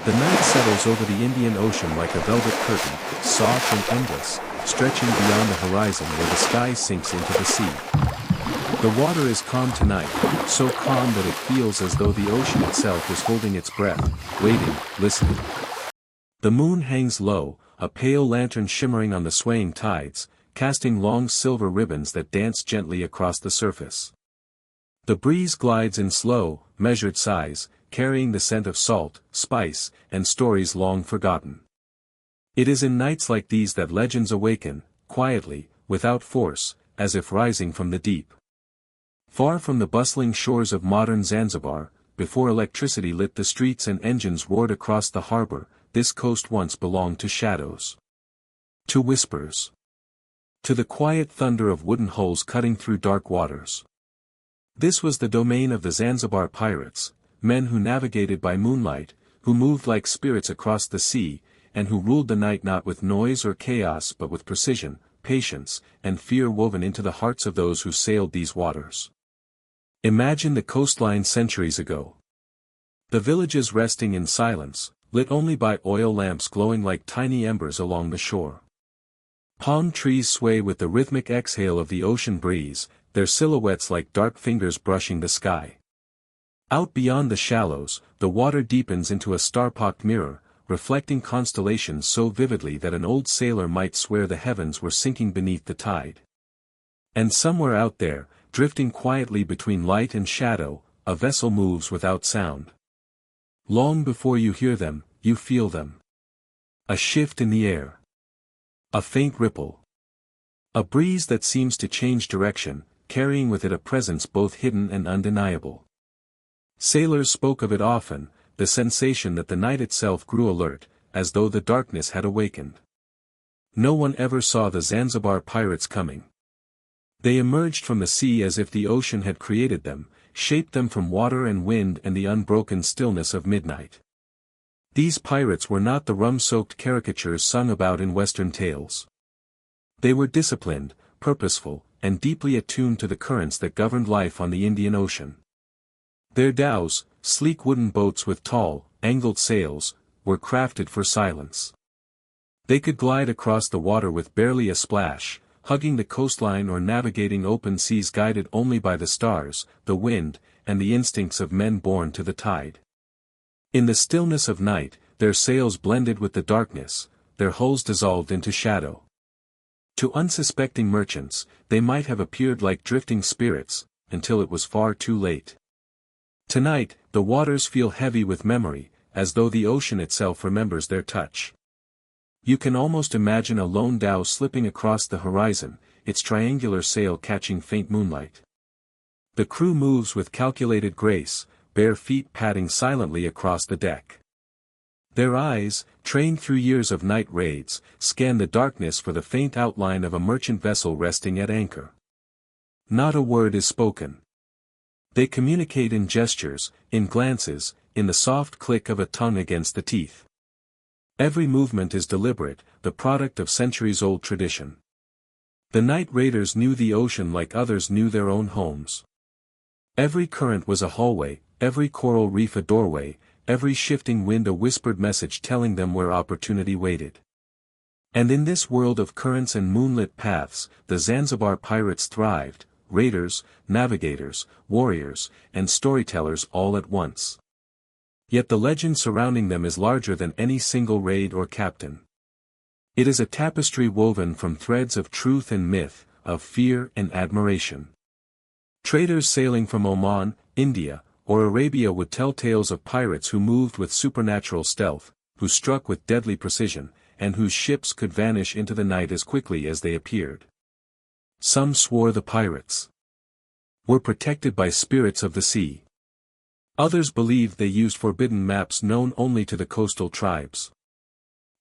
The night settles over the Indian Ocean like a velvet curtain, soft and endless, stretching beyond the horizon where the sky sinks into the sea. The water is calm tonight, so calm that it feels as though the ocean itself is holding its breath, waiting, listening. The moon hangs low, a pale lantern shimmering on the swaying tides, casting long silver ribbons that dance gently across the surface. The breeze glides in slow, measured sighs, carrying the scent of salt, spice, and stories long forgotten. It is in nights like these that legends awaken, quietly, without force, as if rising from the deep. Far from the bustling shores of modern Zanzibar, before electricity lit the streets and engines roared across the harbor, this coast once belonged to shadows. To whispers. To the quiet thunder of wooden hulls cutting through dark waters. This was the domain of the Zanzibar Pirates, men who navigated by moonlight, who moved like spirits across the sea, and who ruled the night not with noise or chaos but with precision, patience, and fear woven into the hearts of those who sailed these waters. Imagine the coastline centuries ago. The villages resting in silence, lit only by oil lamps glowing like tiny embers along the shore. Palm trees sway with the rhythmic exhale of the ocean breeze, their silhouettes like dark fingers brushing the sky. Out beyond the shallows, the water deepens into a star-pocked mirror, reflecting constellations so vividly that an old sailor might swear the heavens were sinking beneath the tide. And somewhere out there, drifting quietly between light and shadow, a vessel moves without sound. Long before you hear them, you feel them. A shift in the air. A faint ripple. A breeze that seems to change direction, carrying with it a presence both hidden and undeniable. Sailors spoke of it often, the sensation that the night itself grew alert, as though the darkness had awakened. No one ever saw the Zanzibar pirates coming. They emerged from the sea as if the ocean had created them, shaped them from water and wind and the unbroken stillness of midnight. These pirates were not the rum-soaked caricatures sung about in Western tales. They were disciplined, purposeful, and deeply attuned to the currents that governed life on the Indian Ocean. Their dhows, sleek wooden boats with tall, angled sails, were crafted for silence. They could glide across the water with barely a splash, hugging the coastline or navigating open seas guided only by the stars, the wind, and the instincts of men born to the tide. In the stillness of night, their sails blended with the darkness, their hulls dissolved into shadow. To unsuspecting merchants, they might have appeared like drifting spirits, until it was far too late. Tonight, the waters feel heavy with memory, as though the ocean itself remembers their touch. You can almost imagine a lone dhow slipping across the horizon, its triangular sail catching faint moonlight. The crew moves with calculated grace, bare feet padding silently across the deck. Their eyes, trained through years of night raids, scan the darkness for the faint outline of a merchant vessel resting at anchor. Not a word is spoken. They communicate in gestures, in glances, in the soft click of a tongue against the teeth. Every movement is deliberate, the product of centuries-old tradition. The night raiders knew the ocean like others knew their own homes. Every current was a hallway, every coral reef a doorway, every shifting wind a whispered message telling them where opportunity waited. And in this world of currents and moonlit paths, the Zanzibar pirates thrived, raiders, navigators, warriors, and storytellers all at once. Yet the legend surrounding them is larger than any single raid or captain. It is a tapestry woven from threads of truth and myth, of fear and admiration. Traders sailing from Oman, India, or Arabia would tell tales of pirates who moved with supernatural stealth, who struck with deadly precision, and whose ships could vanish into the night as quickly as they appeared. Some swore the pirates were protected by spirits of the sea. Others believed they used forbidden maps known only to the coastal tribes.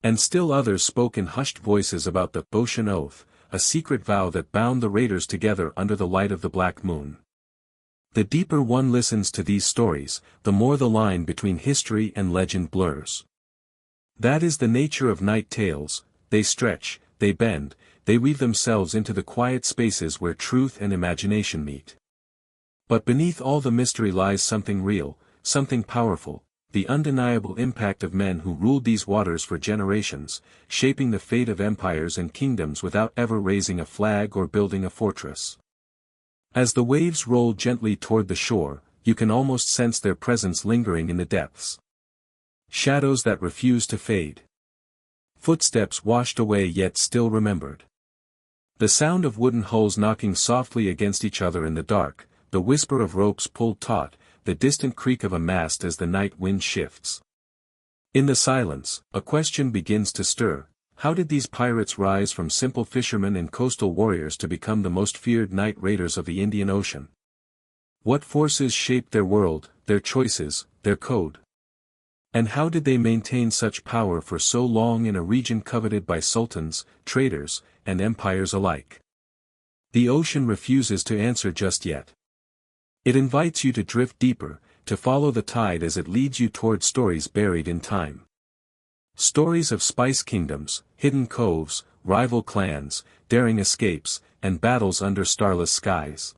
And still others spoke in hushed voices about the ocean oath, a secret vow that bound the raiders together under the light of the black moon. The deeper one listens to these stories, the more the line between history and legend blurs. That is the nature of night tales, they stretch, they bend, they weave themselves into the quiet spaces where truth and imagination meet. But beneath all the mystery lies something real, something powerful, the undeniable impact of men who ruled these waters for generations, shaping the fate of empires and kingdoms without ever raising a flag or building a fortress. As the waves roll gently toward the shore, you can almost sense their presence lingering in the depths. Shadows that refuse to fade. Footsteps washed away yet still remembered. The sound of wooden hulls knocking softly against each other in the dark, the whisper of ropes pulled taut, the distant creak of a mast as the night wind shifts. In the silence, a question begins to stir: how did these pirates rise from simple fishermen and coastal warriors to become the most feared night raiders of the Indian Ocean? What forces shaped their world, their choices, their code? And how did they maintain such power for so long in a region coveted by sultans, traders, and empires alike? The ocean refuses to answer just yet. It invites you to drift deeper, to follow the tide as it leads you toward stories buried in time. Stories of spice kingdoms, hidden coves, rival clans, daring escapes, and battles under starless skies.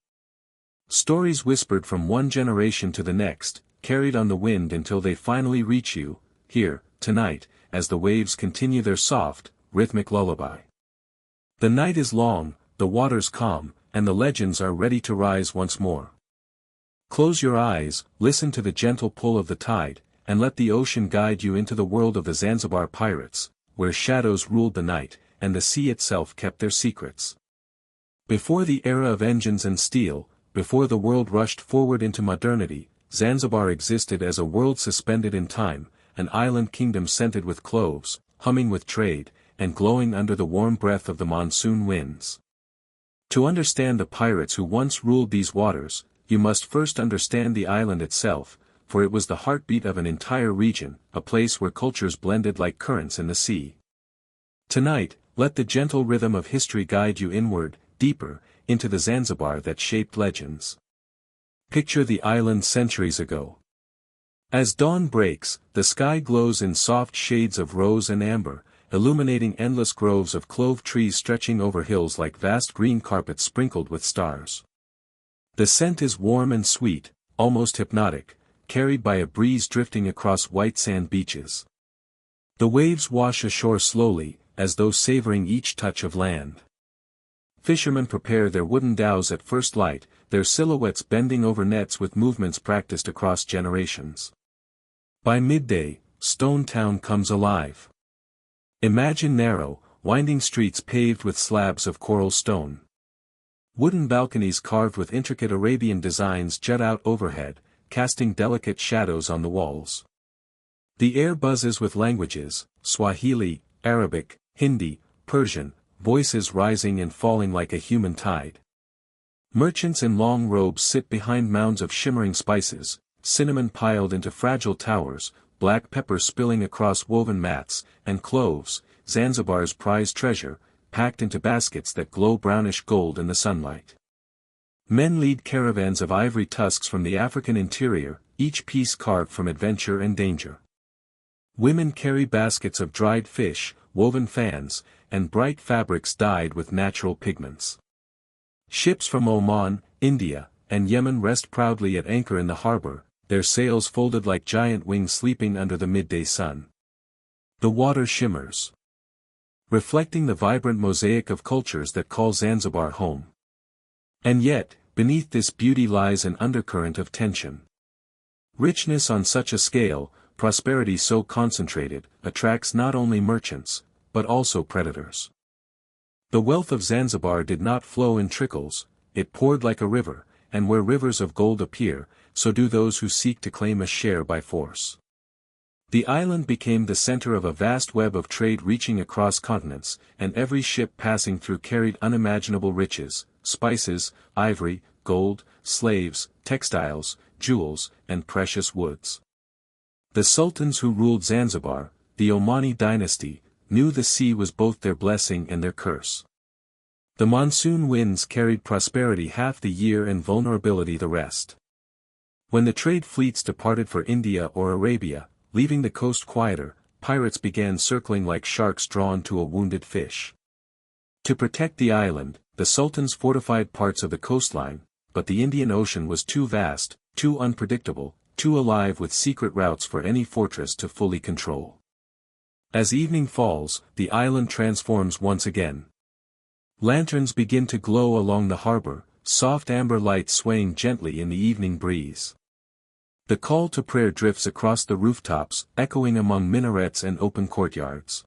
Stories whispered from one generation to the next, carried on the wind until they finally reach you, here, tonight, as the waves continue their soft, rhythmic lullaby. The night is long, the waters calm, and the legends are ready to rise once more. Close your eyes, listen to the gentle pull of the tide, and let the ocean guide you into the world of the Zanzibar Pirates, where shadows ruled the night, and the sea itself kept their secrets. Before the era of engines and steel, before the world rushed forward into modernity, Zanzibar existed as a world suspended in time, an island kingdom scented with cloves, humming with trade, and glowing under the warm breath of the monsoon winds. To understand the pirates who once ruled these waters, you must first understand the island itself, for it was the heartbeat of an entire region, a place where cultures blended like currents in the sea. Tonight, let the gentle rhythm of history guide you inward, deeper, into the Zanzibar that shaped legends. Picture the island centuries ago. As dawn breaks, the sky glows in soft shades of rose and amber, illuminating endless groves of clove trees stretching over hills like vast green carpets sprinkled with stars. The scent is warm and sweet, almost hypnotic, carried by a breeze drifting across white sand beaches. The waves wash ashore slowly, as though savoring each touch of land. Fishermen prepare their wooden dhows at first light, their silhouettes bending over nets with movements practiced across generations. By midday, Stone Town comes alive. Imagine narrow, winding streets paved with slabs of coral stone. Wooden balconies carved with intricate Arabian designs jut out overhead, casting delicate shadows on the walls. The air buzzes with languages: Swahili, Arabic, Hindi, Persian, voices rising and falling like a human tide. Merchants in long robes sit behind mounds of shimmering spices, cinnamon piled into fragile towers, black pepper spilling across woven mats, and cloves, Zanzibar's prized treasure, packed into baskets that glow brownish gold in the sunlight. Men lead caravans of ivory tusks from the African interior, each piece carved from adventure and danger. Women carry baskets of dried fish, woven fans, and bright fabrics dyed with natural pigments. Ships from Oman, India, and Yemen rest proudly at anchor in the harbor, their sails folded like giant wings sleeping under the midday sun. The water shimmers, reflecting the vibrant mosaic of cultures that call Zanzibar home. And yet, beneath this beauty lies an undercurrent of tension. Richness on such a scale, prosperity so concentrated, attracts not only merchants, but also predators. The wealth of Zanzibar did not flow in trickles, it poured like a river, and where rivers of gold appear, so do those who seek to claim a share by force. The island became the center of a vast web of trade reaching across continents, and every ship passing through carried unimaginable riches: spices, ivory, gold, slaves, textiles, jewels, and precious woods. The sultans who ruled Zanzibar, the Omani dynasty, knew the sea was both their blessing and their curse. The monsoon winds carried prosperity half the year and vulnerability the rest. When the trade fleets departed for India or Arabia, leaving the coast quieter, pirates began circling like sharks drawn to a wounded fish. To protect the island, the sultans fortified parts of the coastline, but the Indian Ocean was too vast, too unpredictable, too alive with secret routes for any fortress to fully control. As evening falls, the island transforms once again. Lanterns begin to glow along the harbor, soft amber light swaying gently in the evening breeze. The call to prayer drifts across the rooftops, echoing among minarets and open courtyards.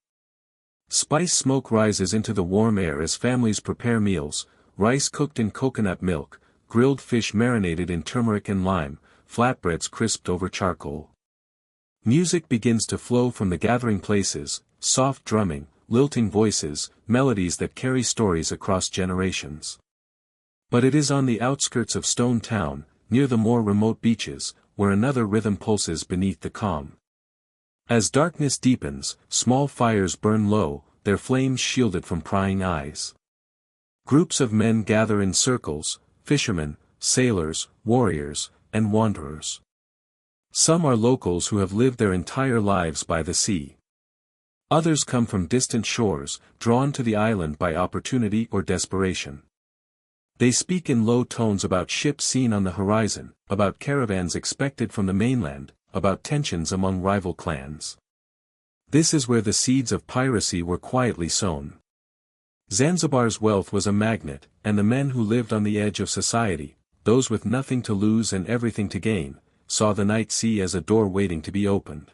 Spice smoke rises into the warm air as families prepare meals, rice cooked in coconut milk, grilled fish marinated in turmeric and lime, flatbreads crisped over charcoal. Music begins to flow from the gathering places, soft drumming, lilting voices, melodies that carry stories across generations. But it is on the outskirts of Stone Town, near the more remote beaches, where another rhythm pulses beneath the calm. As darkness deepens, small fires burn low, their flames shielded from prying eyes. Groups of men gather in circles, fishermen, sailors, warriors, and wanderers. Some are locals who have lived their entire lives by the sea. Others come from distant shores, drawn to the island by opportunity or desperation. They speak in low tones about ships seen on the horizon, about caravans expected from the mainland, about tensions among rival clans. This is where the seeds of piracy were quietly sown. Zanzibar's wealth was a magnet, and the men who lived on the edge of society, those with nothing to lose and everything to gain, saw the night sea as a door waiting to be opened.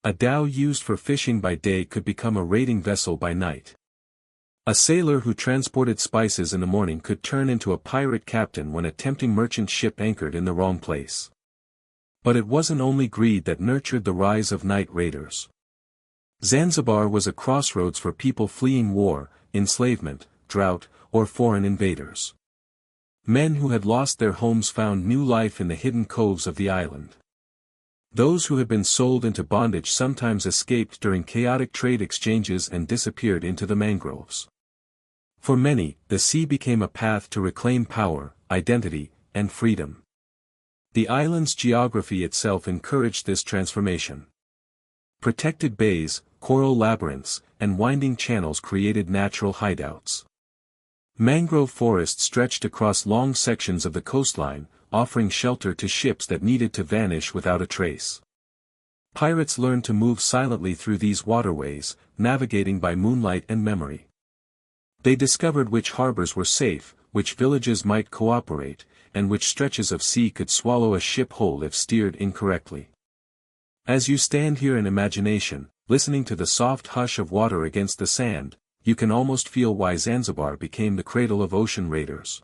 A dhow used for fishing by day could become a raiding vessel by night. A sailor who transported spices in the morning could turn into a pirate captain when a tempting merchant ship anchored in the wrong place. But it wasn't only greed that nurtured the rise of night raiders. Zanzibar was a crossroads for people fleeing war, enslavement, drought, or foreign invaders. Men who had lost their homes found new life in the hidden coves of the island. Those who had been sold into bondage sometimes escaped during chaotic trade exchanges and disappeared into the mangroves. For many, the sea became a path to reclaim power, identity, and freedom. The island's geography itself encouraged this transformation. Protected bays, coral labyrinths, and winding channels created natural hideouts. Mangrove forests stretched across long sections of the coastline, offering shelter to ships that needed to vanish without a trace. Pirates learned to move silently through these waterways, navigating by moonlight and memory. They discovered which harbors were safe, which villages might cooperate, and which stretches of sea could swallow a ship whole if steered incorrectly. As you stand here in imagination, listening to the soft hush of water against the sand, you can almost feel why Zanzibar became the cradle of ocean raiders.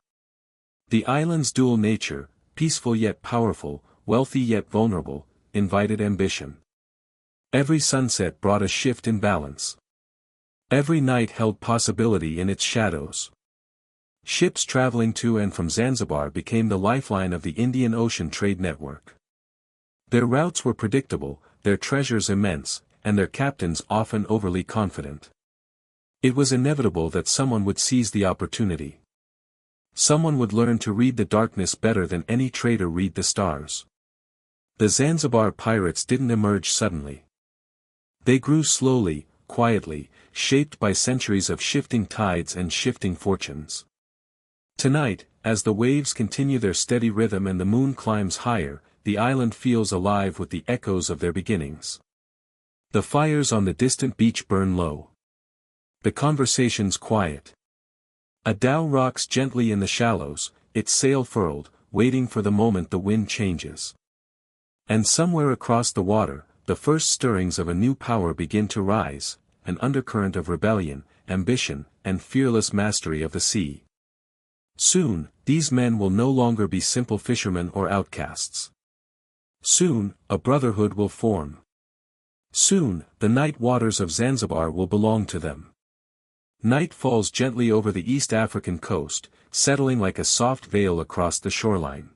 The island's dual nature, peaceful yet powerful, wealthy yet vulnerable, invited ambition. Every sunset brought a shift in balance. Every night held possibility in its shadows. Ships traveling to and from Zanzibar became the lifeline of the Indian Ocean trade network. Their routes were predictable, their treasures immense, and their captains often overly confident. It was inevitable that someone would seize the opportunity. Someone would learn to read the darkness better than any trader read the stars. The Zanzibar Pirates didn't emerge suddenly. They grew slowly, quietly, shaped by centuries of shifting tides and shifting fortunes. Tonight, as the waves continue their steady rhythm and the moon climbs higher, the island feels alive with the echoes of their beginnings. The fires on the distant beach burn low. The conversations quiet. A dhow rocks gently in the shallows, its sail furled, waiting for the moment the wind changes. And somewhere across the water, the first stirrings of a new power begin to rise, an undercurrent of rebellion, ambition, and fearless mastery of the sea. Soon, these men will no longer be simple fishermen or outcasts. Soon, a brotherhood will form. Soon, the night waters of Zanzibar will belong to them. Night falls gently over the East African coast, settling like a soft veil across the shoreline.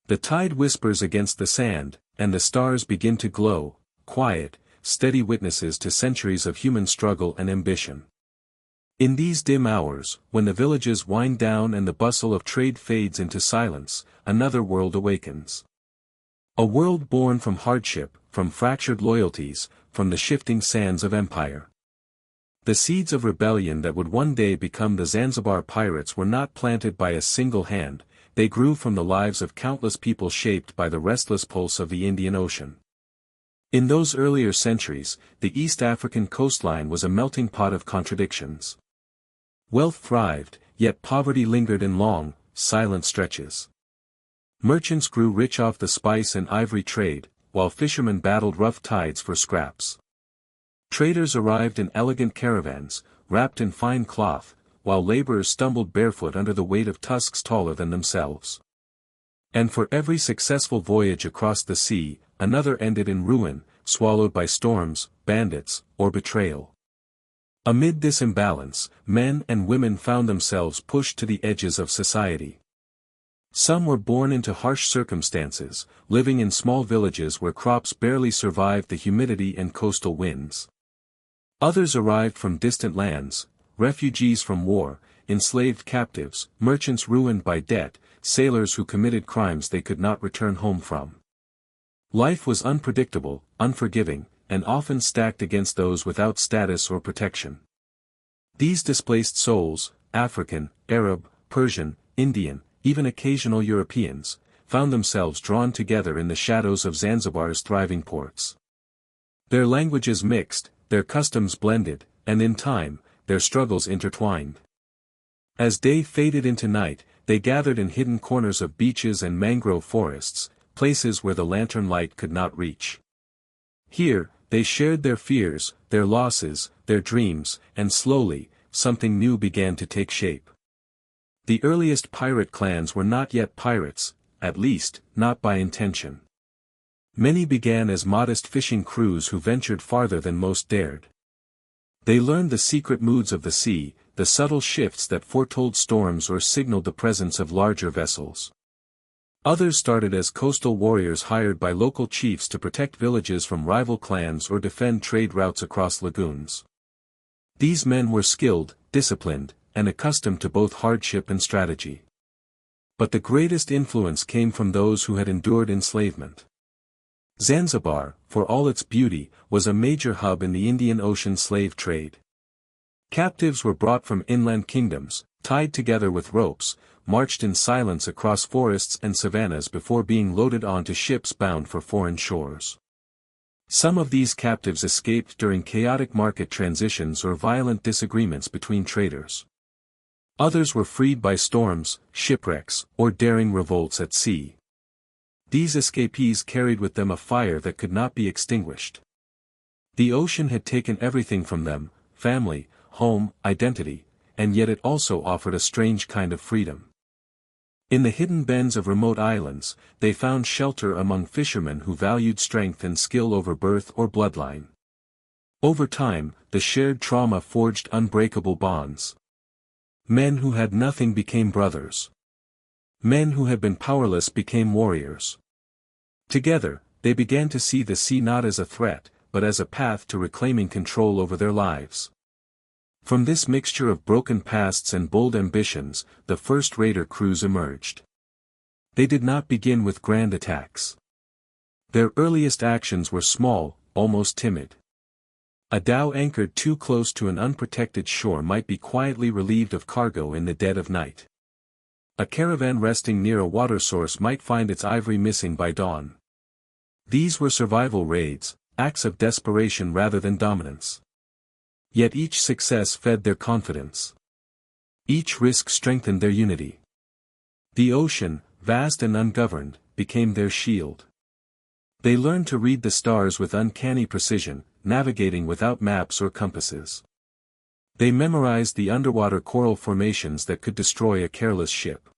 The tide whispers against the sand, and the stars begin to glow, quiet, steady witnesses to centuries of human struggle and ambition. In these dim hours, when the villages wind down and the bustle of trade fades into silence, another world awakens. A world born from hardship, from fractured loyalties, from the shifting sands of empire. The seeds of rebellion that would one day become the Zanzibar Pirates were not planted by a single hand, they grew from the lives of countless people shaped by the restless pulse of the Indian Ocean. In those earlier centuries, the East African coastline was a melting pot of contradictions. Wealth thrived, yet poverty lingered in long, silent stretches. Merchants grew rich off the spice and ivory trade, while fishermen battled rough tides for scraps. Traders arrived in elegant caravans, wrapped in fine cloth, while laborers stumbled barefoot under the weight of tusks taller than themselves. And for every successful voyage across the sea, another ended in ruin, swallowed by storms, bandits, or betrayal. Amid this imbalance, men and women found themselves pushed to the edges of society. Some were born into harsh circumstances, living in small villages where crops barely survived the humidity and coastal winds. Others arrived from distant lands, refugees from war, enslaved captives, merchants ruined by debt, sailors who committed crimes they could not return home from. Life was unpredictable, unforgiving, and often stacked against those without status or protection. These displaced souls, African, Arab, Persian, Indian, even occasional Europeans, found themselves drawn together in the shadows of Zanzibar's thriving ports. Their languages mixed, their customs blended, and in time, their struggles intertwined. As day faded into night, they gathered in hidden corners of beaches and mangrove forests, places where the lantern light could not reach. Here, they shared their fears, their losses, their dreams, and slowly, something new began to take shape. The earliest pirate clans were not yet pirates, at least, not by intention. Many began as modest fishing crews who ventured farther than most dared. They learned the secret moods of the sea, the subtle shifts that foretold storms or signaled the presence of larger vessels. Others started as coastal warriors hired by local chiefs to protect villages from rival clans or defend trade routes across lagoons. These men were skilled, disciplined, and accustomed to both hardship and strategy. But the greatest influence came from those who had endured enslavement. Zanzibar, for all its beauty, was a major hub in the Indian Ocean slave trade. Captives were brought from inland kingdoms, tied together with ropes, marched in silence across forests and savannas before being loaded onto ships bound for foreign shores. Some of these captives escaped during chaotic market transitions or violent disagreements between traders. Others were freed by storms, shipwrecks, or daring revolts at sea. These escapees carried with them a fire that could not be extinguished. The ocean had taken everything from them, family, home, identity, and yet it also offered a strange kind of freedom. In the hidden bends of remote islands, they found shelter among fishermen who valued strength and skill over birth or bloodline. Over time, the shared trauma forged unbreakable bonds. Men who had nothing became brothers. Men who had been powerless became warriors. Together, they began to see the sea not as a threat, but as a path to reclaiming control over their lives. From this mixture of broken pasts and bold ambitions, the first raider crews emerged. They did not begin with grand attacks. Their earliest actions were small, almost timid. A dhow anchored too close to an unprotected shore might be quietly relieved of cargo in the dead of night. A caravan resting near a water source might find its ivory missing by dawn. These were survival raids, acts of desperation rather than dominance. Yet each success fed their confidence. Each risk strengthened their unity. The ocean, vast and ungoverned, became their shield. They learned to read the stars with uncanny precision, navigating without maps or compasses. They memorized the underwater coral formations that could destroy a careless ship.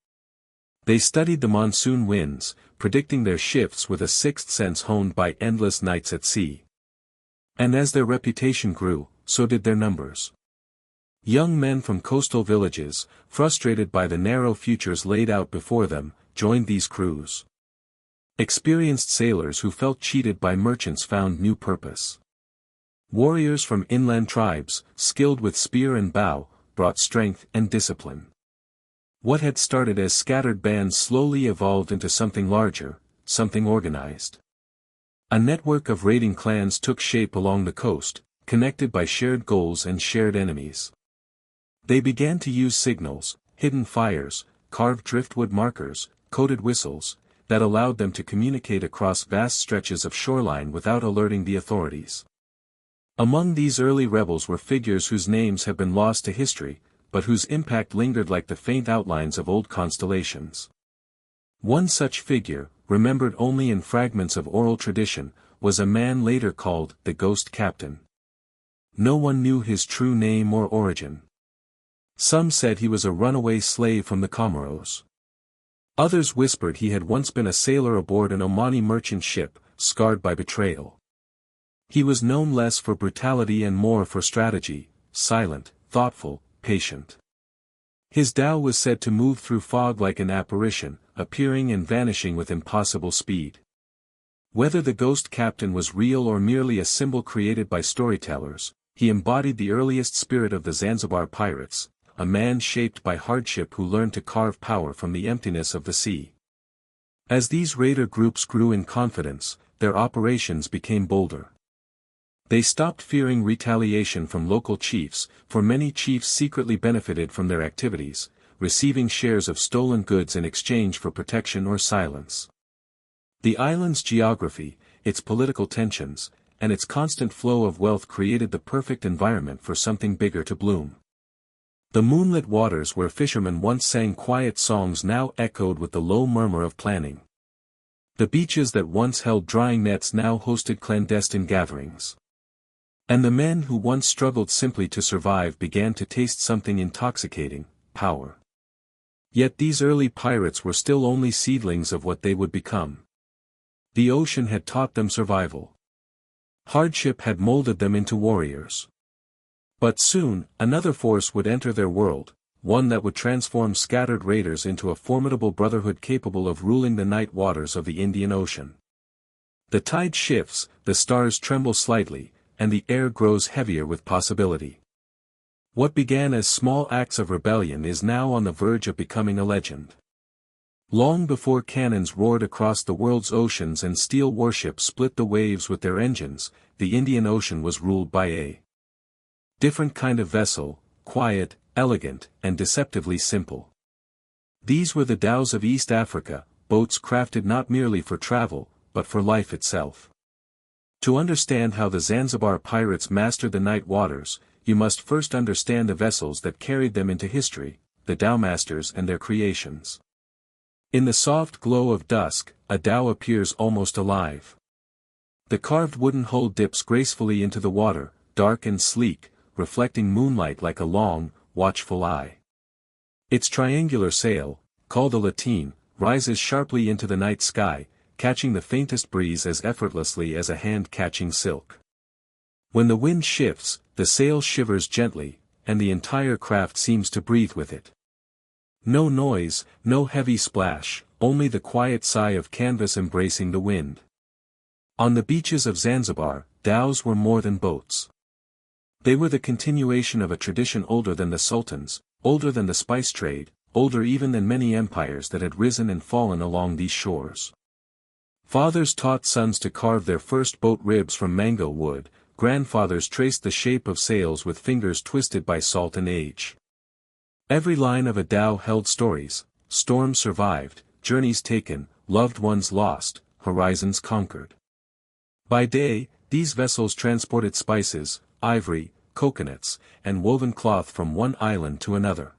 They studied the monsoon winds, predicting their shifts with a sixth sense honed by endless nights at sea. And as their reputation grew, so did their numbers. Young men from coastal villages, frustrated by the narrow futures laid out before them, joined these crews. Experienced sailors who felt cheated by merchants found new purpose. Warriors from inland tribes, skilled with spear and bow, brought strength and discipline. What had started as scattered bands slowly evolved into something larger, something organized. A network of raiding clans took shape along the coast, connected by shared goals and shared enemies. They began to use signals, hidden fires, carved driftwood markers, coded whistles, that allowed them to communicate across vast stretches of shoreline without alerting the authorities. Among these early rebels were figures whose names have been lost to history, but whose impact lingered like the faint outlines of old constellations. One such figure, remembered only in fragments of oral tradition, was a man later called the Ghost Captain. No one knew his true name or origin. Some said he was a runaway slave from the Comoros. Others whispered he had once been a sailor aboard an Omani merchant ship, scarred by betrayal. He was known less for brutality and more for strategy, silent, thoughtful, patient. His dhow was said to move through fog like an apparition, appearing and vanishing with impossible speed. Whether the Ghost Captain was real or merely a symbol created by storytellers, he embodied the earliest spirit of the Zanzibar Pirates, a man shaped by hardship who learned to carve power from the emptiness of the sea. As these raider groups grew in confidence, their operations became bolder. They stopped fearing retaliation from local chiefs, for many chiefs secretly benefited from their activities, receiving shares of stolen goods in exchange for protection or silence. The island's geography, its political tensions, and its constant flow of wealth created the perfect environment for something bigger to bloom. The moonlit waters where fishermen once sang quiet songs now echoed with the low murmur of planning. The beaches that once held drying nets now hosted clandestine gatherings. And the men who once struggled simply to survive began to taste something intoxicating: power. Yet these early pirates were still only seedlings of what they would become. The ocean had taught them survival. Hardship had molded them into warriors. But soon, another force would enter their world, one that would transform scattered raiders into a formidable brotherhood capable of ruling the night waters of the Indian Ocean. The tide shifts, the stars tremble slightly, and the air grows heavier with possibility. What began as small acts of rebellion is now on the verge of becoming a legend. Long before cannons roared across the world's oceans and steel warships split the waves with their engines, the Indian Ocean was ruled by a different kind of vessel, quiet, elegant, and deceptively simple. These were the dhows of East Africa, boats crafted not merely for travel, but for life itself. To understand how the Zanzibar pirates mastered the night waters, you must first understand the vessels that carried them into history, the dhowmasters and their creations. In the soft glow of dusk, a dhow appears almost alive. The carved wooden hull dips gracefully into the water, dark and sleek, reflecting moonlight like a long, watchful eye. Its triangular sail, called a lateen, rises sharply into the night sky, catching the faintest breeze as effortlessly as a hand catching silk. When the wind shifts, the sail shivers gently, and the entire craft seems to breathe with it. No noise, no heavy splash, only the quiet sigh of canvas embracing the wind. On the beaches of Zanzibar, dhows were more than boats. They were the continuation of a tradition older than the sultans, older than the spice trade, older even than many empires that had risen and fallen along these shores. Fathers taught sons to carve their first boat ribs from mango wood, grandfathers traced the shape of sails with fingers twisted by salt and age. Every line of a dhow held stories: storms survived, journeys taken, loved ones lost, horizons conquered. By day, these vessels transported spices, ivory, coconuts, and woven cloth from one island to another.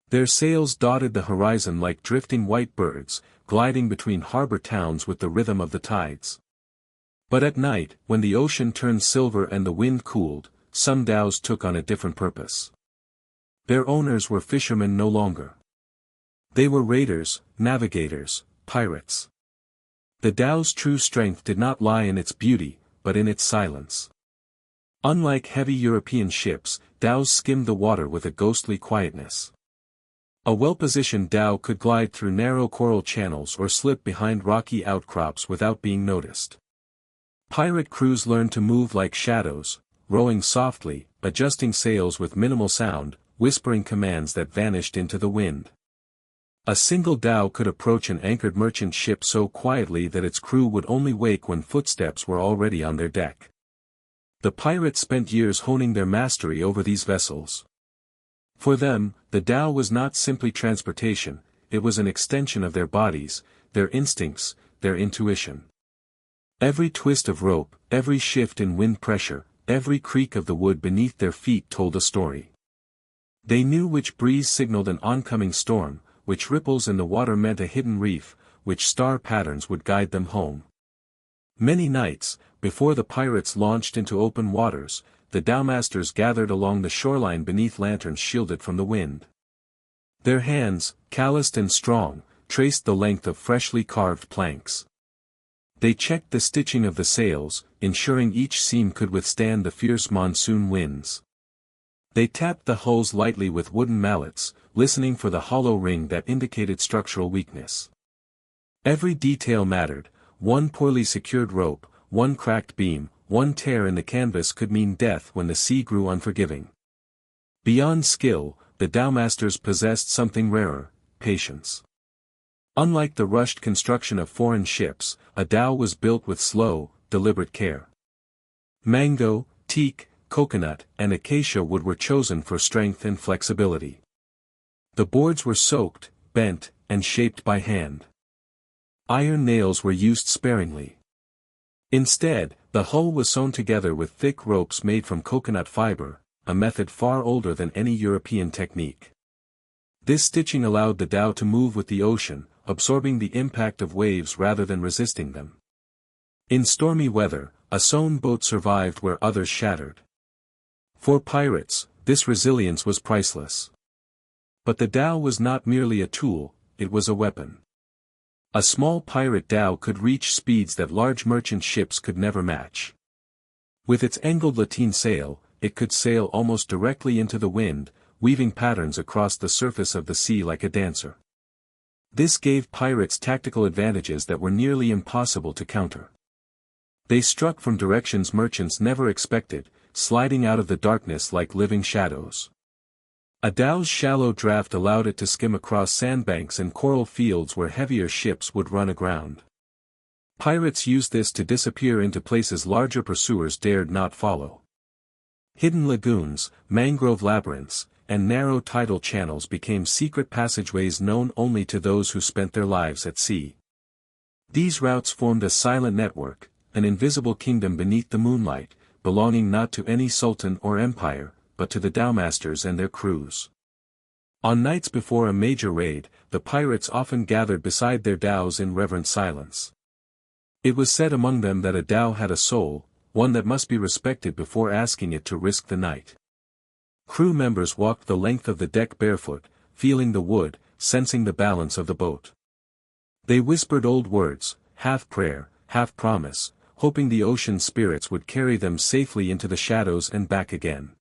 Their sails dotted the horizon like drifting white birds, gliding between harbor towns with the rhythm of the tides. But at night, when the ocean turned silver and the wind cooled, some dhows took on a different purpose. Their owners were fishermen no longer. They were raiders, navigators, pirates. The dhow's true strength did not lie in its beauty, but in its silence. Unlike heavy European ships, dhows skimmed the water with a ghostly quietness. A well-positioned dhow could glide through narrow coral channels or slip behind rocky outcrops without being noticed. Pirate crews learned to move like shadows, rowing softly, adjusting sails with minimal sound, whispering commands that vanished into the wind. A single dhow could approach an anchored merchant ship so quietly that its crew would only wake when footsteps were already on their deck. The pirates spent years honing their mastery over these vessels. For them, the dhow was not simply transportation, it was an extension of their bodies, their instincts, their intuition. Every twist of rope, every shift in wind pressure, every creak of the wood beneath their feet told a story. They knew which breeze signaled an oncoming storm, which ripples in the water meant a hidden reef, which star patterns would guide them home. Many nights, before the pirates launched into open waters, the dhow-masters gathered along the shoreline beneath lanterns shielded from the wind. Their hands, calloused and strong, traced the length of freshly carved planks. They checked the stitching of the sails, ensuring each seam could withstand the fierce monsoon winds. They tapped the hulls lightly with wooden mallets, listening for the hollow ring that indicated structural weakness. Every detail mattered. One poorly secured rope, one cracked beam, one tear in the canvas could mean death when the sea grew unforgiving. Beyond skill, the dhow-masters possessed something rarer: patience. Unlike the rushed construction of foreign ships, a dhow was built with slow, deliberate care. Mango, teak, coconut, and acacia wood were chosen for strength and flexibility. The boards were soaked, bent, and shaped by hand. Iron nails were used sparingly. Instead, the hull was sewn together with thick ropes made from coconut fiber, a method far older than any European technique. This stitching allowed the dhow to move with the ocean, absorbing the impact of waves rather than resisting them. In stormy weather, a sewn boat survived where others shattered. For pirates, this resilience was priceless. But the dhow was not merely a tool, it was a weapon. A small pirate dhow could reach speeds that large merchant ships could never match. With its angled lateen sail, it could sail almost directly into the wind, weaving patterns across the surface of the sea like a dancer. This gave pirates tactical advantages that were nearly impossible to counter. They struck from directions merchants never expected, sliding out of the darkness like living shadows. A dhow's shallow draft allowed it to skim across sandbanks and coral fields where heavier ships would run aground. Pirates used this to disappear into places larger pursuers dared not follow. Hidden lagoons, mangrove labyrinths, and narrow tidal channels became secret passageways known only to those who spent their lives at sea. These routes formed a silent network, an invisible kingdom beneath the moonlight, belonging not to any sultan or empire, but to the dhow-masters and their crews. On nights before a major raid, the pirates often gathered beside their dhows in reverent silence. It was said among them that a dhow had a soul, one that must be respected before asking it to risk the night. Crew members walked the length of the deck barefoot, feeling the wood, sensing the balance of the boat. They whispered old words, half prayer, half promise, hoping the ocean spirits would carry them safely into the shadows and back again.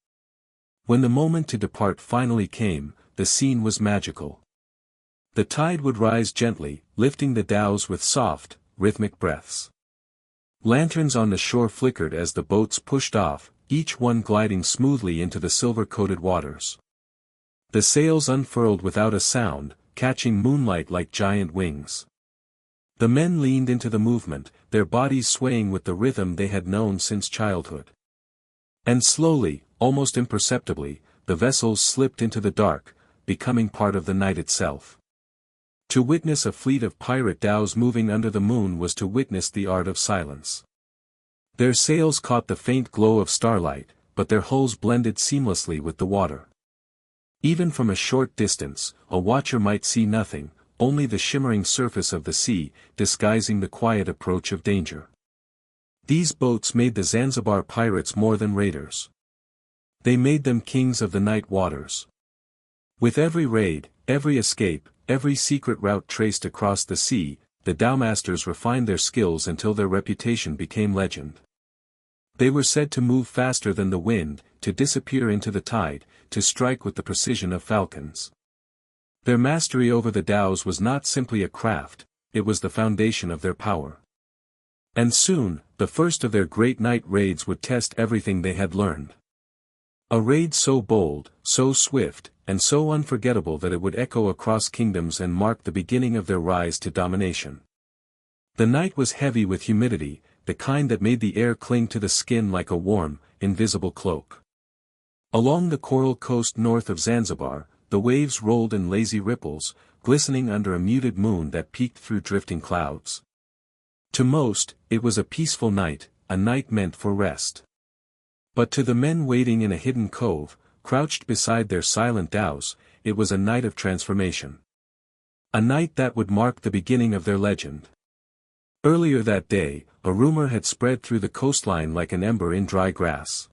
When the moment to depart finally came, the scene was magical. The tide would rise gently, lifting the dhows with soft, rhythmic breaths. Lanterns on the shore flickered as the boats pushed off, each one gliding smoothly into the silver-coated waters. The sails unfurled without a sound, catching moonlight like giant wings. The men leaned into the movement, their bodies swaying with the rhythm they had known since childhood. And slowly, almost imperceptibly, the vessels slipped into the dark, becoming part of the night itself. To witness a fleet of pirate dhows moving under the moon was to witness the art of silence. Their sails caught the faint glow of starlight, but their hulls blended seamlessly with the water. Even from a short distance, a watcher might see nothing, only the shimmering surface of the sea, disguising the quiet approach of danger. These boats made the Zanzibar pirates more than raiders. They made them kings of the night waters. With every raid, every escape, every secret route traced across the sea, the dhow-masters refined their skills until their reputation became legend. They were said to move faster than the wind, to disappear into the tide, to strike with the precision of falcons. Their mastery over the dhows was not simply a craft, it was the foundation of their power. And soon, the first of their great night raids would test everything they had learned. A raid so bold, so swift, and so unforgettable that it would echo across kingdoms and mark the beginning of their rise to domination. The night was heavy with humidity, the kind that made the air cling to the skin like a warm, invisible cloak. Along the coral coast north of Zanzibar, the waves rolled in lazy ripples, glistening under a muted moon that peeked through drifting clouds. To most, it was a peaceful night, a night meant for rest. But to the men waiting in a hidden cove, crouched beside their silent dhows, it was a night of transformation. A night that would mark the beginning of their legend. Earlier that day, a rumor had spread through the coastline like an ember in dry grass.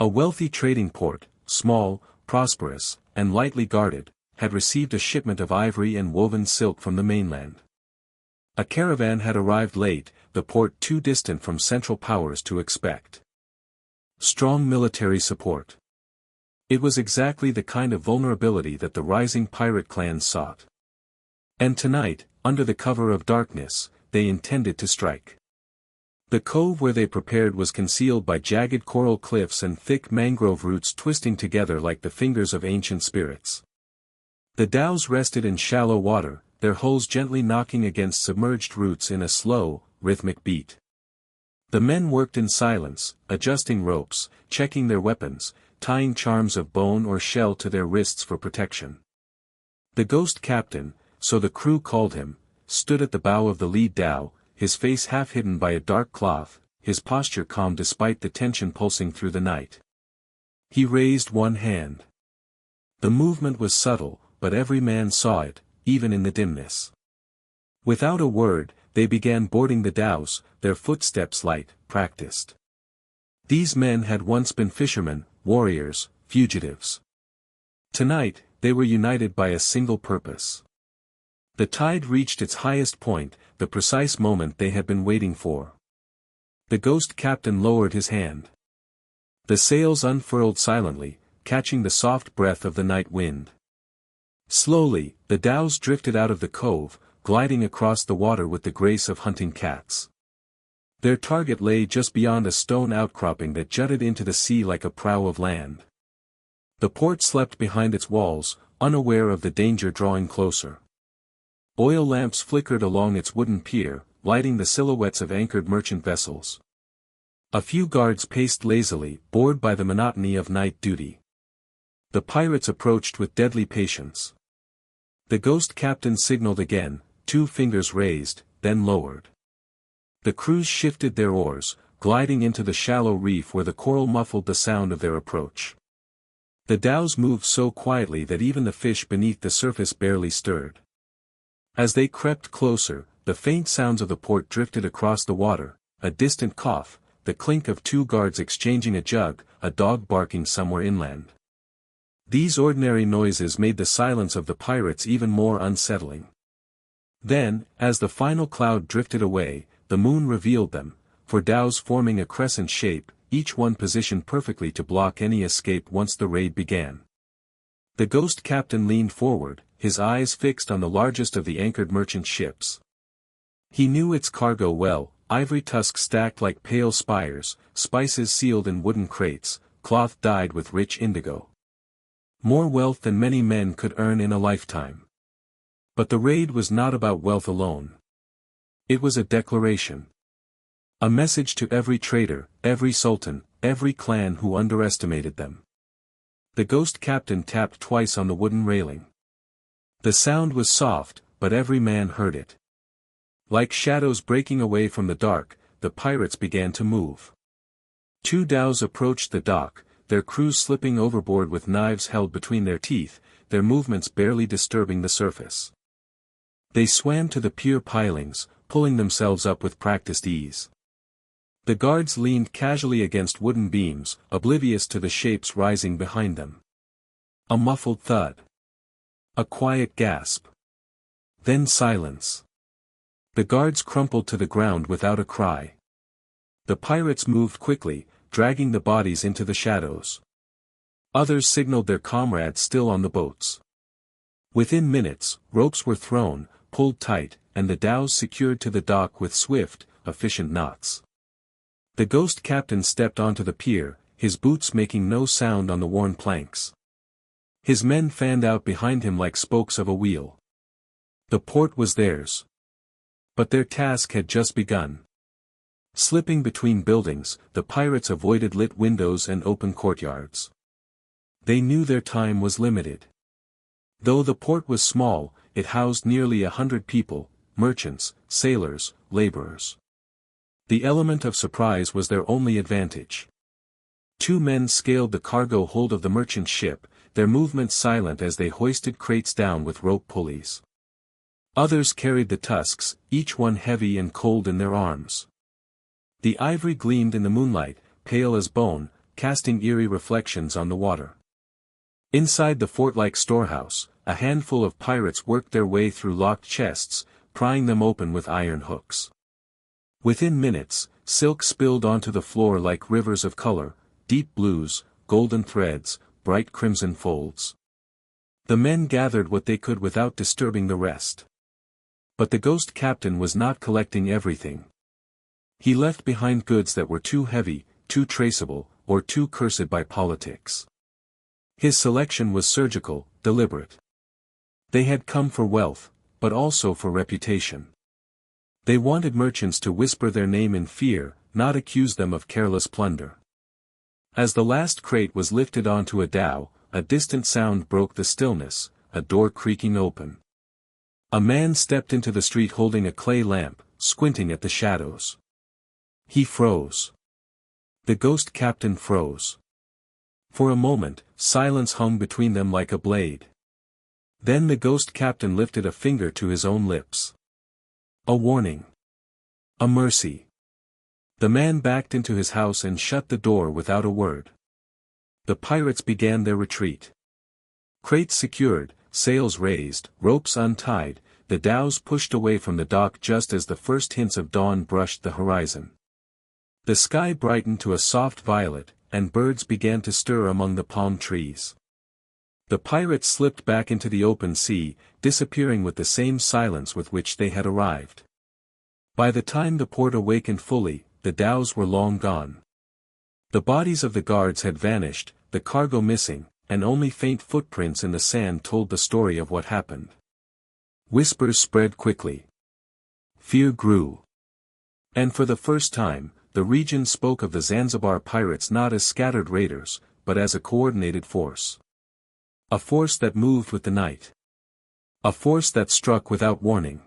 A wealthy trading port, small, prosperous, and lightly guarded, had received a shipment of ivory and woven silk from the mainland. A caravan had arrived late, the port too distant from central powers to expect strong military support. It was exactly the kind of vulnerability that the rising pirate clans sought. And tonight, under the cover of darkness, they intended to strike. The cove where they prepared was concealed by jagged coral cliffs and thick mangrove roots twisting together like the fingers of ancient spirits. The dhows rested in shallow water, their hulls gently knocking against submerged roots in a slow, rhythmic beat. The men worked in silence, adjusting ropes, checking their weapons, tying charms of bone or shell to their wrists for protection. The ghost captain, so the crew called him, stood at the bow of the lead dhow, his face half hidden by a dark cloth, his posture calm despite the tension pulsing through the night. He raised one hand. The movement was subtle, but every man saw it, even in the dimness. Without a word, they began boarding the dhows, their footsteps light, practiced. These men had once been fishermen, warriors, fugitives. Tonight, they were united by a single purpose. The tide reached its highest point, the precise moment they had been waiting for. The ghost captain lowered his hand. The sails unfurled silently, catching the soft breath of the night wind. Slowly, the dhows drifted out of the cove, gliding across the water with the grace of hunting cats. Their target lay just beyond a stone outcropping that jutted into the sea like a prow of land. The port slept behind its walls, unaware of the danger drawing closer. Oil lamps flickered along its wooden pier, lighting the silhouettes of anchored merchant vessels. A few guards paced lazily, bored by the monotony of night duty. The pirates approached with deadly patience. The ghost captain signaled again, 2 fingers raised, then lowered. The crews shifted their oars, gliding into the shallow reef where the coral muffled the sound of their approach. The dhows moved so quietly that even the fish beneath the surface barely stirred. As they crept closer, the faint sounds of the port drifted across the water, a distant cough, the clink of 2 guards exchanging a jug, a dog barking somewhere inland. These ordinary noises made the silence of the pirates even more unsettling. Then, as the final cloud drifted away, the moon revealed them, 4 dhows forming a crescent shape, each one positioned perfectly to block any escape once the raid began. The ghost captain leaned forward, his eyes fixed on the largest of the anchored merchant ships. He knew its cargo well, ivory tusks stacked like pale spires, spices sealed in wooden crates, cloth dyed with rich indigo. More wealth than many men could earn in a lifetime. But the raid was not about wealth alone. It was a declaration. A message to every trader, every sultan, every clan who underestimated them. The ghost captain tapped twice on the wooden railing. The sound was soft, but every man heard it. Like shadows breaking away from the dark, the pirates began to move. 2 dhows approached the dock, their crews slipping overboard with knives held between their teeth, their movements barely disturbing the surface. They swam to the pier pilings, pulling themselves up with practiced ease. The guards leaned casually against wooden beams, oblivious to the shapes rising behind them. A muffled thud. A quiet gasp. Then silence. The guards crumpled to the ground without a cry. The pirates moved quickly, dragging the bodies into the shadows. Others signaled their comrades still on the boats. Within minutes, ropes were thrown, pulled tight, and the dhows secured to the dock with swift, efficient knots. The ghost captain stepped onto the pier, his boots making no sound on the worn planks. His men fanned out behind him like spokes of a wheel. The port was theirs. But their task had just begun. Slipping between buildings, the pirates avoided lit windows and open courtyards. They knew their time was limited. Though the port was small, it housed nearly 100 people, merchants, sailors, laborers. The element of surprise was their only advantage. 2 men scaled the cargo hold of the merchant ship, their movements silent as they hoisted crates down with rope pulleys. Others carried the tusks, each one heavy and cold in their arms. The ivory gleamed in the moonlight, pale as bone, casting eerie reflections on the water. Inside the fort-like storehouse, a handful of pirates worked their way through locked chests, prying them open with iron hooks. Within minutes, silk spilled onto the floor like rivers of color, deep blues, golden threads, bright crimson folds. The men gathered what they could without disturbing the rest. But the ghost captain was not collecting everything. He left behind goods that were too heavy, too traceable, or too cursed by politics. His selection was surgical, deliberate. They had come for wealth, but also for reputation. They wanted merchants to whisper their name in fear, not accuse them of careless plunder. As the last crate was lifted onto a dhow, a distant sound broke the stillness, a door creaking open. A man stepped into the street holding a clay lamp, squinting at the shadows. He froze. The ghost captain froze. For a moment, silence hung between them like a blade. Then the ghost captain lifted a finger to his own lips. A warning. A mercy. The man backed into his house and shut the door without a word. The pirates began their retreat. Crates secured, sails raised, ropes untied, the dhows pushed away from the dock just as the first hints of dawn brushed the horizon. The sky brightened to a soft violet, and birds began to stir among the palm trees. The pirates slipped back into the open sea, disappearing with the same silence with which they had arrived. By the time the port awakened fully, the dhows were long gone. The bodies of the guards had vanished, the cargo missing, and only faint footprints in the sand told the story of what happened. Whispers spread quickly. Fear grew. And for the first time, the region spoke of the Zanzibar Pirates not as scattered raiders, but as a coordinated force. A force that moved with the night. A force that struck without warning.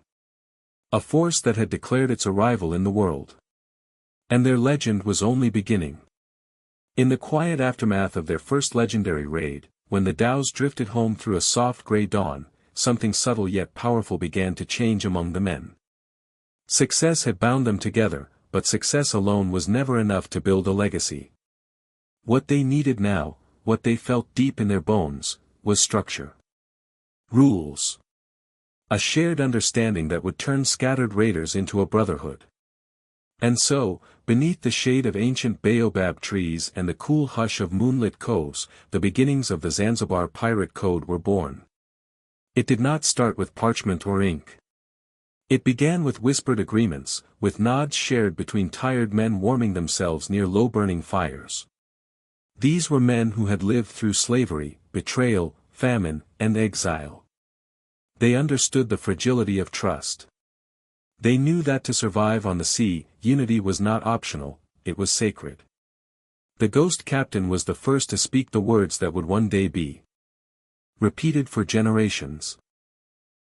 A force that had declared its arrival in the world. And their legend was only beginning. In the quiet aftermath of their first legendary raid, when the dhows drifted home through a soft gray dawn, something subtle yet powerful began to change among the men. Success had bound them together, but success alone was never enough to build a legacy. What they needed now, what they felt deep in their bones, was structure. Rules. A shared understanding that would turn scattered raiders into a brotherhood. And so, beneath the shade of ancient baobab trees and the cool hush of moonlit coves, the beginnings of the Zanzibar Pirate Code were born. It did not start with parchment or ink. It began with whispered agreements, with nods shared between tired men warming themselves near low-burning fires. These were men who had lived through slavery, betrayal, famine, and exile. They understood the fragility of trust. They knew that to survive on the sea, unity was not optional, it was sacred. The ghost captain was the first to speak the words that would one day be repeated for generations.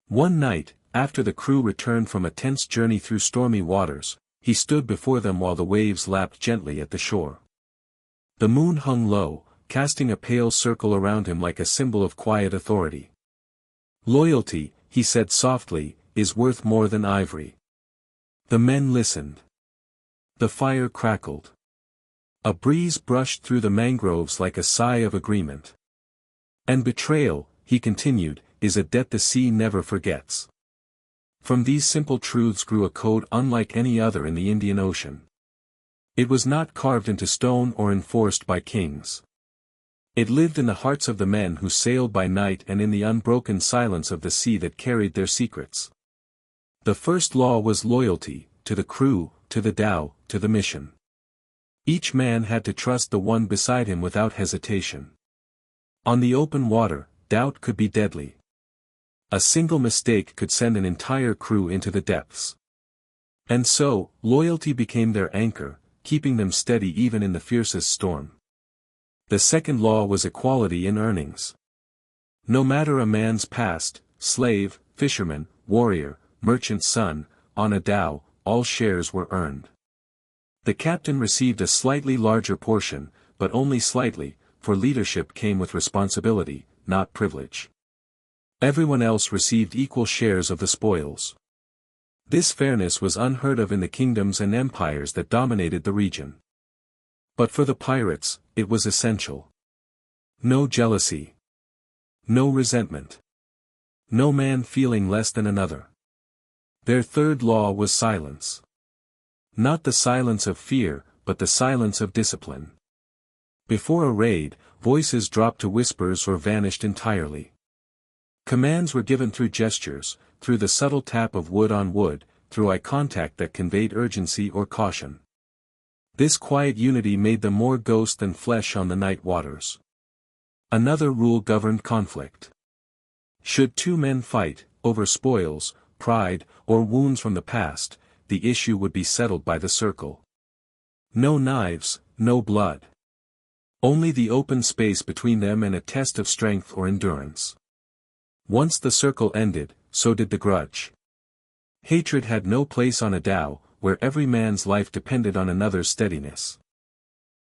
One night, after the crew returned from a tense journey through stormy waters, he stood before them while the waves lapped gently at the shore. The moon hung low, casting a pale circle around him like a symbol of quiet authority. Loyalty, he said softly, is worth more than ivory. The men listened. The fire crackled. A breeze brushed through the mangroves like a sigh of agreement. And betrayal, he continued, is a debt the sea never forgets. From these simple truths grew a code unlike any other in the Indian Ocean. It was not carved into stone or enforced by kings. It lived in the hearts of the men who sailed by night and in the unbroken silence of the sea that carried their secrets. The first law was loyalty, to the crew, to the dhow, to the mission. Each man had to trust the one beside him without hesitation. On the open water, doubt could be deadly. A single mistake could send an entire crew into the depths. And so, loyalty became their anchor, keeping them steady even in the fiercest storm. The second law was equality in earnings. No matter a man's past, slave, fisherman, warrior, merchant's son, on a dhow, all shares were earned. The captain received a slightly larger portion, but only slightly, for leadership came with responsibility, not privilege. Everyone else received equal shares of the spoils. This fairness was unheard of in the kingdoms and empires that dominated the region. But for the pirates, it was essential. No jealousy. No resentment. No man feeling less than another. Their third law was silence. Not the silence of fear, but the silence of discipline. Before a raid, voices dropped to whispers or vanished entirely. Commands were given through gestures, through the subtle tap of wood on wood, through eye contact that conveyed urgency or caution. This quiet unity made them more ghost than flesh on the night waters. Another rule governed conflict. Should two men fight, over spoils, pride, or wounds from the past, the issue would be settled by the circle. No knives, no blood. Only the open space between them and a test of strength or endurance. Once the circle ended, so did the grudge. Hatred had no place on a dhow, where every man's life depended on another's steadiness.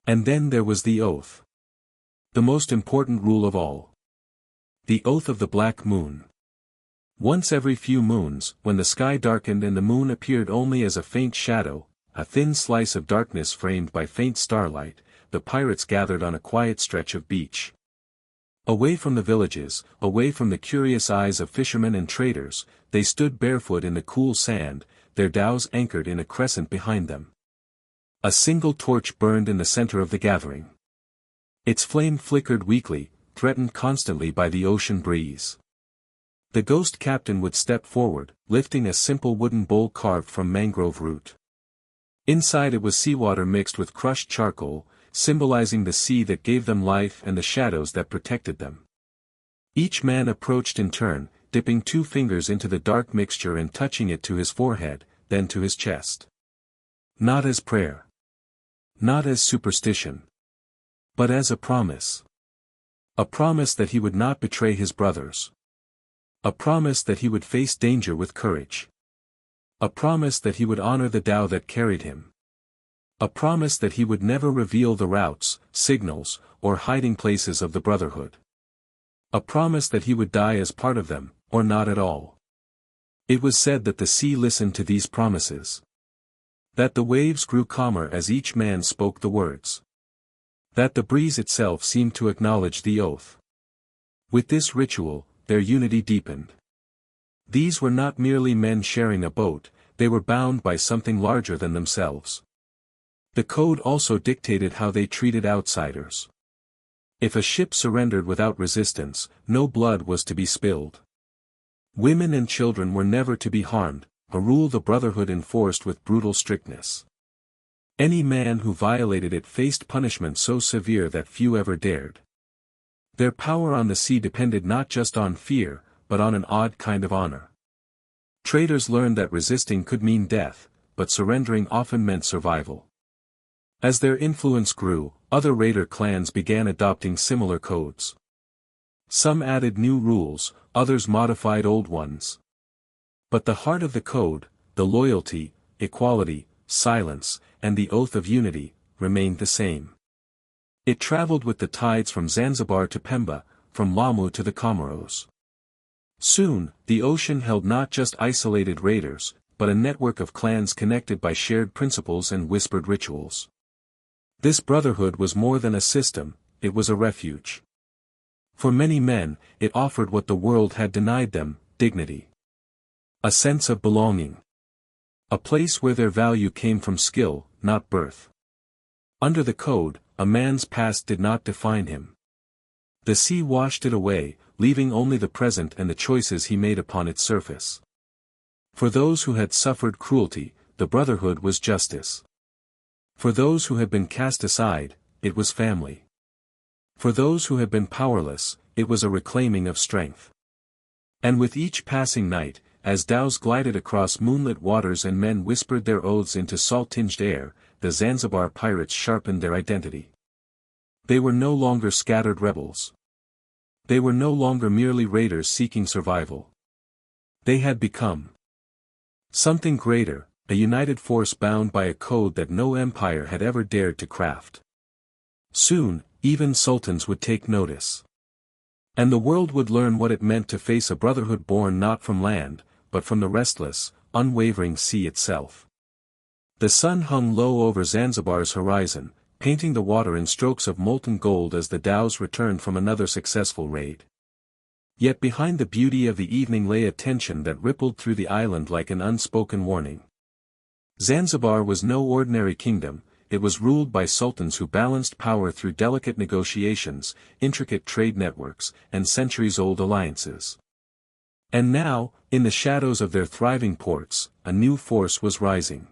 And then there was the oath. The most important rule of all. The oath of the black moon. Once every few moons, when the sky darkened and the moon appeared only as a faint shadow, a thin slice of darkness framed by faint starlight, the pirates gathered on a quiet stretch of beach. Away from the villages, away from the curious eyes of fishermen and traders, they stood barefoot in the cool sand, their dhows anchored in a crescent behind them. A single torch burned in the center of the gathering. Its flame flickered weakly, threatened constantly by the ocean breeze. The ghost captain would step forward, lifting a simple wooden bowl carved from mangrove root. Inside it was seawater mixed with crushed charcoal, symbolizing the sea that gave them life and the shadows that protected them. Each man approached in turn, dipping 2 fingers into the dark mixture and touching it to his forehead, then to his chest. Not as prayer. Not as superstition. But as a promise. A promise that he would not betray his brothers. A promise that he would face danger with courage. A promise that he would honor the dhow that carried him. A promise that he would never reveal the routes, signals, or hiding places of the Brotherhood. A promise that he would die as part of them, or not at all. It was said that the sea listened to these promises. That the waves grew calmer as each man spoke the words. That the breeze itself seemed to acknowledge the oath. With this ritual, their unity deepened. These were not merely men sharing a boat, they were bound by something larger than themselves. The code also dictated how they treated outsiders. If a ship surrendered without resistance, no blood was to be spilled. Women and children were never to be harmed, a rule the Brotherhood enforced with brutal strictness. Any man who violated it faced punishment so severe that few ever dared. Their power on the sea depended not just on fear, but on an odd kind of honor. Traders learned that resisting could mean death, but surrendering often meant survival. As their influence grew, other raider clans began adopting similar codes. Some added new rules, others modified old ones. But the heart of the code, the loyalty, equality, silence, and the oath of unity, remained the same. It traveled with the tides from Zanzibar to Pemba, from Lamu to the Comoros. Soon, the ocean held not just isolated raiders, but a network of clans connected by shared principles and whispered rituals. This brotherhood was more than a system, it was a refuge. For many men, it offered what the world had denied them, dignity. A sense of belonging. A place where their value came from skill, not birth. Under the code, a man's past did not define him. The sea washed it away, leaving only the present and the choices he made upon its surface. For those who had suffered cruelty, the brotherhood was justice. For those who had been cast aside, it was family. For those who had been powerless, it was a reclaiming of strength. And with each passing night, as dhows glided across moonlit waters and men whispered their oaths into salt-tinged air, the Zanzibar pirates sharpened their identity. They were no longer scattered rebels. They were no longer merely raiders seeking survival. They had become something greater, a united force bound by a code that no empire had ever dared to craft. Soon, even sultans would take notice. And the world would learn what it meant to face a brotherhood born not from land, but from the restless, unwavering sea itself. The sun hung low over Zanzibar's horizon, painting the water in strokes of molten gold as the dhows returned from another successful raid. Yet behind the beauty of the evening lay a tension that rippled through the island like an unspoken warning. Zanzibar was no ordinary kingdom, it was ruled by sultans who balanced power through delicate negotiations, intricate trade networks, and centuries-old alliances. And now, in the shadows of their thriving ports, a new force was rising.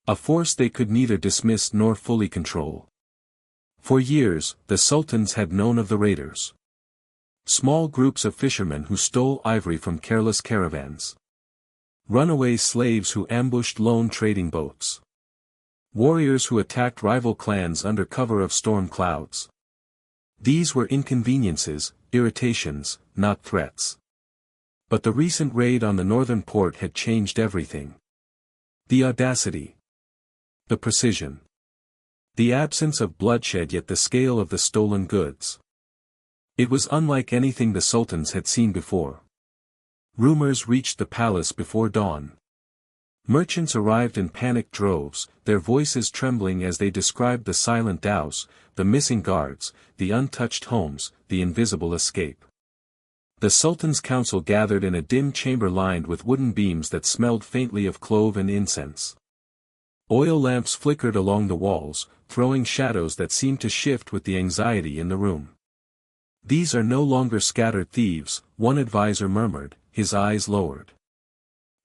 A force they could neither dismiss nor fully control. For years, the sultans had known of the raiders. Small groups of fishermen who stole ivory from careless caravans. Runaway slaves who ambushed lone trading boats. Warriors who attacked rival clans under cover of storm clouds. These were inconveniences, irritations, not threats. But the recent raid on the northern port had changed everything. The audacity. The precision. The absence of bloodshed yet the scale of the stolen goods. It was unlike anything the sultans had seen before. Rumors reached the palace before dawn. Merchants arrived in panicked droves, their voices trembling as they described the silent dhows, the missing guards, the untouched homes, the invisible escape. The Sultan's council gathered in a dim chamber lined with wooden beams that smelled faintly of clove and incense. Oil lamps flickered along the walls, throwing shadows that seemed to shift with the anxiety in the room. "These are no longer scattered thieves," one advisor murmured, his eyes lowered.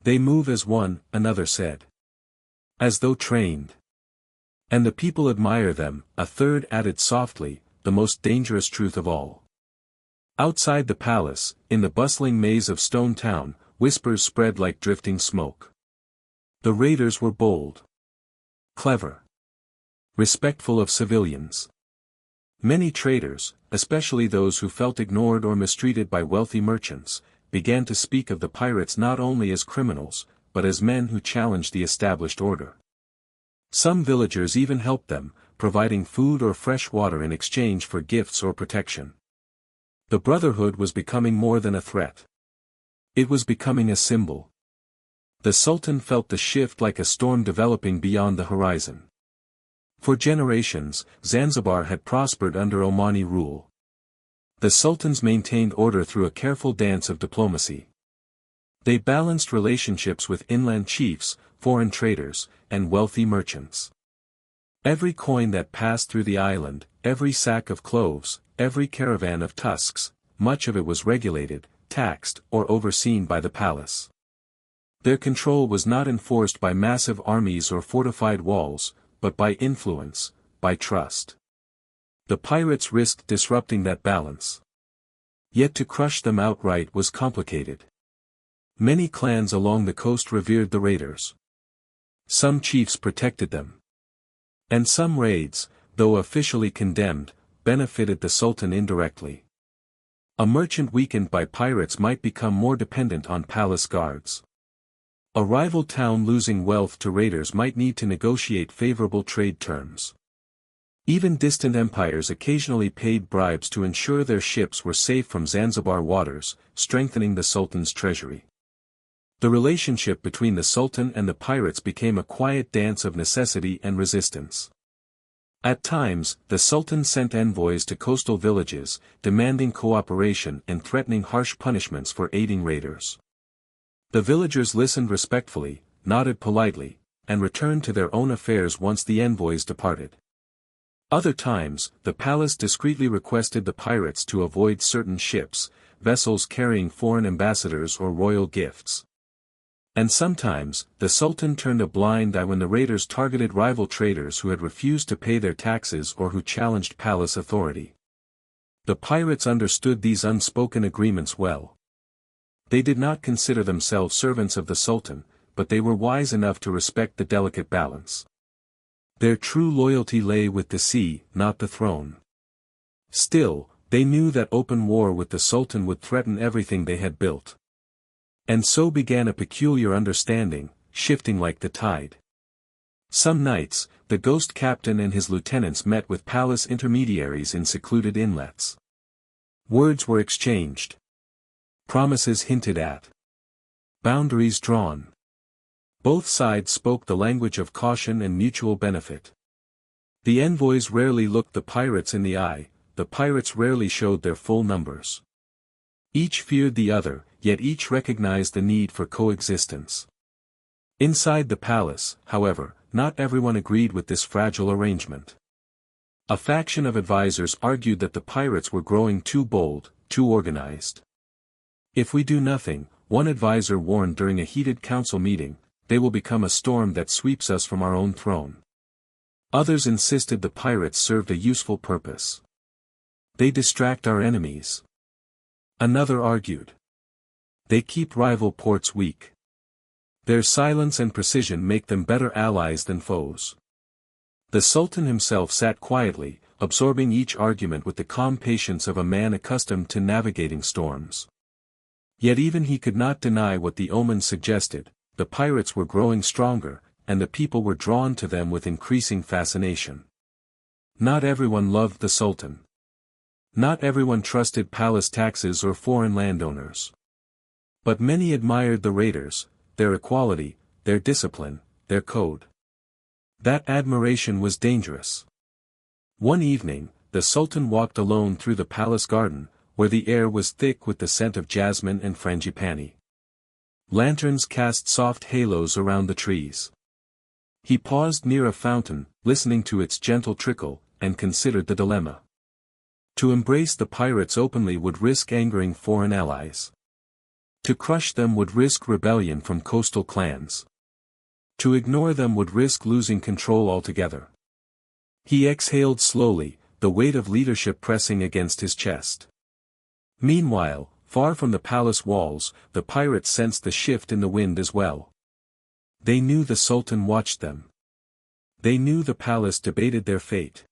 "They move as one," another said. "As though trained." "And the people admire them," a third added softly, the most dangerous truth of all. Outside the palace, in the bustling maze of Stone Town, whispers spread like drifting smoke. The raiders were bold. Clever. Respectful of civilians. Many traders, especially those who felt ignored or mistreated by wealthy merchants, began to speak of the pirates not only as criminals, but as men who challenged the established order. Some villagers even helped them, providing food or fresh water in exchange for gifts or protection. The brotherhood was becoming more than a threat. It was becoming a symbol. The Sultan felt the shift like a storm developing beyond the horizon. For generations, Zanzibar had prospered under Omani rule. The sultans maintained order through a careful dance of diplomacy. They balanced relationships with inland chiefs, foreign traders, and wealthy merchants. Every coin that passed through the island, every sack of cloves, every caravan of tusks, much of it was regulated, taxed, or overseen by the palace. Their control was not enforced by massive armies or fortified walls, but by influence, by trust. The pirates risked disrupting that balance. Yet to crush them outright was complicated. Many clans along the coast revered the raiders. Some chiefs protected them. And some raids, though officially condemned, benefited the Sultan indirectly. A merchant weakened by pirates might become more dependent on palace guards. A rival town losing wealth to raiders might need to negotiate favorable trade terms. Even distant empires occasionally paid bribes to ensure their ships were safe from Zanzibar waters, strengthening the Sultan's treasury. The relationship between the Sultan and the pirates became a quiet dance of necessity and resistance. At times, the Sultan sent envoys to coastal villages, demanding cooperation and threatening harsh punishments for aiding raiders. The villagers listened respectfully, nodded politely, and returned to their own affairs once the envoys departed. Other times, the palace discreetly requested the pirates to avoid certain ships, vessels carrying foreign ambassadors or royal gifts. And sometimes, the Sultan turned a blind eye when the raiders targeted rival traders who had refused to pay their taxes or who challenged palace authority. The pirates understood these unspoken agreements well. They did not consider themselves servants of the Sultan, but they were wise enough to respect the delicate balance. Their true loyalty lay with the sea, not the throne. Still, they knew that open war with the Sultan would threaten everything they had built. And so began a peculiar understanding, shifting like the tide. Some nights, the ghost captain and his lieutenants met with palace intermediaries in secluded inlets. Words were exchanged. Promises hinted at. Boundaries drawn. Both sides spoke the language of caution and mutual benefit. The envoys rarely looked the pirates in the eye, the pirates rarely showed their full numbers. Each feared the other, yet each recognized the need for coexistence. Inside the palace, however, not everyone agreed with this fragile arrangement. A faction of advisors argued that the pirates were growing too bold, too organized. If we do nothing, one advisor warned during a heated council meeting, they will become a storm that sweeps us from our own throne. Others insisted the pirates served a useful purpose. They distract our enemies. Another argued. They keep rival ports weak. Their silence and precision make them better allies than foes. The Sultan himself sat quietly, absorbing each argument with the calm patience of a man accustomed to navigating storms. Yet even he could not deny what the omens suggested: the pirates were growing stronger, and the people were drawn to them with increasing fascination. Not everyone loved the Sultan. Not everyone trusted palace taxes or foreign landowners. But many admired the raiders, their equality, their discipline, their code. That admiration was dangerous. One evening, the Sultan walked alone through the palace garden, where the air was thick with the scent of jasmine and frangipani. Lanterns cast soft halos around the trees. He paused near a fountain, listening to its gentle trickle, and considered the dilemma. To embrace the pirates openly would risk angering foreign allies. To crush them would risk rebellion from coastal clans. To ignore them would risk losing control altogether. He exhaled slowly, the weight of leadership pressing against his chest. Meanwhile, far from the palace walls, the pirates sensed the shift in the wind as well. They knew the Sultan watched them. They knew the palace debated their fate.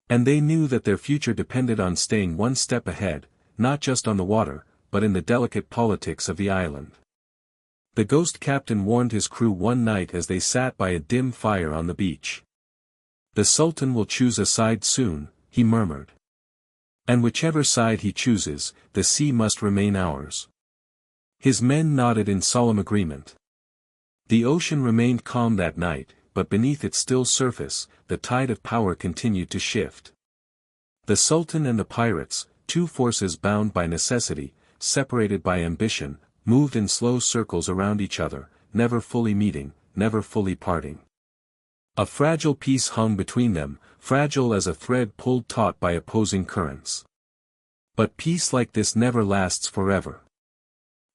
And they knew that their future depended on staying one step ahead, not just on the water, but in the delicate politics of the island. The ghost captain warned his crew one night as they sat by a dim fire on the beach. "The Sultan will choose a side soon," he murmured. "And whichever side he chooses, the sea must remain ours." His men nodded in solemn agreement. The ocean remained calm that night, but beneath its still surface, the tide of power continued to shift. The Sultan and the pirates, two forces bound by necessity, separated by ambition, moved in slow circles around each other, never fully meeting, never fully parting. A fragile peace hung between them, fragile as a thread pulled taut by opposing currents. But peace like this never lasts forever.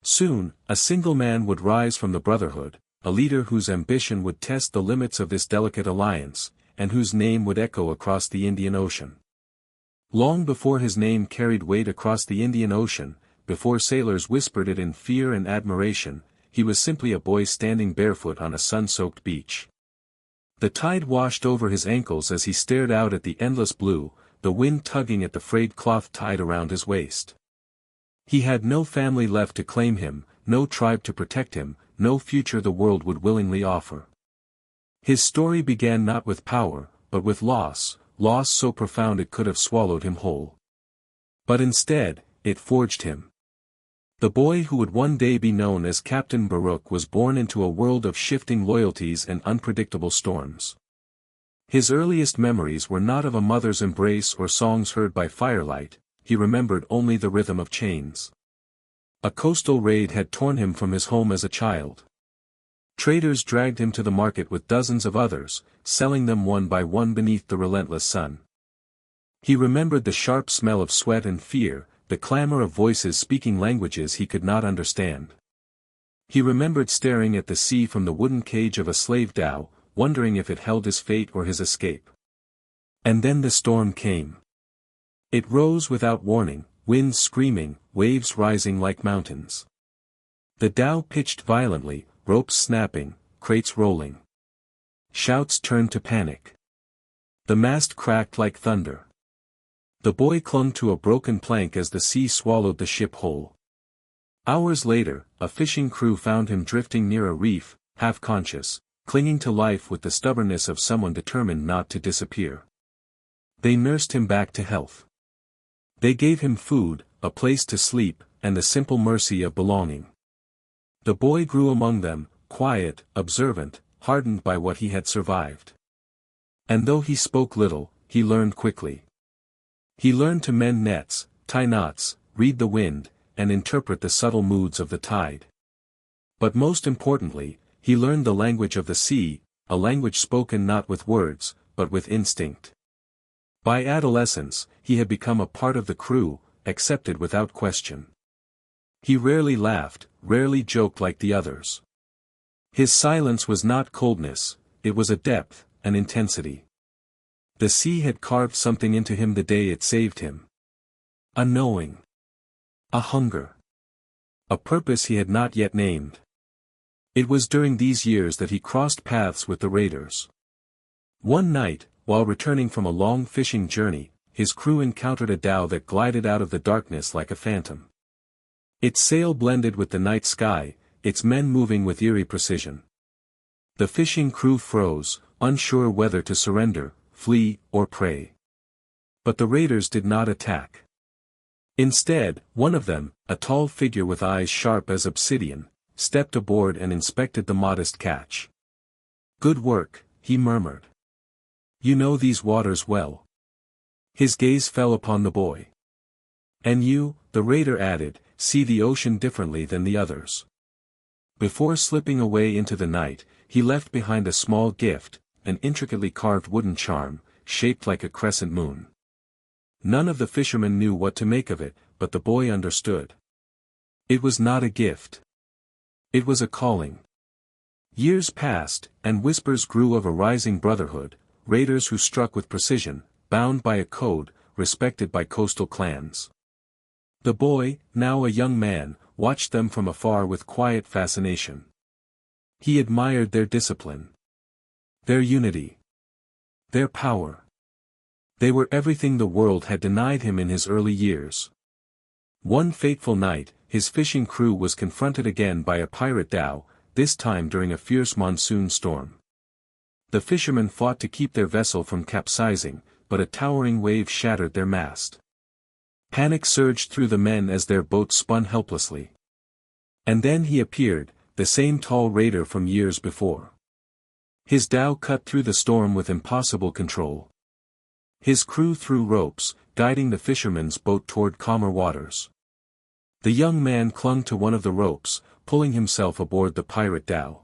Soon, a single man would rise from the brotherhood, a leader whose ambition would test the limits of this delicate alliance, and whose name would echo across the Indian Ocean. Long before his name carried weight across the Indian Ocean, before sailors whispered it in fear and admiration, he was simply a boy standing barefoot on a sun-soaked beach. The tide washed over his ankles as he stared out at the endless blue, the wind tugging at the frayed cloth tied around his waist. He had no family left to claim him, no tribe to protect him, no future the world would willingly offer. His story began not with power, but with loss, loss so profound it could have swallowed him whole. But instead, it forged him. The boy who would one day be known as Captain Baruch was born into a world of shifting loyalties and unpredictable storms. His earliest memories were not of a mother's embrace or songs heard by firelight, he remembered only the rhythm of chains. A coastal raid had torn him from his home as a child. Traders dragged him to the market with dozens of others, selling them one by one beneath the relentless sun. He remembered the sharp smell of sweat and fear, the clamor of voices speaking languages he could not understand. He remembered staring at the sea from the wooden cage of a slave dhow, wondering if it held his fate or his escape. And then the storm came. It rose without warning, winds screaming, waves rising like mountains. The dhow pitched violently, ropes snapping, crates rolling. Shouts turned to panic. The mast cracked like thunder. The boy clung to a broken plank as the sea swallowed the ship whole. Hours later, a fishing crew found him drifting near a reef, half-conscious, clinging to life with the stubbornness of someone determined not to disappear. They nursed him back to health. They gave him food, a place to sleep, and the simple mercy of belonging. The boy grew among them, quiet, observant, hardened by what he had survived. And though he spoke little, he learned quickly. He learned to mend nets, tie knots, read the wind, and interpret the subtle moods of the tide. But most importantly, he learned the language of the sea, a language spoken not with words, but with instinct. By adolescence, he had become a part of the crew, accepted without question. He rarely laughed, rarely joked like the others. His silence was not coldness, it was a depth, an intensity. The sea had carved something into him the day it saved him. A knowing. A hunger. A purpose he had not yet named. It was during these years that he crossed paths with the raiders. One night, while returning from a long fishing journey, his crew encountered a dhow that glided out of the darkness like a phantom. Its sail blended with the night sky, its men moving with eerie precision. The fishing crew froze, unsure whether to surrender, flee, or pray. But the raiders did not attack. Instead, one of them, a tall figure with eyes sharp as obsidian, stepped aboard and inspected the modest catch. "Good work," he murmured. "You know these waters well." His gaze fell upon the boy. "And you," the raider added, "see the ocean differently than the others." Before slipping away into the night, he left behind a small gift, an intricately carved wooden charm, shaped like a crescent moon. None of the fishermen knew what to make of it, but the boy understood. It was not a gift. It was a calling. Years passed, and whispers grew of a rising brotherhood, raiders who struck with precision, bound by a code, respected by coastal clans. The boy, now a young man, watched them from afar with quiet fascination. He admired their discipline. Their unity. Their power. They were everything the world had denied him in his early years. One fateful night, his fishing crew was confronted again by a pirate dhow, this time during a fierce monsoon storm. The fishermen fought to keep their vessel from capsizing, but a towering wave shattered their mast. Panic surged through the men as their boat spun helplessly. And then he appeared, the same tall raider from years before. His dhow cut through the storm with impossible control. His crew threw ropes, guiding the fishermen's boat toward calmer waters. The young man clung to one of the ropes, pulling himself aboard the pirate dhow.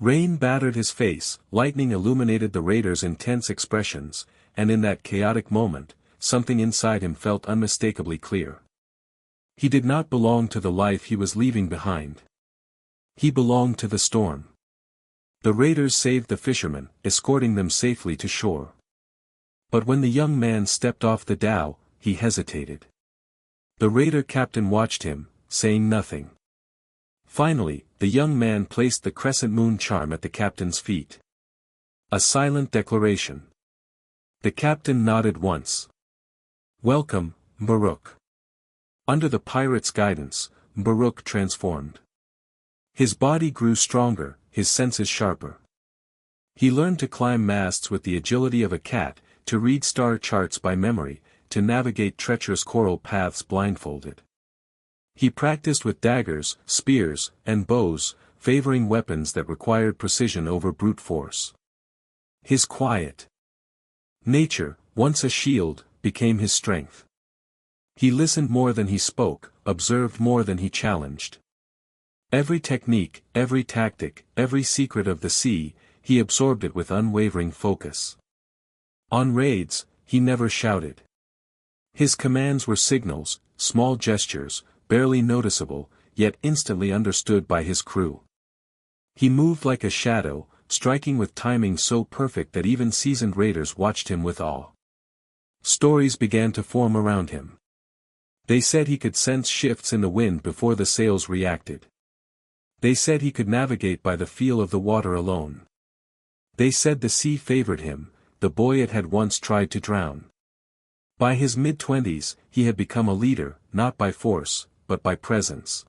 Rain battered his face, lightning illuminated the raider's intense expressions, and in that chaotic moment, something inside him felt unmistakably clear. He did not belong to the life he was leaving behind. He belonged to the storm. The raiders saved the fishermen, escorting them safely to shore. But when the young man stepped off the dhow, he hesitated. The raider captain watched him, saying nothing. Finally, the young man placed the crescent moon charm at the captain's feet. A silent declaration. The captain nodded once. "Welcome, Baruch." Under the pirate's guidance, Baruch transformed. His body grew stronger, his senses sharper. He learned to climb masts with the agility of a cat, to read star charts by memory, to navigate treacherous coral paths blindfolded. He practiced with daggers, spears, and bows, favoring weapons that required precision over brute force. His quiet nature, once a shield, became his strength. He listened more than he spoke, observed more than he challenged. Every technique, every tactic, every secret of the sea, he absorbed it with unwavering focus. On raids, he never shouted. His commands were signals, small gestures, barely noticeable, yet instantly understood by his crew. He moved like a shadow, striking with timing so perfect that even seasoned raiders watched him with awe. Stories began to form around him. They said he could sense shifts in the wind before the sails reacted. They said he could navigate by the feel of the water alone. They said the sea favored him, the boy it had once tried to drown. By his mid-twenties, he had become a leader, not by force, but by presence.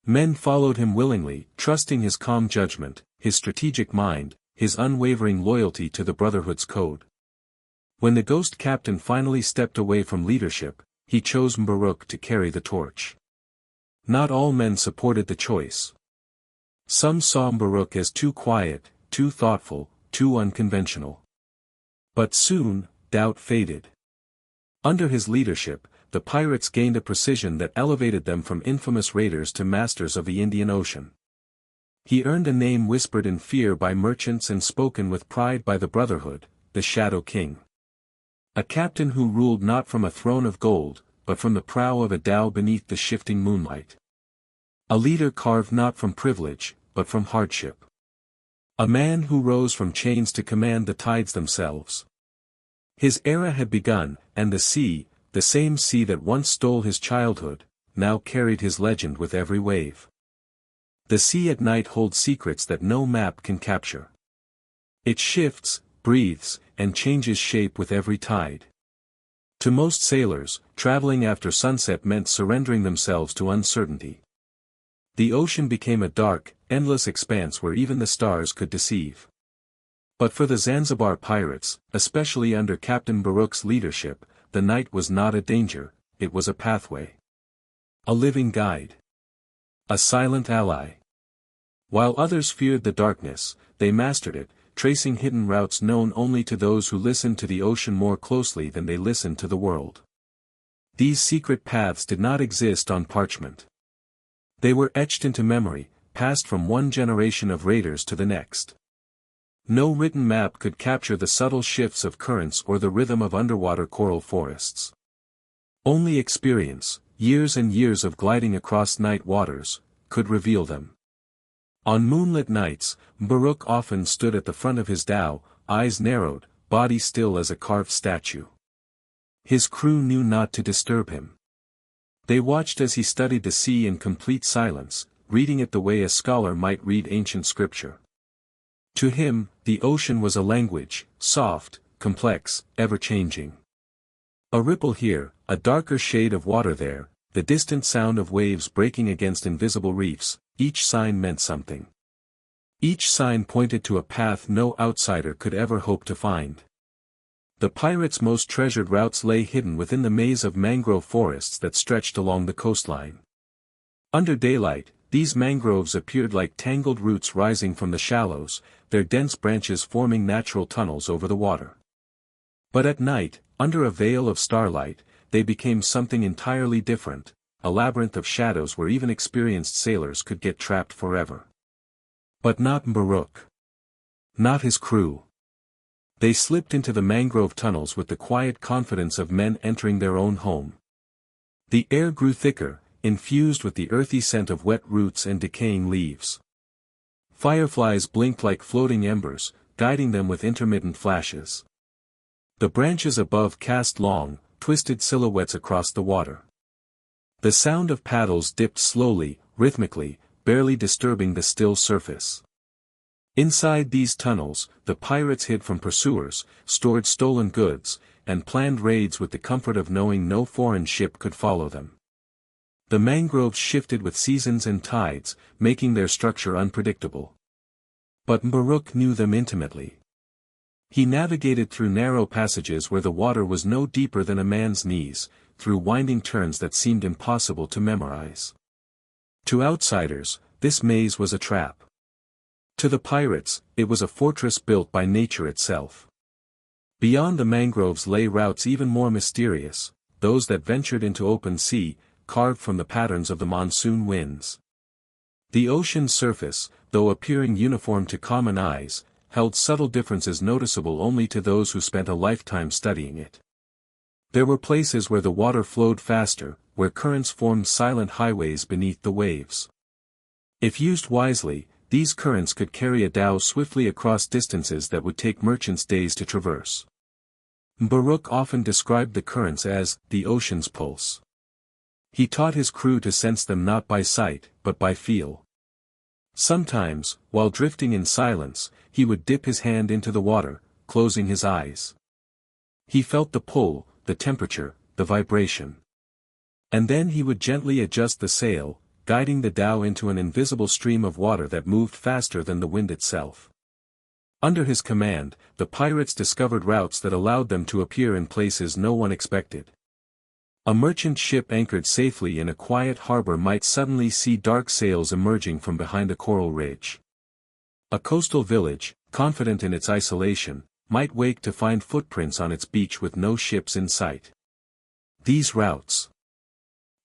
Men followed him willingly, trusting his calm judgment, his strategic mind, his unwavering loyalty to the Brotherhood's code. When the ghost captain finally stepped away from leadership, he chose Mbaruk to carry the torch. Not all men supported the choice. Some saw Mbaruk as too quiet, too thoughtful, too unconventional. But soon, doubt faded. Under his leadership, the pirates gained a precision that elevated them from infamous raiders to masters of the Indian Ocean. He earned a name whispered in fear by merchants and spoken with pride by the Brotherhood, the Shadow King. A captain who ruled not from a throne of gold, but from the prow of a dhow beneath the shifting moonlight. A leader carved not from privilege, but from hardship. A man who rose from chains to command the tides themselves. His era had begun, and the sea, the same sea that once stole his childhood, now carried his legend with every wave. The sea at night holds secrets that no map can capture. It shifts, breathes, and changes shape with every tide. To most sailors, traveling after sunset meant surrendering themselves to uncertainty. The ocean became a dark, endless expanse where even the stars could deceive. But for the Zanzibar pirates, especially under Captain Mbaruk's leadership, the night was not a danger, it was a pathway. A living guide. A silent ally. While others feared the darkness, they mastered it, tracing hidden routes known only to those who listened to the ocean more closely than they listened to the world. These secret paths did not exist on parchment. They were etched into memory, passed from one generation of raiders to the next. No written map could capture the subtle shifts of currents or the rhythm of underwater coral forests. Only experience, years and years of gliding across night waters, could reveal them. On moonlit nights, Mbaruk often stood at the front of his dhow, eyes narrowed, body still as a carved statue. His crew knew not to disturb him. They watched as he studied the sea in complete silence, reading it the way a scholar might read ancient scripture. To him, the ocean was a language, soft, complex, ever-changing. A ripple here, a darker shade of water there, the distant sound of waves breaking against invisible reefs, each sign meant something. Each sign pointed to a path no outsider could ever hope to find. The pirates' most treasured routes lay hidden within the maze of mangrove forests that stretched along the coastline. Under daylight, these mangroves appeared like tangled roots rising from the shallows, their dense branches forming natural tunnels over the water. But at night, under a veil of starlight, they became something entirely different, a labyrinth of shadows where even experienced sailors could get trapped forever. But not Mbaruk. Not his crew. They slipped into the mangrove tunnels with the quiet confidence of men entering their own home. The air grew thicker, infused with the earthy scent of wet roots and decaying leaves. Fireflies blinked like floating embers, guiding them with intermittent flashes. The branches above cast long, twisted silhouettes across the water. The sound of paddles dipped slowly, rhythmically, barely disturbing the still surface. Inside these tunnels, the pirates hid from pursuers, stored stolen goods, and planned raids with the comfort of knowing no foreign ship could follow them. The mangroves shifted with seasons and tides, making their structure unpredictable. But Mbaruk knew them intimately. He navigated through narrow passages where the water was no deeper than a man's knees, through winding turns that seemed impossible to memorize. To outsiders, this maze was a trap. To the pirates, it was a fortress built by nature itself. Beyond the mangroves lay routes even more mysterious, those that ventured into open sea, carved from the patterns of the monsoon winds. The ocean's surface, though appearing uniform to common eyes, held subtle differences noticeable only to those who spent a lifetime studying it. There were places where the water flowed faster, where currents formed silent highways beneath the waves. If used wisely, these currents could carry a dhow swiftly across distances that would take merchants days to traverse. Mbaruk often described the currents as the ocean's pulse. He taught his crew to sense them not by sight, but by feel. Sometimes, while drifting in silence, he would dip his hand into the water, closing his eyes. He felt the pull, the temperature, the vibration. And then he would gently adjust the sail, guiding the dhow into an invisible stream of water that moved faster than the wind itself. Under his command, the pirates discovered routes that allowed them to appear in places no one expected. A merchant ship anchored safely in a quiet harbor might suddenly see dark sails emerging from behind a coral ridge. A coastal village, confident in its isolation, might wake to find footprints on its beach with no ships in sight. These routes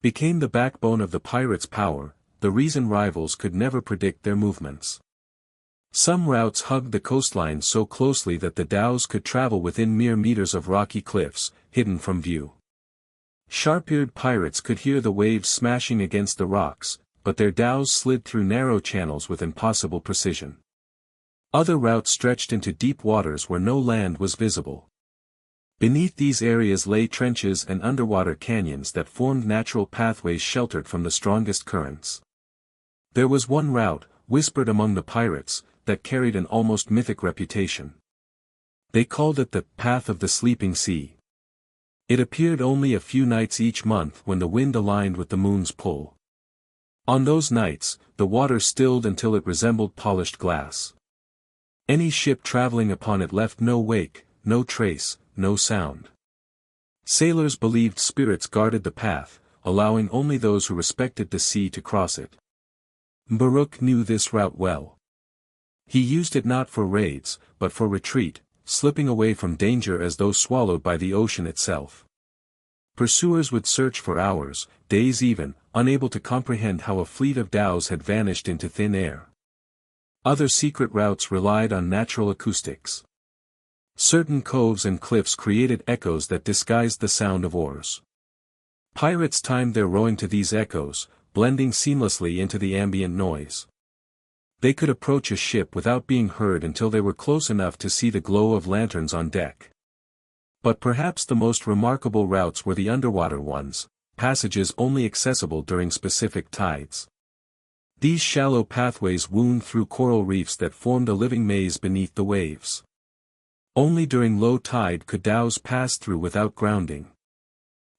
became the backbone of the pirates' power, the reason rivals could never predict their movements. Some routes hugged the coastline so closely that the dhows could travel within mere meters of rocky cliffs, hidden from view. Sharp-eared pirates could hear the waves smashing against the rocks, but their dhows slid through narrow channels with impossible precision. Other routes stretched into deep waters where no land was visible. Beneath these areas lay trenches and underwater canyons that formed natural pathways sheltered from the strongest currents. There was one route, whispered among the pirates, that carried an almost mythic reputation. They called it the Path of the Sleeping Sea. It appeared only a few nights each month when the wind aligned with the moon's pull. On those nights, the water stilled until it resembled polished glass. Any ship traveling upon it left no wake, no trace, no sound. Sailors believed spirits guarded the path, allowing only those who respected the sea to cross it. Baruch knew this route well. He used it not for raids, but for retreat, slipping away from danger as though swallowed by the ocean itself. Pursuers would search for hours, days even, unable to comprehend how a fleet of dhows had vanished into thin air. Other secret routes relied on natural acoustics. Certain coves and cliffs created echoes that disguised the sound of oars. Pirates timed their rowing to these echoes, blending seamlessly into the ambient noise. They could approach a ship without being heard until they were close enough to see the glow of lanterns on deck. But perhaps the most remarkable routes were the underwater ones, passages only accessible during specific tides. These shallow pathways wound through coral reefs that formed a living maze beneath the waves. Only during low tide could dhows pass through without grounding.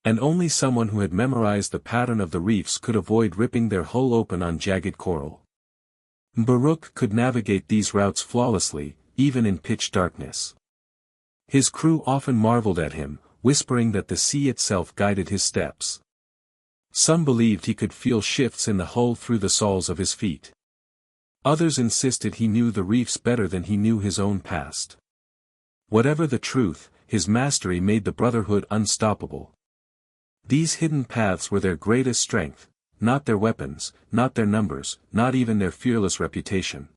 And only someone who had memorized the pattern of the reefs could avoid ripping their hull open on jagged coral. Baruch could navigate these routes flawlessly, even in pitch darkness. His crew often marveled at him, whispering that the sea itself guided his steps. Some believed he could feel shifts in the hull through the soles of his feet. Others insisted he knew the reefs better than he knew his own past. Whatever the truth, his mastery made the Brotherhood unstoppable. These hidden paths were their greatest strength, not their weapons, not their numbers, not even their fearless reputation.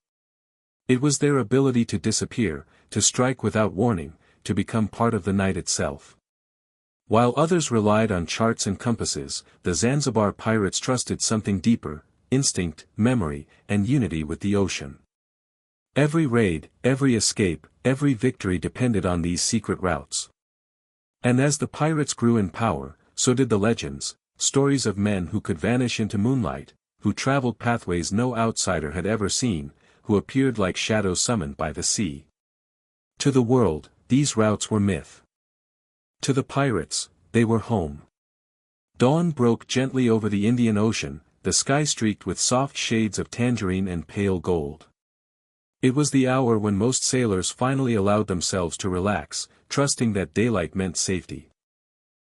It was their ability to disappear, to strike without warning, to become part of the night itself. While others relied on charts and compasses, the Zanzibar pirates trusted something deeper: instinct, memory, and unity with the ocean. Every raid, every escape, every victory depended on these secret routes. And as the pirates grew in power, so did the legends, stories of men who could vanish into moonlight, who traveled pathways no outsider had ever seen, who appeared like shadows summoned by the sea. To the world, these routes were myth. To the pirates, they were home. Dawn broke gently over the Indian Ocean, the sky streaked with soft shades of tangerine and pale gold. It was the hour when most sailors finally allowed themselves to relax, trusting that daylight meant safety.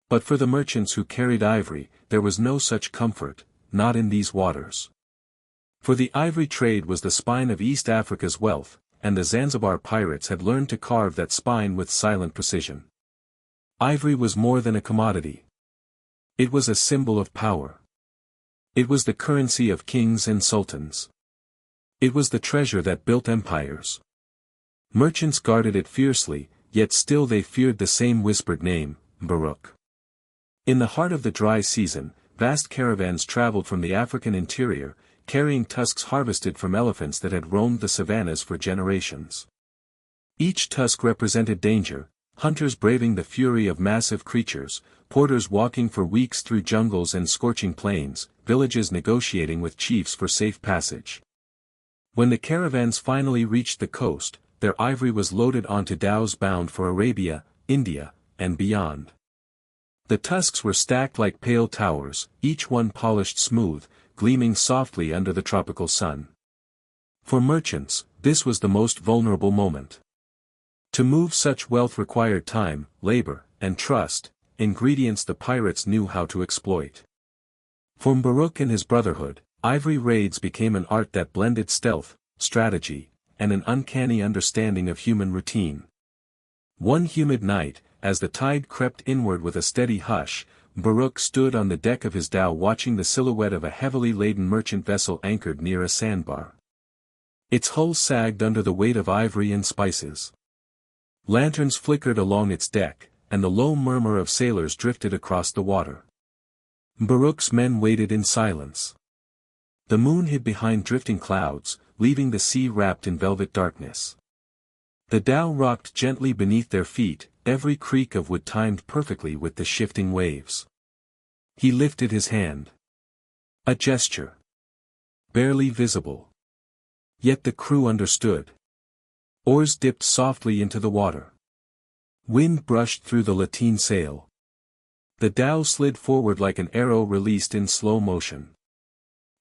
But for the merchants who carried ivory, there was no such comfort, not in these waters. For the ivory trade was the spine of East Africa's wealth, and the Zanzibar pirates had learned to carve that spine with silent precision. Ivory was more than a commodity. It was a symbol of power. It was the currency of kings and sultans. It was the treasure that built empires. Merchants guarded it fiercely, yet still they feared the same whispered name, Baruch. In the heart of the dry season, vast caravans traveled from the African interior, carrying tusks harvested from elephants that had roamed the savannas for generations. Each tusk represented danger, hunters braving the fury of massive creatures, porters walking for weeks through jungles and scorching plains, villages negotiating with chiefs for safe passage. When the caravans finally reached the coast, their ivory was loaded onto dhows bound for Arabia, India, and beyond. The tusks were stacked like pale towers, each one polished smooth, gleaming softly under the tropical sun. For merchants, this was the most vulnerable moment. To move such wealth required time, labor, and trust, ingredients the pirates knew how to exploit. For Mbaruk and his brotherhood, ivory raids became an art that blended stealth, strategy, and an uncanny understanding of human routine. One humid night, as the tide crept inward with a steady hush, Mbaruk stood on the deck of his dhow watching the silhouette of a heavily laden merchant vessel anchored near a sandbar. Its hull sagged under the weight of ivory and spices. Lanterns flickered along its deck, and the low murmur of sailors drifted across the water. Mbaruk's men waited in silence. The moon hid behind drifting clouds, leaving the sea wrapped in velvet darkness. The dhow rocked gently beneath their feet, every creak of wood timed perfectly with the shifting waves. He lifted his hand. A gesture. Barely visible. Yet the crew understood. Oars dipped softly into the water. Wind brushed through the lateen sail. The dhow slid forward like an arrow released in slow motion.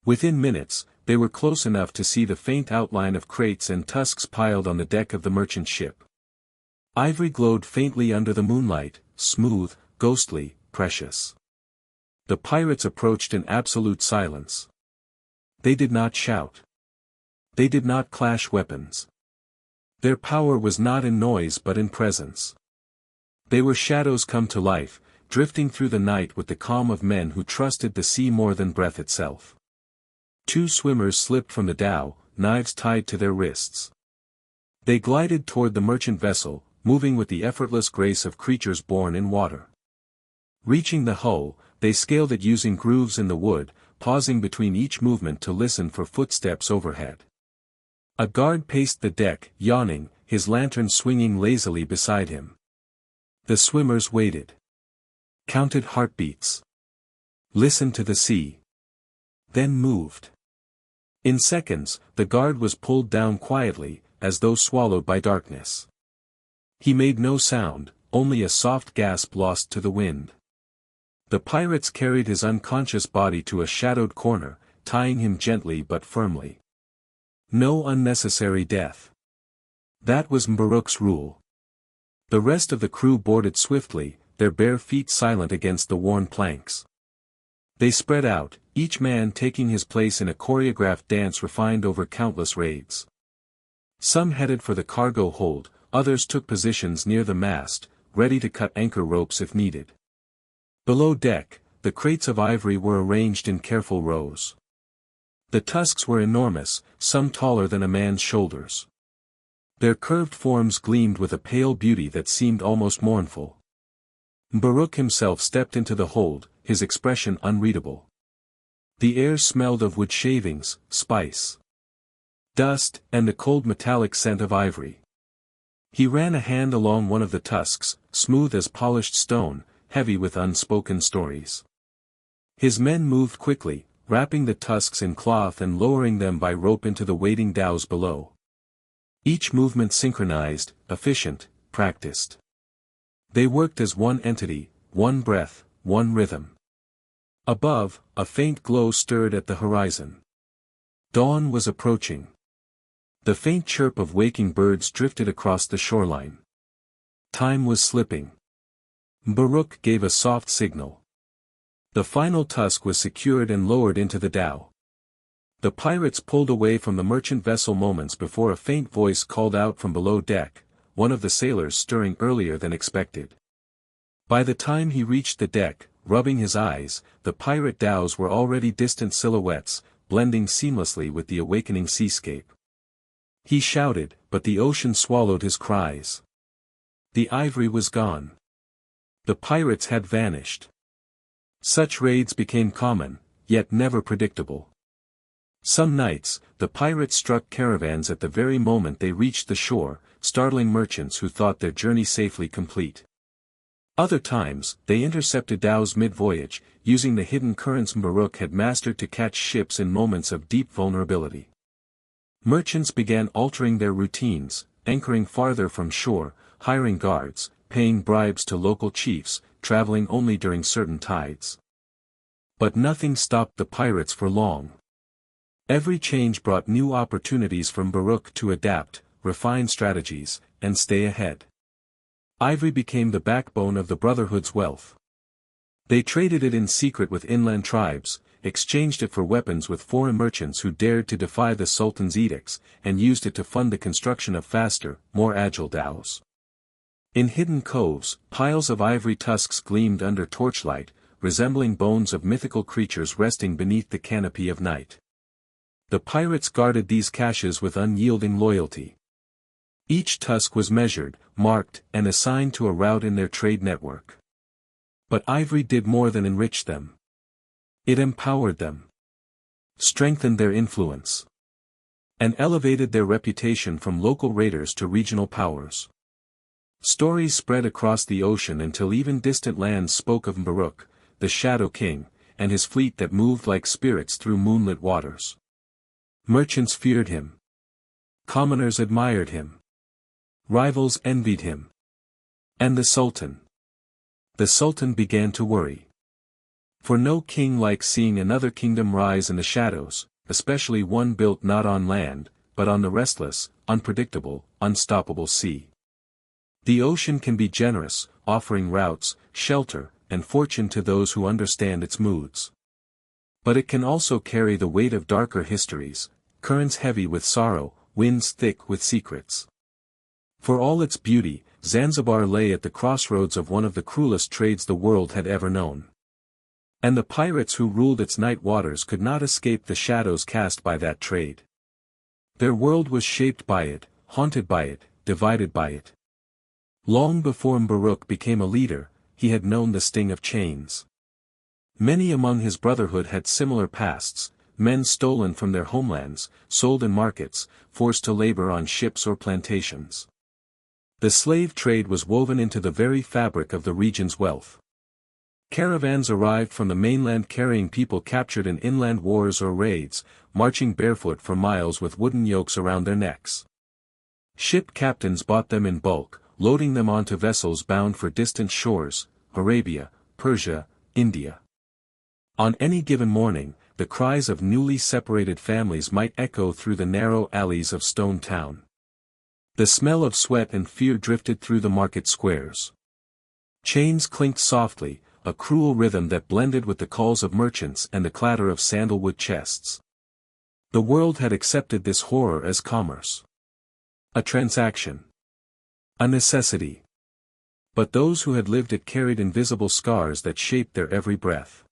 Within minutes, they were close enough to see the faint outline of crates and tusks piled on the deck of the merchant ship. Ivory glowed faintly under the moonlight, smooth, ghostly, precious. The pirates approached in absolute silence. They did not shout. They did not clash weapons. Their power was not in noise but in presence. They were shadows come to life, drifting through the night with the calm of men who trusted the sea more than breath itself. Two swimmers slipped from the dhow, knives tied to their wrists. They glided toward the merchant vessel, moving with the effortless grace of creatures born in water. Reaching the hull, they scaled it using grooves in the wood, pausing between each movement to listen for footsteps overhead. A guard paced the deck, yawning, his lantern swinging lazily beside him. The swimmers waited. Counted heartbeats. Listened to the sea. Then moved. In seconds, the guard was pulled down quietly, as though swallowed by darkness. He made no sound, only a soft gasp lost to the wind. The pirates carried his unconscious body to a shadowed corner, tying him gently but firmly. No unnecessary death. That was Mbaruk's rule. The rest of the crew boarded swiftly, their bare feet silent against the worn planks. They spread out, each man taking his place in a choreographed dance refined over countless raids. Some headed for the cargo hold, others took positions near the mast, ready to cut anchor ropes if needed. Below deck, the crates of ivory were arranged in careful rows. The tusks were enormous, some taller than a man's shoulders. Their curved forms gleamed with a pale beauty that seemed almost mournful. Mbaruk himself stepped into the hold, his expression unreadable. The air smelled of wood shavings, spice, dust, and the cold metallic scent of ivory. He ran a hand along one of the tusks, smooth as polished stone, heavy with unspoken stories. His men moved quickly, wrapping the tusks in cloth and lowering them by rope into the waiting dhows below. Each movement synchronized, efficient, practiced. They worked as one entity, one breath, one rhythm. Above, a faint glow stirred at the horizon. Dawn was approaching. The faint chirp of waking birds drifted across the shoreline. Time was slipping. Mbaruk gave a soft signal. The final tusk was secured and lowered into the dhow. The pirates pulled away from the merchant vessel moments before a faint voice called out from below deck, one of the sailors stirring earlier than expected. By the time he reached the deck, rubbing his eyes, the pirate dhows were already distant silhouettes, blending seamlessly with the awakening seascape. He shouted, but the ocean swallowed his cries. The ivory was gone. The pirates had vanished. Such raids became common, yet never predictable. Some nights, the pirates struck caravans at the very moment they reached the shore, startling merchants who thought their journey safely complete. Other times, they intercepted dhows mid-voyage, using the hidden currents Mbaruk had mastered to catch ships in moments of deep vulnerability. Merchants began altering their routines, anchoring farther from shore, hiring guards, paying bribes to local chiefs, traveling only during certain tides. But nothing stopped the pirates for long. Every change brought new opportunities for Baruch to adapt, refine strategies, and stay ahead. Ivory became the backbone of the Brotherhood's wealth. They traded it in secret with inland tribes, exchanged it for weapons with foreign merchants who dared to defy the Sultan's edicts, and used it to fund the construction of faster, more agile dhows. In hidden coves, piles of ivory tusks gleamed under torchlight, resembling bones of mythical creatures resting beneath the canopy of night. The pirates guarded these caches with unyielding loyalty. Each tusk was measured, marked, and assigned to a route in their trade network. But ivory did more than enrich them. It empowered them, strengthened their influence, and elevated their reputation from local raiders to regional powers. Stories spread across the ocean until even distant lands spoke of Baruch, the Shadow King, and his fleet that moved like spirits through moonlit waters. Merchants feared him. Commoners admired him. Rivals envied him. And the Sultan? The Sultan began to worry. For no king likes seeing another kingdom rise in the shadows, especially one built not on land, but on the restless, unpredictable, unstoppable sea. The ocean can be generous, offering routes, shelter, and fortune to those who understand its moods. But it can also carry the weight of darker histories, currents heavy with sorrow, winds thick with secrets. For all its beauty, Zanzibar lay at the crossroads of one of the cruelest trades the world had ever known. And the pirates who ruled its night waters could not escape the shadows cast by that trade. Their world was shaped by it, haunted by it, divided by it. Long before Baruch became a leader, he had known the sting of chains. Many among his brotherhood had similar pasts, men stolen from their homelands, sold in markets, forced to labor on ships or plantations. The slave trade was woven into the very fabric of the region's wealth. Caravans arrived from the mainland carrying people captured in inland wars or raids, marching barefoot for miles with wooden yokes around their necks. Ship captains bought them in bulk, loading them onto vessels bound for distant shores, Arabia, Persia, India. On any given morning, the cries of newly separated families might echo through the narrow alleys of Stone Town. The smell of sweat and fear drifted through the market squares. Chains clinked softly, a cruel rhythm that blended with the calls of merchants and the clatter of sandalwood chests. The world had accepted this horror as commerce. A transaction. A necessity. But those who had lived it carried invisible scars that shaped their every breath.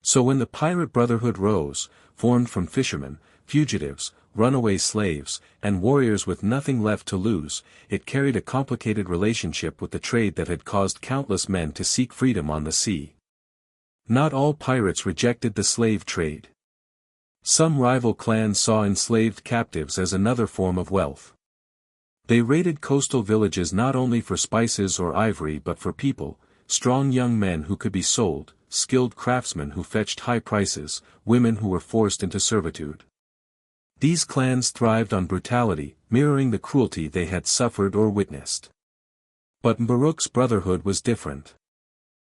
So when the pirate brotherhood rose, formed from fishermen, fugitives, runaway slaves, and warriors with nothing left to lose, it carried a complicated relationship with the trade that had caused countless men to seek freedom on the sea. Not all pirates rejected the slave trade. Some rival clans saw enslaved captives as another form of wealth. They raided coastal villages not only for spices or ivory but for people, strong young men who could be sold, skilled craftsmen who fetched high prices, women who were forced into servitude. These clans thrived on brutality, mirroring the cruelty they had suffered or witnessed. But Baruch's brotherhood was different.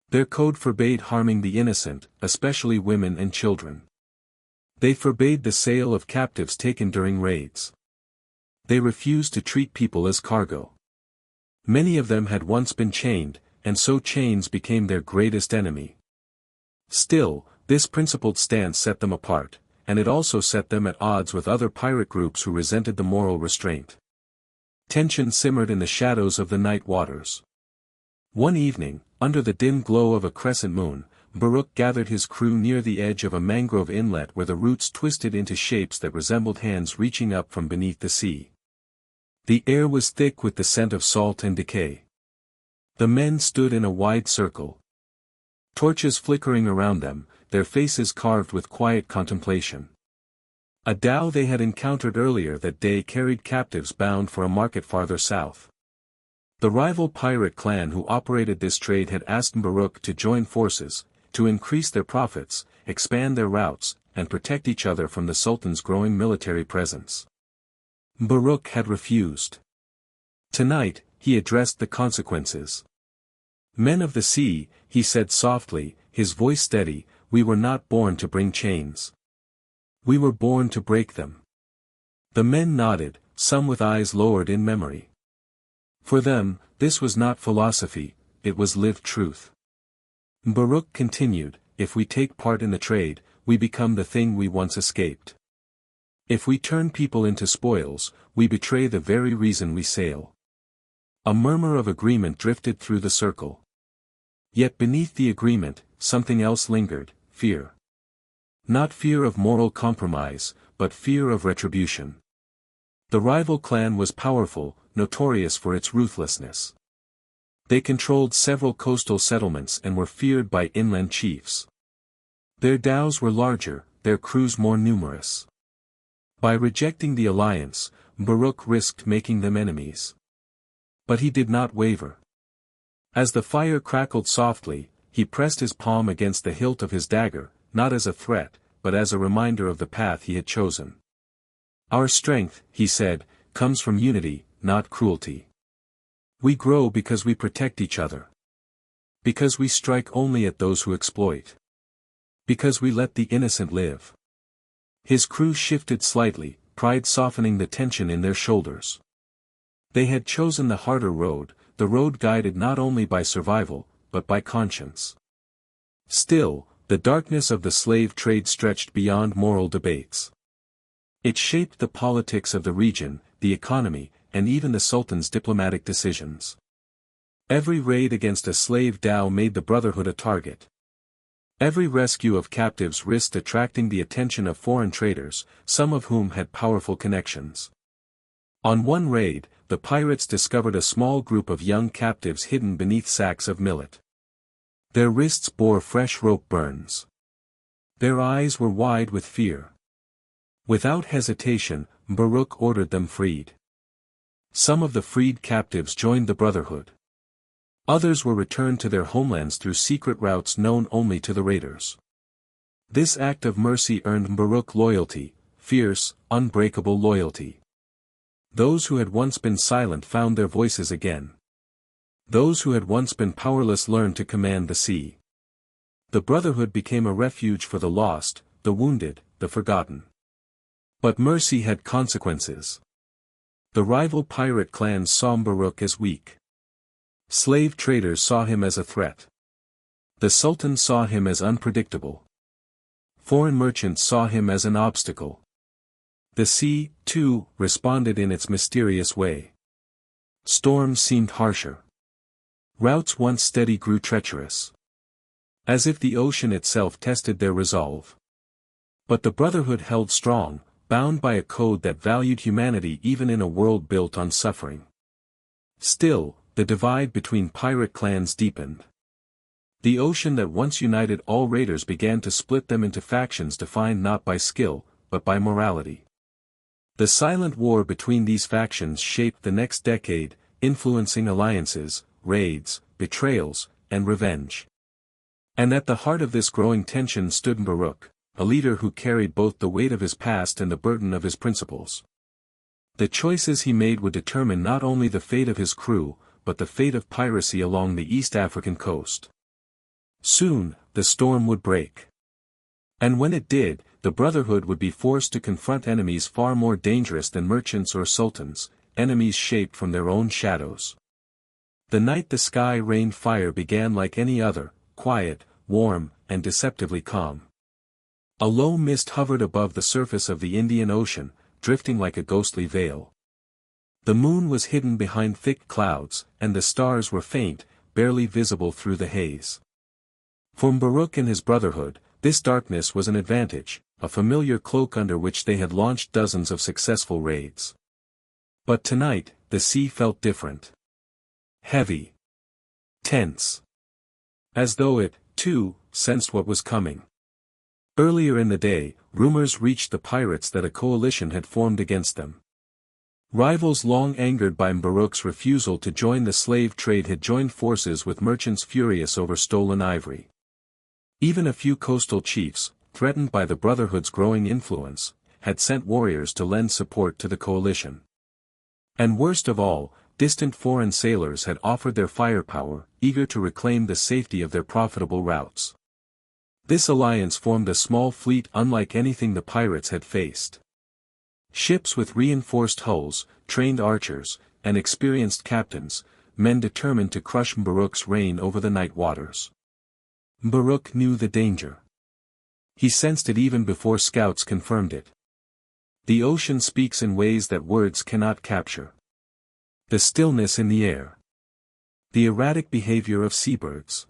Their code forbade harming the innocent, especially women and children. They forbade the sale of captives taken during raids. They refused to treat people as cargo. Many of them had once been chained, and so chains became their greatest enemy. Still, this principled stance set them apart, and it also set them at odds with other pirate groups who resented the moral restraint. Tension simmered in the shadows of the night waters. One evening, under the dim glow of a crescent moon, Baruch gathered his crew near the edge of a mangrove inlet where the roots twisted into shapes that resembled hands reaching up from beneath the sea. The air was thick with the scent of salt and decay. The men stood in a wide circle. Torches flickering around them, their faces carved with quiet contemplation. A dhow they had encountered earlier that day carried captives bound for a market farther south. The rival pirate clan who operated this trade had asked Baruch to join forces, to increase their profits, expand their routes, and protect each other from the Sultan's growing military presence. Baruch had refused. Tonight, he addressed the consequences. Men of the sea, he said softly, his voice steady, we were not born to bring chains. We were born to break them. The men nodded, some with eyes lowered in memory. For them, this was not philosophy, it was lived truth. Baruch continued, if we take part in the trade, we become the thing we once escaped. If we turn people into spoils, we betray the very reason we sail. A murmur of agreement drifted through the circle. Yet beneath the agreement, something else lingered, fear. Not fear of moral compromise, but fear of retribution. The rival clan was powerful, notorious for its ruthlessness. They controlled several coastal settlements and were feared by inland chiefs. Their dhows were larger, their crews more numerous. By rejecting the alliance, Baruch risked making them enemies. But he did not waver. As the fire crackled softly, he pressed his palm against the hilt of his dagger, not as a threat, but as a reminder of the path he had chosen. Our strength, he said, comes from unity, not cruelty. We grow because we protect each other. Because we strike only at those who exploit. Because we let the innocent live. His crew shifted slightly, pride softening the tension in their shoulders. They had chosen the harder road, the road guided not only by survival, but by conscience. Still, the darkness of the slave trade stretched beyond moral debates. It shaped the politics of the region, the economy, and even the Sultan's diplomatic decisions. Every raid against a slave dhow made the Brotherhood a target. Every rescue of captives risked attracting the attention of foreign traders, some of whom had powerful connections. On one raid, the pirates discovered a small group of young captives hidden beneath sacks of millet. Their wrists bore fresh rope burns. Their eyes were wide with fear. Without hesitation, Baruch ordered them freed. Some of the freed captives joined the Brotherhood. Others were returned to their homelands through secret routes known only to the raiders. This act of mercy earned Baruch loyalty, fierce, unbreakable loyalty. Those who had once been silent found their voices again. Those who had once been powerless learned to command the sea. The Brotherhood became a refuge for the lost, the wounded, the forgotten. But mercy had consequences. The rival pirate clans saw Baruch as weak. Slave traders saw him as a threat. The Sultan saw him as unpredictable. Foreign merchants saw him as an obstacle. The sea, too, responded in its mysterious way. Storms seemed harsher. Routes once steady grew treacherous. As if the ocean itself tested their resolve. But the Brotherhood held strong, bound by a code that valued humanity even in a world built on suffering. Still, the divide between pirate clans deepened. The ocean that once united all raiders began to split them into factions defined not by skill, but by morality. The silent war between these factions shaped the next decade, influencing alliances, raids, betrayals, and revenge. And at the heart of this growing tension stood Baruch, a leader who carried both the weight of his past and the burden of his principles. The choices he made would determine not only the fate of his crew, but the fate of piracy along the East African coast. Soon, the storm would break. And when it did, the Brotherhood would be forced to confront enemies far more dangerous than merchants or sultans, enemies shaped from their own shadows. The night the sky rained fire began like any other, quiet, warm, and deceptively calm. A low mist hovered above the surface of the Indian Ocean, drifting like a ghostly veil. The moon was hidden behind thick clouds, and the stars were faint, barely visible through the haze. For Baruch and his Brotherhood, this darkness was an advantage, a familiar cloak under which they had launched dozens of successful raids. But tonight, the sea felt different. Heavy. Tense. As though it, too, sensed what was coming. Earlier in the day, rumors reached the pirates that a coalition had formed against them. Rivals long angered by Baruch's refusal to join the slave trade had joined forces with merchants furious over stolen ivory. Even a few coastal chiefs, threatened by the Brotherhood's growing influence, had sent warriors to lend support to the coalition. And worst of all, distant foreign sailors had offered their firepower, eager to reclaim the safety of their profitable routes. This alliance formed a small fleet unlike anything the pirates had faced. Ships with reinforced hulls, trained archers, and experienced captains, men determined to crush Mbarouk's reign over the night waters. Mbarouk knew the danger. He sensed it even before scouts confirmed it. The ocean speaks in ways that words cannot capture. The stillness in the air. The erratic behavior of seabirds.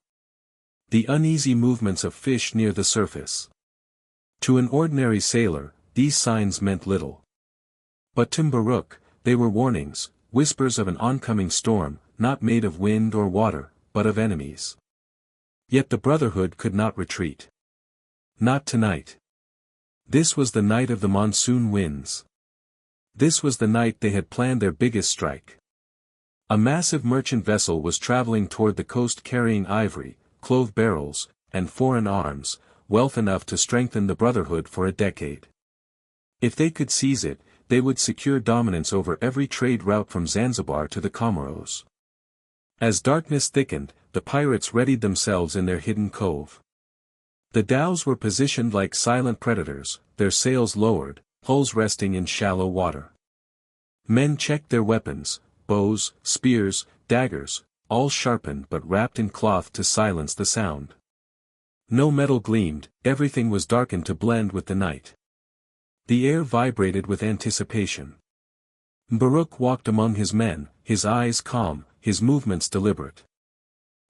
The uneasy movements of fish near the surface. To an ordinary sailor, these signs meant little. But to Mbarouk, they were warnings, whispers of an oncoming storm, not made of wind or water, but of enemies. Yet the Brotherhood could not retreat. Not tonight. This was the night of the monsoon winds. This was the night they had planned their biggest strike. A massive merchant vessel was traveling toward the coast carrying ivory, clove barrels, and foreign arms, wealth enough to strengthen the Brotherhood for a decade. If they could seize it, they would secure dominance over every trade route from Zanzibar to the Comoros. As darkness thickened, the pirates readied themselves in their hidden cove. The dhows were positioned like silent predators, their sails lowered, hulls resting in shallow water. Men checked their weapons, bows, spears, daggers, all sharpened but wrapped in cloth to silence the sound. No metal gleamed, everything was darkened to blend with the night. The air vibrated with anticipation. Mbarouk walked among his men, his eyes calm, his movements deliberate.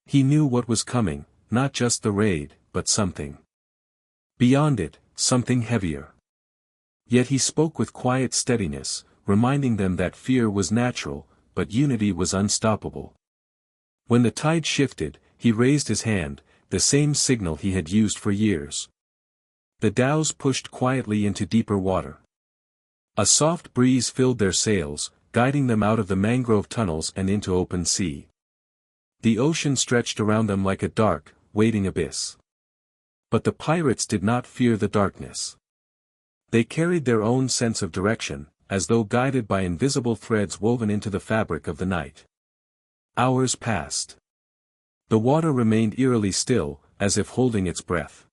He knew what was coming, not just the raid, but something. Beyond it, something heavier. Yet he spoke with quiet steadiness, reminding them that fear was natural, but unity was unstoppable. When the tide shifted, he raised his hand, the same signal he had used for years. The dhows pushed quietly into deeper water. A soft breeze filled their sails, guiding them out of the mangrove tunnels and into open sea. The ocean stretched around them like a dark, waiting abyss. But the pirates did not fear the darkness. They carried their own sense of direction, as though guided by invisible threads woven into the fabric of the night. Hours passed. The water remained eerily still, as if holding its breath.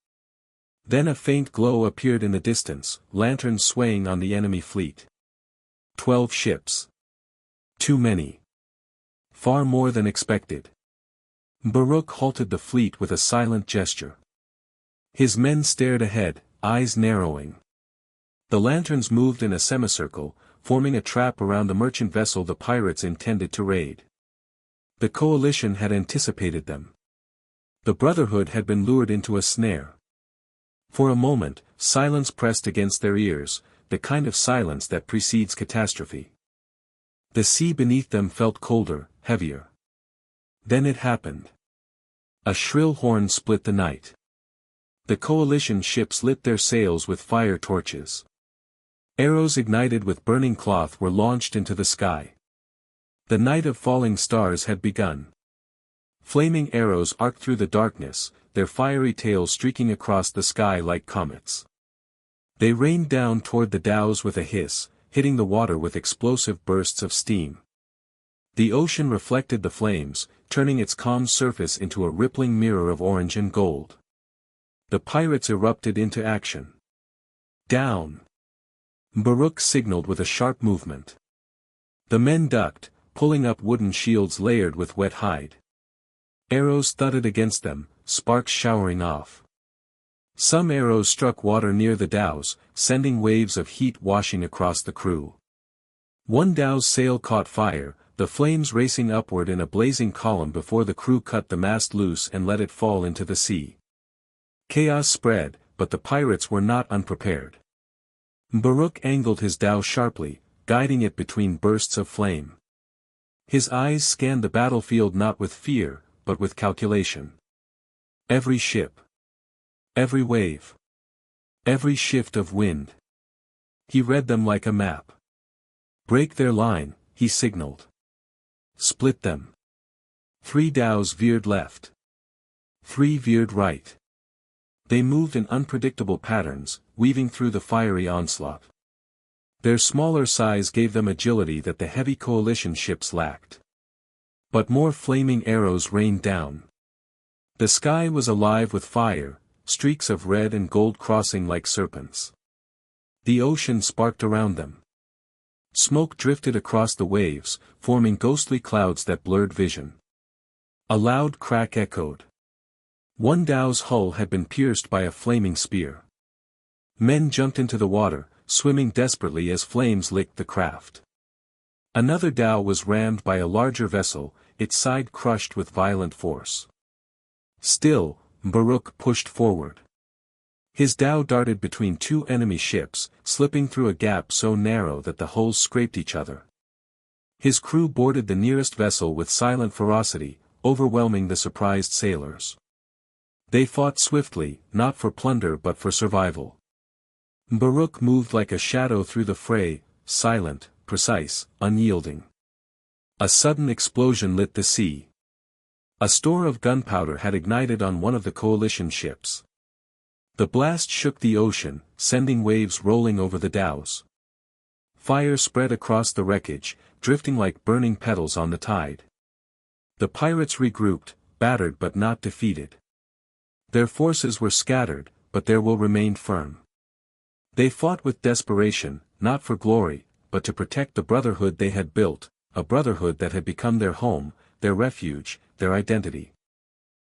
Then a faint glow appeared in the distance, lanterns swaying on the enemy fleet. 12 ships. Too many. Far more than expected. Mbarouk halted the fleet with a silent gesture. His men stared ahead, eyes narrowing. The lanterns moved in a semicircle, forming a trap around the merchant vessel the pirates intended to raid. The coalition had anticipated them. The Brotherhood had been lured into a snare. For a moment, silence pressed against their ears, the kind of silence that precedes catastrophe. The sea beneath them felt colder, heavier. Then it happened. A shrill horn split the night. The coalition ships lit their sails with fire torches. Arrows ignited with burning cloth were launched into the sky. The night of falling stars had begun. Flaming arrows arced through the darkness, their fiery tails streaking across the sky like comets. They rained down toward the dhows with a hiss, hitting the water with explosive bursts of steam. The ocean reflected the flames, turning its calm surface into a rippling mirror of orange and gold. The pirates erupted into action. Down! Mbarouk signaled with a sharp movement. The men ducked, pulling up wooden shields layered with wet hide. Arrows thudded against them, sparks showering off. Some arrows struck water near the dhows, sending waves of heat washing across the crew. One dhow's sail caught fire, the flames racing upward in a blazing column before the crew cut the mast loose and let it fall into the sea. Chaos spread, but the pirates were not unprepared. Mbarouk angled his dhow sharply, guiding it between bursts of flame. His eyes scanned the battlefield not with fear, but with calculation. Every ship. Every wave. Every shift of wind. He read them like a map. Break their line, he signaled. Split them. 3 dhows veered left. 3 veered right. They moved in unpredictable patterns, weaving through the fiery onslaught. Their smaller size gave them agility that the heavy coalition ships lacked. But more flaming arrows rained down. The sky was alive with fire, streaks of red and gold crossing like serpents. The ocean sparked around them. Smoke drifted across the waves, forming ghostly clouds that blurred vision. A loud crack echoed. One dhow's hull had been pierced by a flaming spear. Men jumped into the water, swimming desperately as flames licked the craft. Another dhow was rammed by a larger vessel, its side crushed with violent force. Still, Baruch pushed forward. His dhow darted between two enemy ships, slipping through a gap so narrow that the hulls scraped each other. His crew boarded the nearest vessel with silent ferocity, overwhelming the surprised sailors. They fought swiftly, not for plunder but for survival. Baruch moved like a shadow through the fray, silent, precise, unyielding. A sudden explosion lit the sea. A store of gunpowder had ignited on one of the coalition ships. The blast shook the ocean, sending waves rolling over the dhows. Fire spread across the wreckage, drifting like burning petals on the tide. The pirates regrouped, battered but not defeated. Their forces were scattered, but their will remained firm. They fought with desperation, not for glory, but to protect the brotherhood they had built, a brotherhood that had become their home, their refuge, their identity.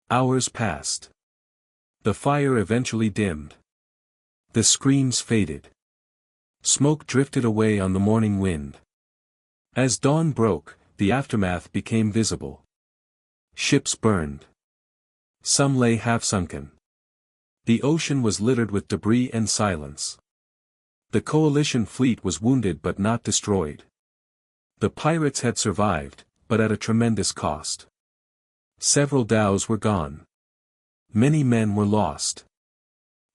Hours passed. The fire eventually dimmed. The screams faded. Smoke drifted away on the morning wind. As dawn broke, the aftermath became visible. Ships burned. Some lay half-sunken. The ocean was littered with debris and silence. The coalition fleet was wounded but not destroyed. The pirates had survived, but at a tremendous cost. Several dhows were gone. Many men were lost.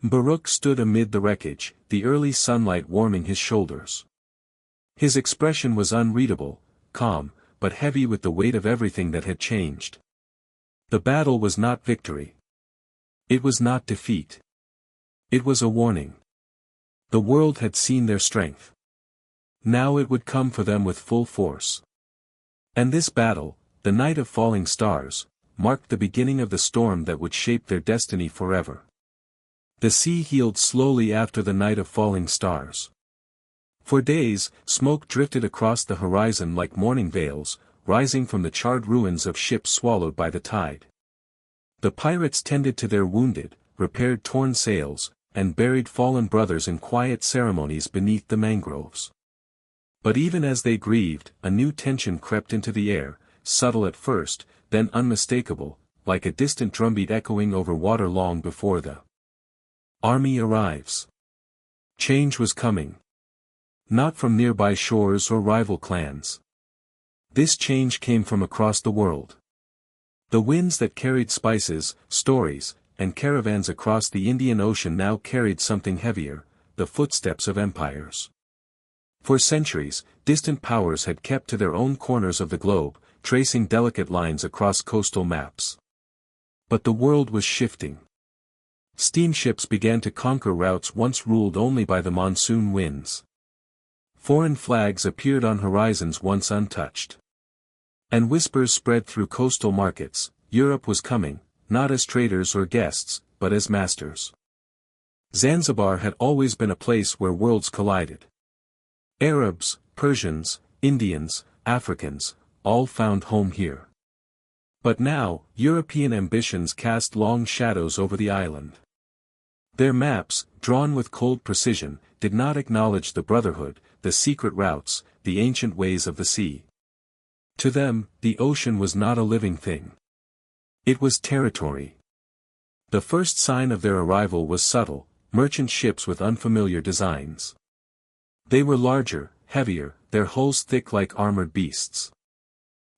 Baruch stood amid the wreckage, the early sunlight warming his shoulders. His expression was unreadable, calm, but heavy with the weight of everything that had changed. The battle was not victory. It was not defeat. It was a warning. The world had seen their strength. Now it would come for them with full force. And this battle, the night of falling stars, marked the beginning of the storm that would shape their destiny forever. The sea healed slowly after the night of falling stars. For days, smoke drifted across the horizon like morning veils, rising from the charred ruins of ships swallowed by the tide. The pirates tended to their wounded, repaired torn sails, and buried fallen brothers in quiet ceremonies beneath the mangroves. But even as they grieved, a new tension crept into the air, subtle at first, then unmistakable, like a distant drumbeat echoing over water long before the army arrives. Change was coming. Not from nearby shores or rival clans. This change came from across the world. The winds that carried spices, stories, and caravans across the Indian Ocean now carried something heavier, the footsteps of empires. For centuries, distant powers had kept to their own corners of the globe, tracing delicate lines across coastal maps. But the world was shifting. Steamships began to conquer routes once ruled only by the monsoon winds. Foreign flags appeared on horizons once untouched. And whispers spread through coastal markets, Europe was coming, not as traders or guests, but as masters. Zanzibar had always been a place where worlds collided. Arabs, Persians, Indians, Africans, all found home here. But now, European ambitions cast long shadows over the island. Their maps, drawn with cold precision, did not acknowledge the brotherhood, the secret routes, the ancient ways of the sea. To them, the ocean was not a living thing. It was territory. The first sign of their arrival was subtle, merchant ships with unfamiliar designs. They were larger, heavier, their hulls thick like armored beasts.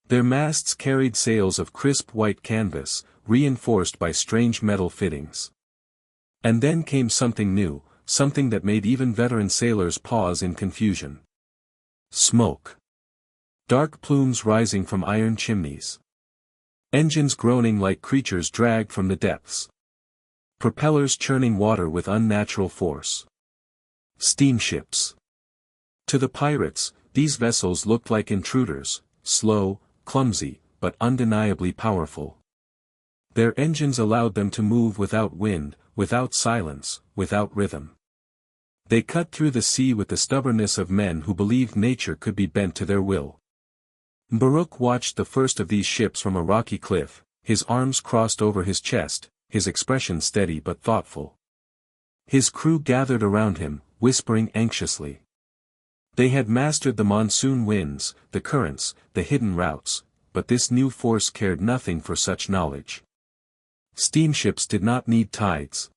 Their masts carried sails of crisp white canvas, reinforced by strange metal fittings. And then came something new, something that made even veteran sailors pause in confusion. Smoke. Dark plumes rising from iron chimneys. Engines groaning like creatures dragged from the depths. Propellers churning water with unnatural force. Steamships. To the pirates, these vessels looked like intruders, slow, clumsy, but undeniably powerful. Their engines allowed them to move without wind, without silence, without rhythm. They cut through the sea with the stubbornness of men who believed nature could be bent to their will. Baruch watched the first of these ships from a rocky cliff, his arms crossed over his chest, his expression steady but thoughtful. His crew gathered around him, whispering anxiously. They had mastered the monsoon winds, the currents, the hidden routes, but this new force cared nothing for such knowledge. Steamships did not need tides.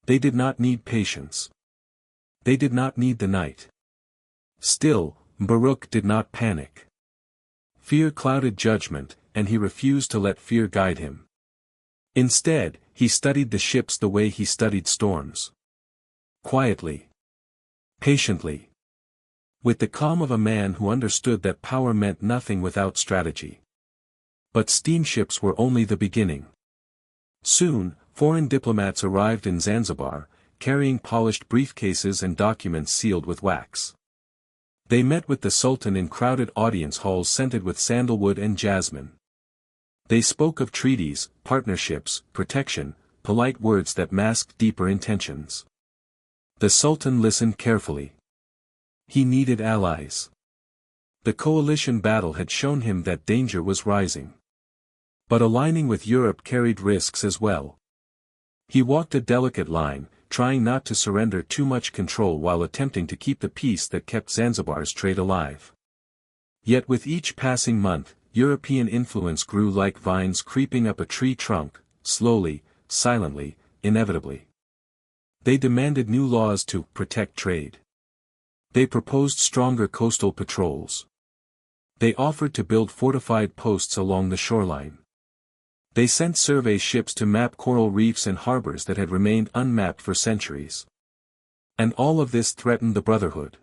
They did not need patience. They did not need the night. Still, Baruch did not panic. Fear clouded judgment, and he refused to let fear guide him. Instead, he studied the ships the way he studied storms. Quietly. Patiently. With the calm of a man who understood that power meant nothing without strategy. But steamships were only the beginning. Soon, foreign diplomats arrived in Zanzibar, carrying polished briefcases and documents sealed with wax. They met with the Sultan in crowded audience halls scented with sandalwood and jasmine. They spoke of treaties, partnerships, protection, polite words that masked deeper intentions. The Sultan listened carefully. He needed allies. The coalition battle had shown him that danger was rising. But aligning with Europe carried risks as well. He walked a delicate line, trying not to surrender too much control while attempting to keep the peace that kept Zanzibar's trade alive. Yet with each passing month, European influence grew like vines creeping up a tree trunk, slowly, silently, inevitably. They demanded new laws to protect trade. They proposed stronger coastal patrols. They offered to build fortified posts along the shoreline. They sent survey ships to map coral reefs and harbors that had remained unmapped for centuries. And all of this threatened the Brotherhood.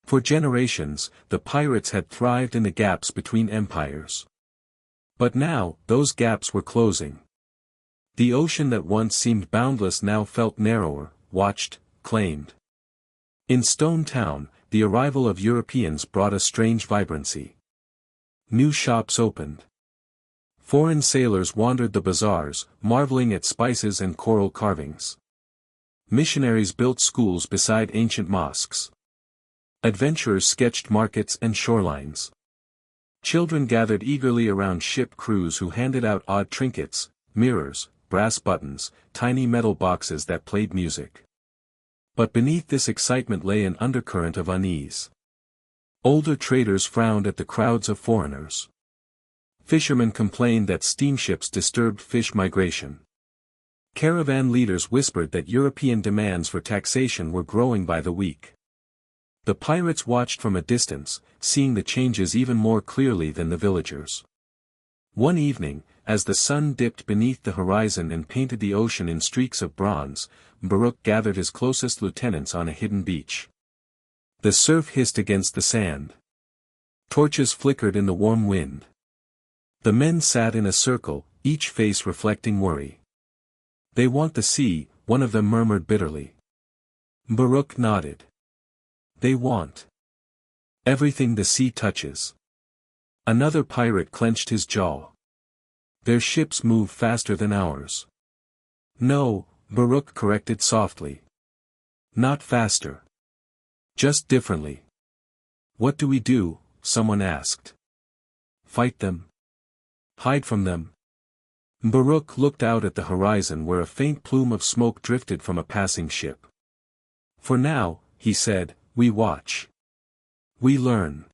For generations, the pirates had thrived in the gaps between empires. But now, those gaps were closing. The ocean that once seemed boundless now felt narrower, watched, claimed. In Stone Town, the arrival of Europeans brought a strange vibrancy. New shops opened. Foreign sailors wandered the bazaars, marveling at spices and coral carvings. Missionaries built schools beside ancient mosques. Adventurers sketched markets and shorelines. Children gathered eagerly around ship crews who handed out odd trinkets, mirrors, brass buttons, tiny metal boxes that played music. But beneath this excitement lay an undercurrent of unease. Older traders frowned at the crowds of foreigners. Fishermen complained that steamships disturbed fish migration. Caravan leaders whispered that European demands for taxation were growing by the week. The pirates watched from a distance, seeing the changes even more clearly than the villagers. One evening, as the sun dipped beneath the horizon and painted the ocean in streaks of bronze, Baruch gathered his closest lieutenants on a hidden beach. The surf hissed against the sand. Torches flickered in the warm wind. The men sat in a circle, each face reflecting worry. "They want the sea," one of them murmured bitterly. Baruch nodded. "They want everything the sea touches." Another pirate clenched his jaw. "Their ships move faster than ours." "No," Baruch corrected softly. "Not faster. Just differently." "What do we do?" someone asked. "Fight them? Hide from them?" Baruch looked out at the horizon where a faint plume of smoke drifted from a passing ship. "For now," he said, "we watch. We learn.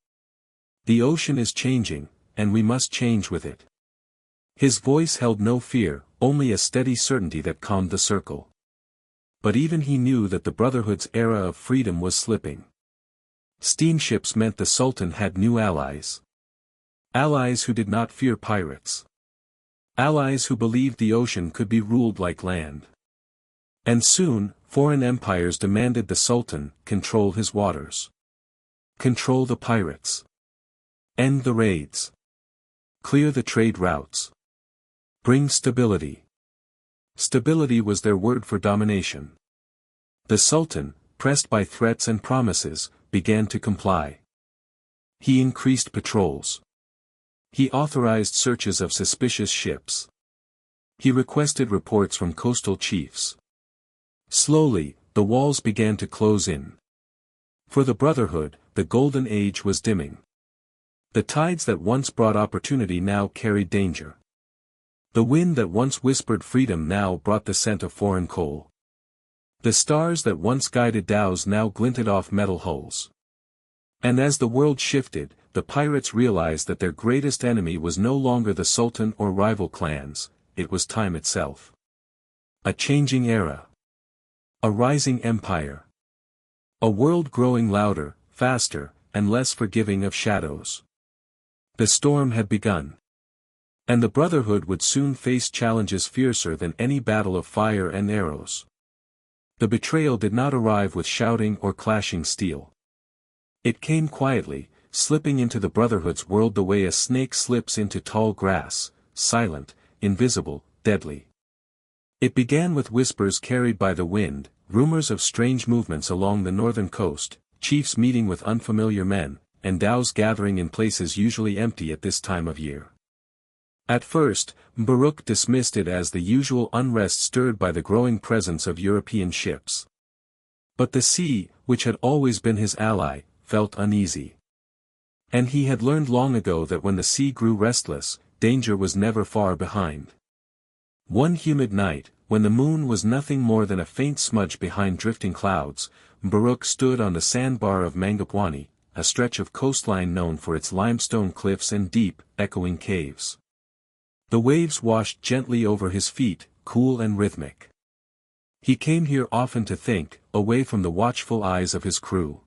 The ocean is changing, and we must change with it." His voice held no fear, only a steady certainty that calmed the circle. But even he knew that the Brotherhood's era of freedom was slipping. Steamships meant the Sultan had new allies. Allies who did not fear pirates. Allies who believed the ocean could be ruled like land. And soon, foreign empires demanded the Sultan control his waters. Control the pirates. End the raids. Clear the trade routes. Bring stability. Stability was their word for domination. The Sultan, pressed by threats and promises, began to comply. He increased patrols. He authorized searches of suspicious ships. He requested reports from coastal chiefs. Slowly, the walls began to close in. For the Brotherhood, the golden age was dimming. The tides that once brought opportunity now carried danger. The wind that once whispered freedom now brought the scent of foreign coal. The stars that once guided dhows now glinted off metal hulls. And as the world shifted, the pirates realized that their greatest enemy was no longer the Sultan or rival clans, it was time itself. A changing era. A rising empire. A world growing louder, faster, and less forgiving of shadows. The storm had begun. And the Brotherhood would soon face challenges fiercer than any battle of fire and arrows. The betrayal did not arrive with shouting or clashing steel. It came quietly, slipping into the Brotherhood's world the way a snake slips into tall grass, silent, invisible, deadly. It began with whispers carried by the wind, rumors of strange movements along the northern coast, chiefs meeting with unfamiliar men, and dhows gathering in places usually empty at this time of year. At first, Baruch dismissed it as the usual unrest stirred by the growing presence of European ships. But the sea, which had always been his ally, felt uneasy. And he had learned long ago that when the sea grew restless, danger was never far behind. One humid night, when the moon was nothing more than a faint smudge behind drifting clouds, Baruch stood on the sandbar of Mangapwani, a stretch of coastline known for its limestone cliffs and deep, echoing caves. The waves washed gently over his feet, cool and rhythmic. He came here often to think, away from the watchful eyes of his crew.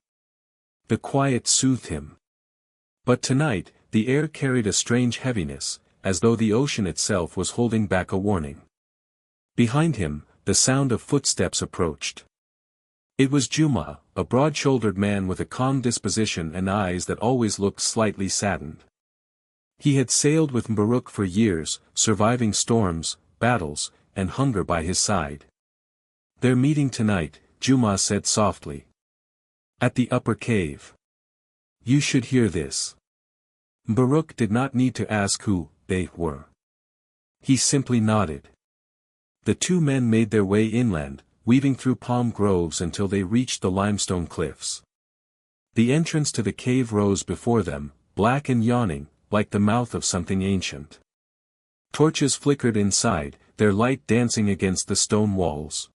The quiet soothed him. But tonight, the air carried a strange heaviness, as though the ocean itself was holding back a warning. Behind him, the sound of footsteps approached. It was Juma, a broad-shouldered man with a calm disposition and eyes that always looked slightly saddened. He had sailed with Baruch for years, surviving storms, battles, and hunger by his side. "They're meeting tonight," Juma said softly. "At the upper cave. You should hear this." Baruch did not need to ask who they were. He simply nodded. The two men made their way inland, weaving through palm groves until they reached the limestone cliffs. The entrance to the cave rose before them, black and yawning, like the mouth of something ancient. Torches flickered inside, their light dancing against the stone walls.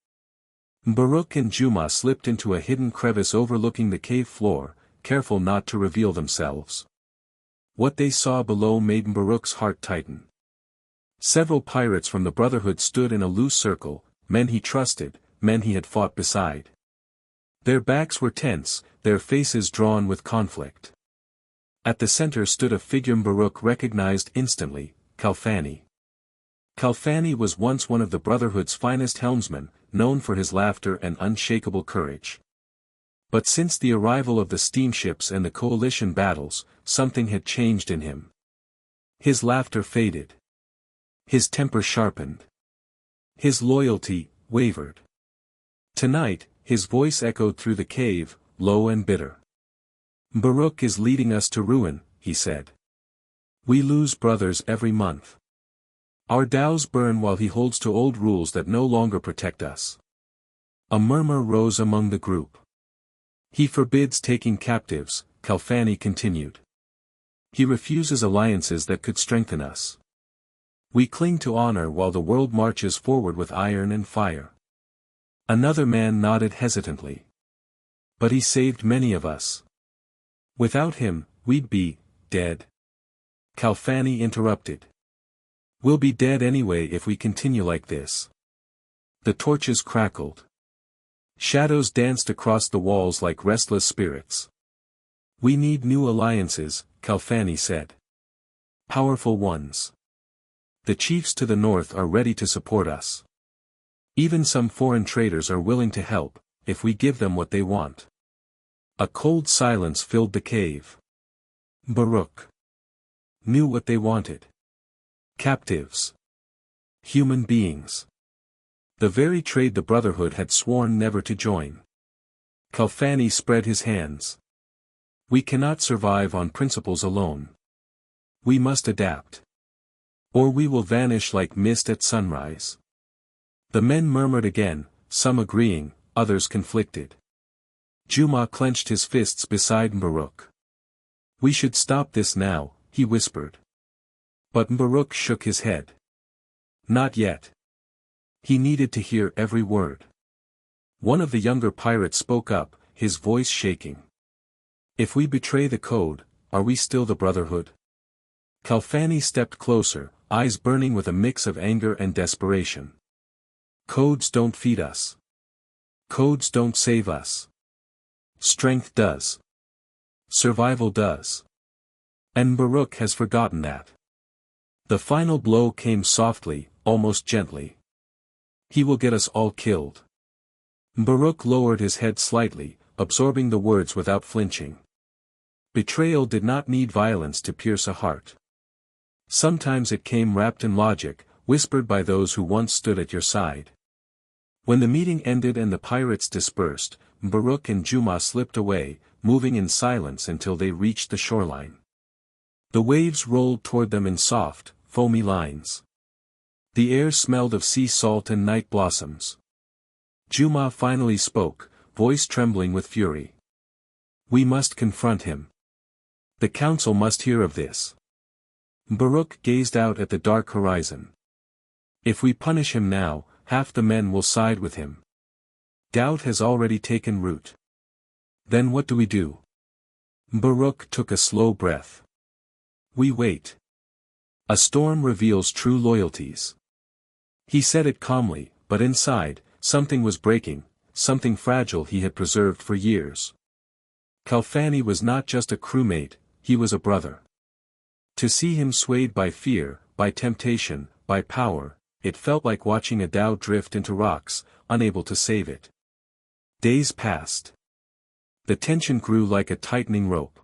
Baruch and Juma slipped into a hidden crevice overlooking the cave floor, careful not to reveal themselves. What they saw below made Baruch's heart tighten. Several pirates from the Brotherhood stood in a loose circle, men he trusted, men he had fought beside. Their backs were tense, their faces drawn with conflict. At the center stood a figure Baruch recognized instantly, Kalfani. Kalfani was once one of the Brotherhood's finest helmsmen, known for his laughter and unshakable courage. But since the arrival of the steamships and the coalition battles, something had changed in him. His laughter faded. His temper sharpened. His loyalty wavered. Tonight, his voice echoed through the cave, low and bitter. "Baruch is leading us to ruin," he said. "We lose brothers every month. Our dhows burn while he holds to old rules that no longer protect us." A murmur rose among the group. "He forbids taking captives," Kalfani continued. "He refuses alliances that could strengthen us. We cling to honor while the world marches forward with iron and fire." Another man nodded hesitantly. "But he saved many of us. Without him, we'd be dead." Kalfani interrupted. "We'll be dead anyway if we continue like this." The torches crackled. Shadows danced across the walls like restless spirits. "We need new alliances," Kalfani said. "Powerful ones. The chiefs to the north are ready to support us. Even some foreign traders are willing to help, if we give them what they want." A cold silence filled the cave. Baruch knew what they wanted. Captives. Human beings. The very trade the Brotherhood had sworn never to join. Kalfani spread his hands. We cannot survive on principles alone. We must adapt. Or we will vanish like mist at sunrise. The men murmured again, some agreeing, others conflicted. Juma clenched his fists beside Mbaruk. We should stop this now, he whispered. But Mbaruk shook his head. Not yet. He needed to hear every word. One of the younger pirates spoke up, his voice shaking. If we betray the code, are we still the Brotherhood? Kalfani stepped closer, eyes burning with a mix of anger and desperation. Codes don't feed us. Codes don't save us. Strength does. Survival does. And Mbaruk has forgotten that. The final blow came softly, almost gently. He will get us all killed. Mbaruk lowered his head slightly, absorbing the words without flinching. Betrayal did not need violence to pierce a heart. Sometimes it came wrapped in logic, whispered by those who once stood at your side. When the meeting ended and the pirates dispersed, Mbaruk and Juma slipped away, moving in silence until they reached the shoreline. The waves rolled toward them in soft, foamy lines. The air smelled of sea salt and night blossoms. Juma finally spoke, voice trembling with fury. We must confront him. The council must hear of this. Mbaruk gazed out at the dark horizon. If we punish him now, half the men will side with him. Doubt has already taken root. Then what do we do? Mbaruk took a slow breath. We wait. A storm reveals true loyalties. He said it calmly, but inside, something was breaking, something fragile he had preserved for years. Kalfani was not just a crewmate, he was a brother. To see him swayed by fear, by temptation, by power, it felt like watching a dhow drift into rocks, unable to save it. Days passed. The tension grew like a tightening rope.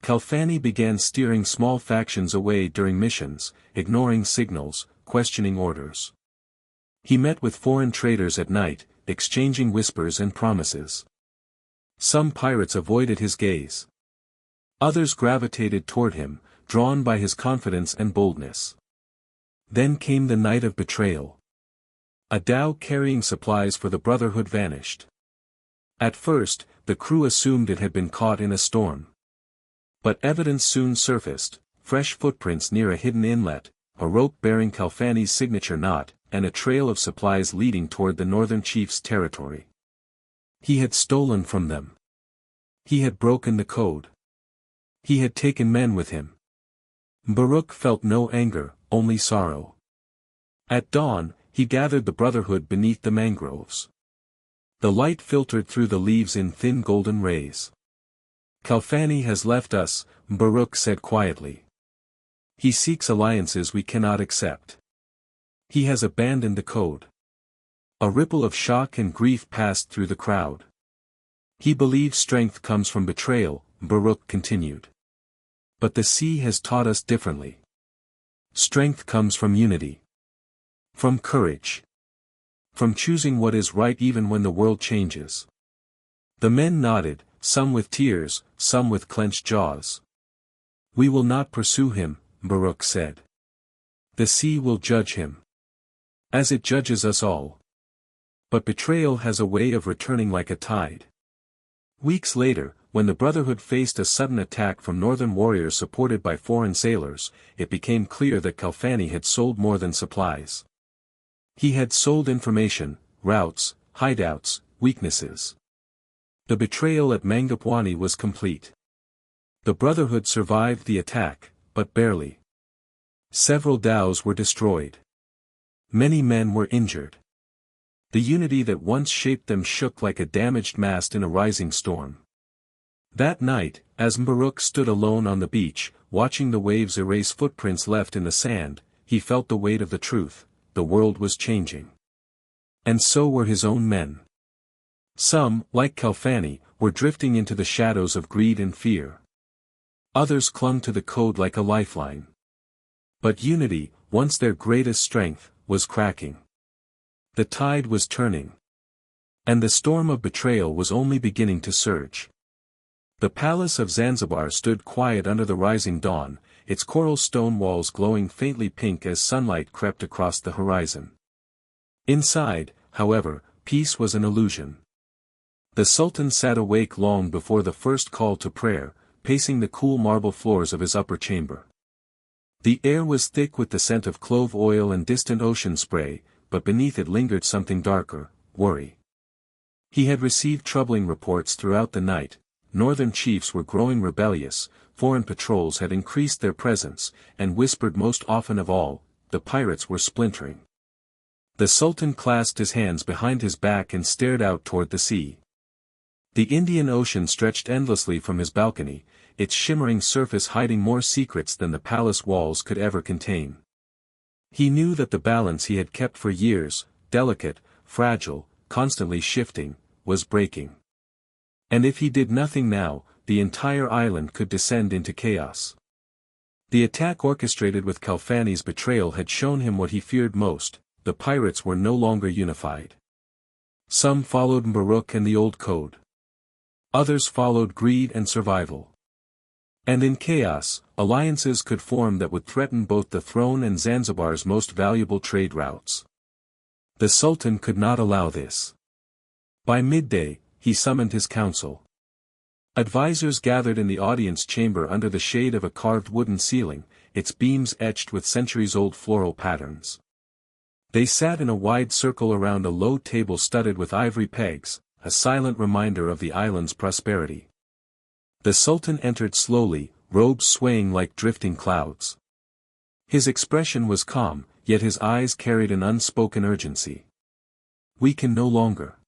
Kalfani began steering small factions away during missions, ignoring signals, questioning orders. He met with foreign traders at night, exchanging whispers and promises. Some pirates avoided his gaze. Others gravitated toward him, drawn by his confidence and boldness. Then came the night of betrayal. A dhow carrying supplies for the Brotherhood vanished. At first, the crew assumed it had been caught in a storm. But evidence soon surfaced, fresh footprints near a hidden inlet, a rope bearing Kalfani's signature knot, and a trail of supplies leading toward the northern chief's territory. He had stolen from them. He had broken the code. He had taken men with him. Mbaruk felt no anger, only sorrow. At dawn, he gathered the Brotherhood beneath the mangroves. The light filtered through the leaves in thin golden rays. Kalfani has left us, Mbaruk said quietly. He seeks alliances we cannot accept. He has abandoned the code. A ripple of shock and grief passed through the crowd. He believes strength comes from betrayal, Mbaruk continued. But the sea has taught us differently. Strength comes from unity. From courage. From choosing what is right even when the world changes. The men nodded, some with tears, some with clenched jaws. We will not pursue him, Mbaruk said. The sea will judge him. As it judges us all. But betrayal has a way of returning like a tide. Weeks later, when the Brotherhood faced a sudden attack from northern warriors supported by foreign sailors, it became clear that Kalfani had sold more than supplies. He had sold information, routes, hideouts, weaknesses. The betrayal at Mangapwani was complete. The Brotherhood survived the attack, but barely. Several dhows were destroyed. Many men were injured. The unity that once shaped them shook like a damaged mast in a rising storm. That night, as Mbaruk stood alone on the beach, watching the waves erase footprints left in the sand, he felt the weight of the truth: the world was changing. And so were his own men. Some, like Kalfani, were drifting into the shadows of greed and fear. Others clung to the code like a lifeline. But unity, once their greatest strength, was cracking. The tide was turning. And the storm of betrayal was only beginning to surge. The palace of Zanzibar stood quiet under the rising dawn, its coral stone walls glowing faintly pink as sunlight crept across the horizon. Inside, however, peace was an illusion. The Sultan sat awake long before the first call to prayer, pacing the cool marble floors of his upper chamber. The air was thick with the scent of clove oil and distant ocean spray, but beneath it lingered something darker, worry. He had received troubling reports throughout the night. Northern chiefs were growing rebellious, foreign patrols had increased their presence, and whispered most often of all, the pirates were splintering. The Sultan clasped his hands behind his back and stared out toward the sea. The Indian Ocean stretched endlessly from his balcony, its shimmering surface hiding more secrets than the palace walls could ever contain. He knew that the balance he had kept for years, delicate, fragile, constantly shifting, was breaking. And if he did nothing now, the entire island could descend into chaos. The attack orchestrated with Kalfani's betrayal had shown him what he feared most: the pirates were no longer unified. Some followed Mbaruk and the old code. Others followed greed and survival. And in chaos, alliances could form that would threaten both the throne and Zanzibar's most valuable trade routes. The Sultan could not allow this. By midday, he summoned his council. Advisors gathered in the audience chamber under the shade of a carved wooden ceiling, its beams etched with centuries-old floral patterns. They sat in a wide circle around a low table studded with ivory pegs, a silent reminder of the island's prosperity. The Sultan entered slowly, robes swaying like drifting clouds. His expression was calm, yet his eyes carried an unspoken urgency. "We can no longer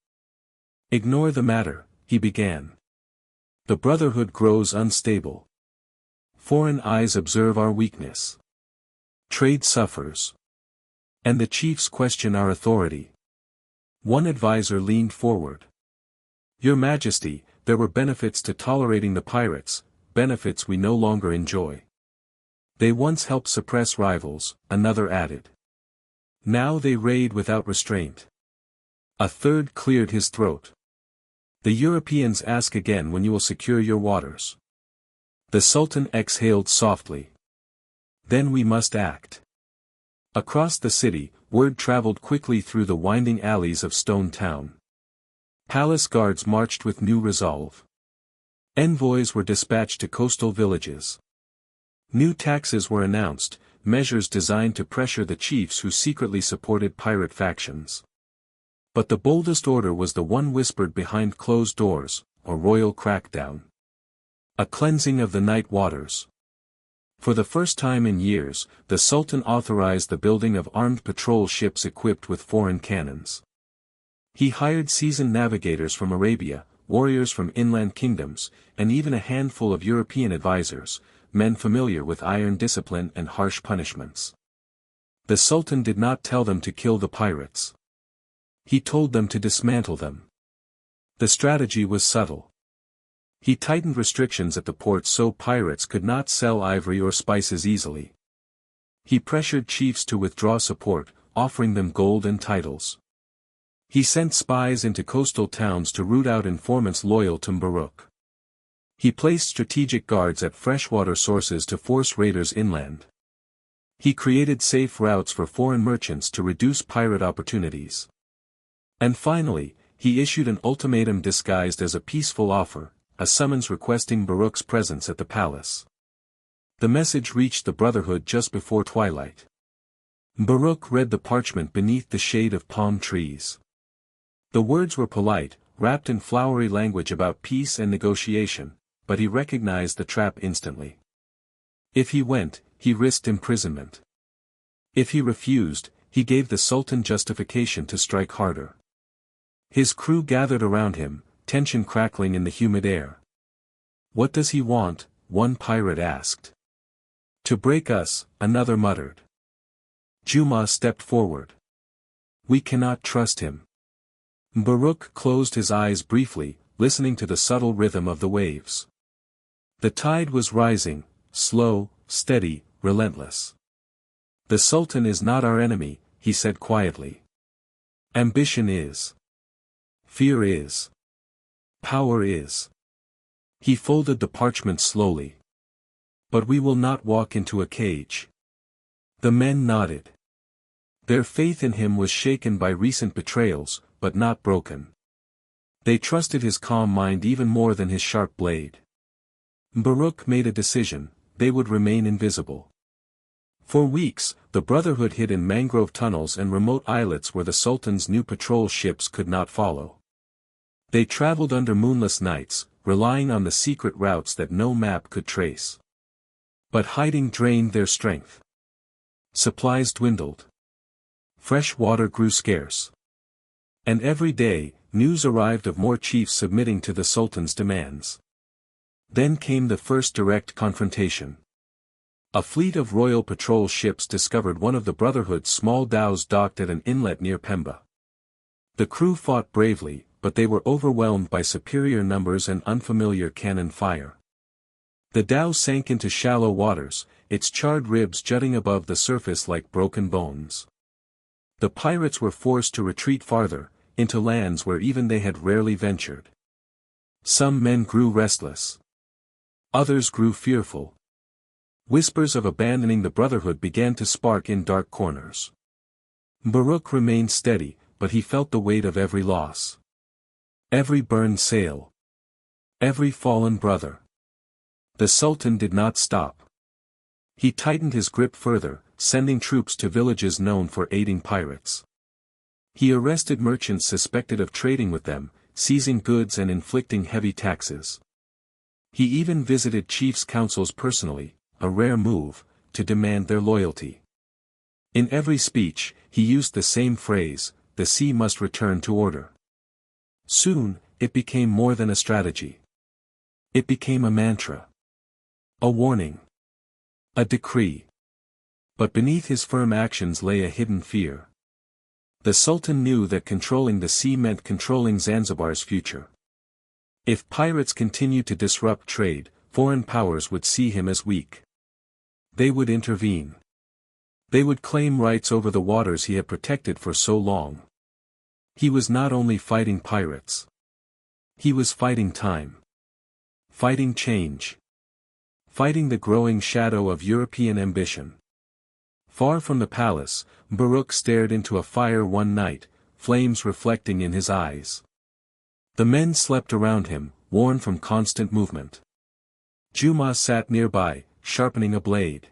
ignore the matter," he began. "The Brotherhood grows unstable. Foreign eyes observe our weakness. Trade suffers. And the chiefs question our authority." One advisor leaned forward. "Your Majesty, there were benefits to tolerating the pirates, benefits we no longer enjoy. They once helped suppress rivals," another added. "Now they raid without restraint." A third cleared his throat. "The Europeans ask again when you will secure your waters." The Sultan exhaled softly. "Then we must act." Across the city, word traveled quickly through the winding alleys of Stone Town. Palace guards marched with new resolve. Envoys were dispatched to coastal villages. New taxes were announced, measures designed to pressure the chiefs who secretly supported pirate factions. But the boldest order was the one whispered behind closed doors: a royal crackdown. A cleansing of the night waters. For the first time in years, the Sultan authorized the building of armed patrol ships equipped with foreign cannons. He hired seasoned navigators from Arabia, warriors from inland kingdoms, and even a handful of European advisors, men familiar with iron discipline and harsh punishments. The Sultan did not tell them to kill the pirates. He told them to dismantle them. The strategy was subtle. He tightened restrictions at the ports so pirates could not sell ivory or spices easily. He pressured chiefs to withdraw support, offering them gold and titles. He sent spies into coastal towns to root out informants loyal to Mbaruk. He placed strategic guards at freshwater sources to force raiders inland. He created safe routes for foreign merchants to reduce pirate opportunities. And finally, he issued an ultimatum disguised as a peaceful offer, a summons requesting Mbaruk's presence at the palace. The message reached the Brotherhood just before twilight. Mbaruk read the parchment beneath the shade of palm trees. The words were polite, wrapped in flowery language about peace and negotiation, but he recognized the trap instantly. If he went, he risked imprisonment. If he refused, he gave the Sultan justification to strike harder. His crew gathered around him, tension crackling in the humid air. "What does he want?" one pirate asked. "To break us," another muttered. Juma stepped forward. "We cannot trust him." Mbaruk closed his eyes briefly, listening to the subtle rhythm of the waves. The tide was rising, slow, steady, relentless. "The Sultan is not our enemy," he said quietly. "Ambition is. Fear is. Power is. He folded the parchment slowly. But we will not walk into a cage. The men nodded. Their faith in him was shaken by recent betrayals, but not broken. They trusted his calm mind even more than his sharp blade. Baruch made a decision: they would remain invisible. For weeks, the Brotherhood hid in mangrove tunnels and remote islets where the Sultan's new patrol ships could not follow. They traveled under moonless nights, relying on the secret routes that no map could trace. But hiding drained their strength. Supplies dwindled. Fresh water grew scarce. And every day, news arrived of more chiefs submitting to the Sultan's demands. Then came the first direct confrontation. A fleet of royal patrol ships discovered one of the Brotherhood's small dhows docked at an inlet near Pemba. The crew fought bravely, but they were overwhelmed by superior numbers and unfamiliar cannon fire. The dhow sank into shallow waters, its charred ribs jutting above the surface like broken bones. The pirates were forced to retreat farther, into lands where even they had rarely ventured. Some men grew restless. Others grew fearful. Whispers of abandoning the Brotherhood began to spark in dark corners. Baruch remained steady, but he felt the weight of every loss. Every burned sail. Every fallen brother. The Sultan did not stop. He tightened his grip further, sending troops to villages known for aiding pirates. He arrested merchants suspected of trading with them, seizing goods and inflicting heavy taxes. He even visited chiefs' councils personally, a rare move, to demand their loyalty. In every speech, he used the same phrase: the sea must return to order. Soon, it became more than a strategy. It became a mantra. A warning. A decree. But beneath his firm actions lay a hidden fear. The Sultan knew that controlling the sea meant controlling Zanzibar's future. If pirates continued to disrupt trade, foreign powers would see him as weak. They would intervene. They would claim rights over the waters he had protected for so long. He was not only fighting pirates. He was fighting time. Fighting change. Fighting the growing shadow of European ambition. Far from the palace, Baruch stared into a fire one night, flames reflecting in his eyes. The men slept around him, worn from constant movement. Juma sat nearby, sharpening a blade.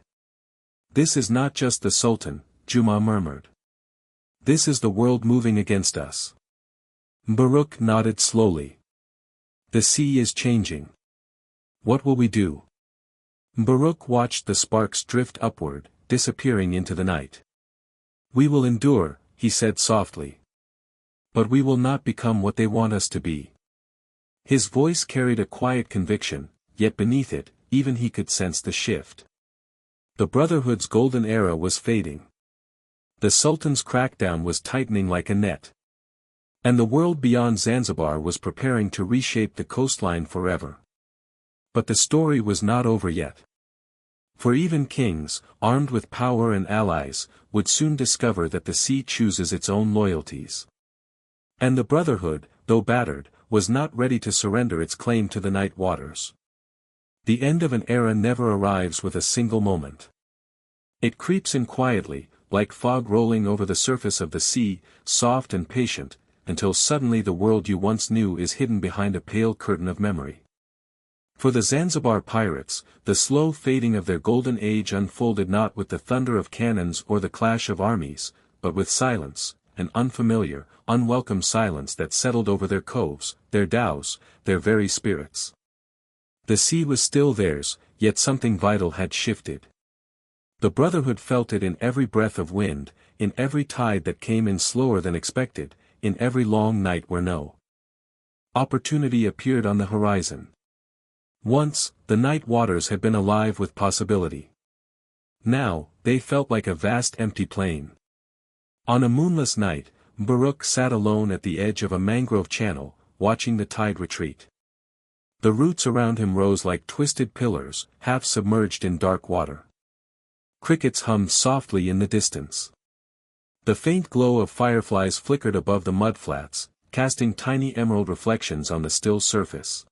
"This is not just the Sultan," Juma murmured. "This is the world moving against us." Baruch nodded slowly. "The sea is changing. What will we do?" Baruch watched the sparks drift upward, disappearing into the night. "We will endure," he said softly. "But we will not become what they want us to be." His voice carried a quiet conviction, yet beneath it, even he could sense the shift. The Brotherhood's golden era was fading. The Sultan's crackdown was tightening like a net. And the world beyond Zanzibar was preparing to reshape the coastline forever. But the story was not over yet. For even kings, armed with power and allies, would soon discover that the sea chooses its own loyalties. And the Brotherhood, though battered, was not ready to surrender its claim to the night waters. The end of an era never arrives with a single moment. It creeps in quietly, like fog rolling over the surface of the sea, soft and patient, until suddenly the world you once knew is hidden behind a pale curtain of memory. For the Zanzibar pirates, the slow fading of their golden age unfolded not with the thunder of cannons or the clash of armies, but with silence, an unfamiliar, unwelcome silence that settled over their coves, their dhows, their very spirits. The sea was still theirs, yet something vital had shifted. The Brotherhood felt it in every breath of wind, in every tide that came in slower than expected, in every long night where no opportunity appeared on the horizon. Once, the night waters had been alive with possibility. Now, they felt like a vast empty plain. On a moonless night, Baruch sat alone at the edge of a mangrove channel, watching the tide retreat. The roots around him rose like twisted pillars, half submerged in dark water. Crickets hummed softly in the distance. The faint glow of fireflies flickered above the mudflats, casting tiny emerald reflections on the still surface.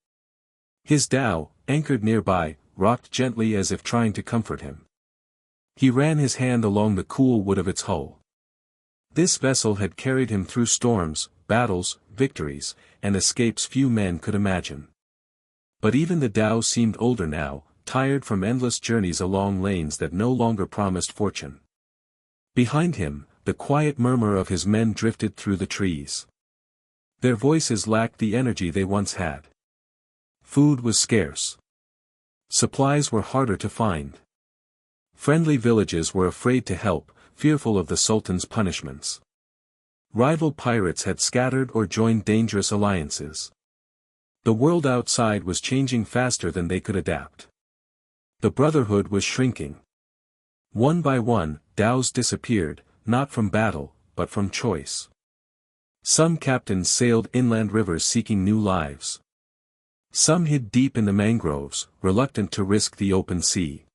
His dhow, anchored nearby, rocked gently as if trying to comfort him. He ran his hand along the cool wood of its hull. This vessel had carried him through storms, battles, victories, and escapes few men could imagine. But even the dhow seemed older now, tired from endless journeys along lanes that no longer promised fortune. Behind him, the quiet murmur of his men drifted through the trees. Their voices lacked the energy they once had. Food was scarce. Supplies were harder to find. Friendly villages were afraid to help, fearful of the Sultan's punishments. Rival pirates had scattered or joined dangerous alliances. The world outside was changing faster than they could adapt. The Brotherhood was shrinking. One by one, dhows disappeared, not from battle, but from choice. Some captains sailed inland rivers seeking new lives. Some hid deep in the mangroves, reluctant to risk the open sea.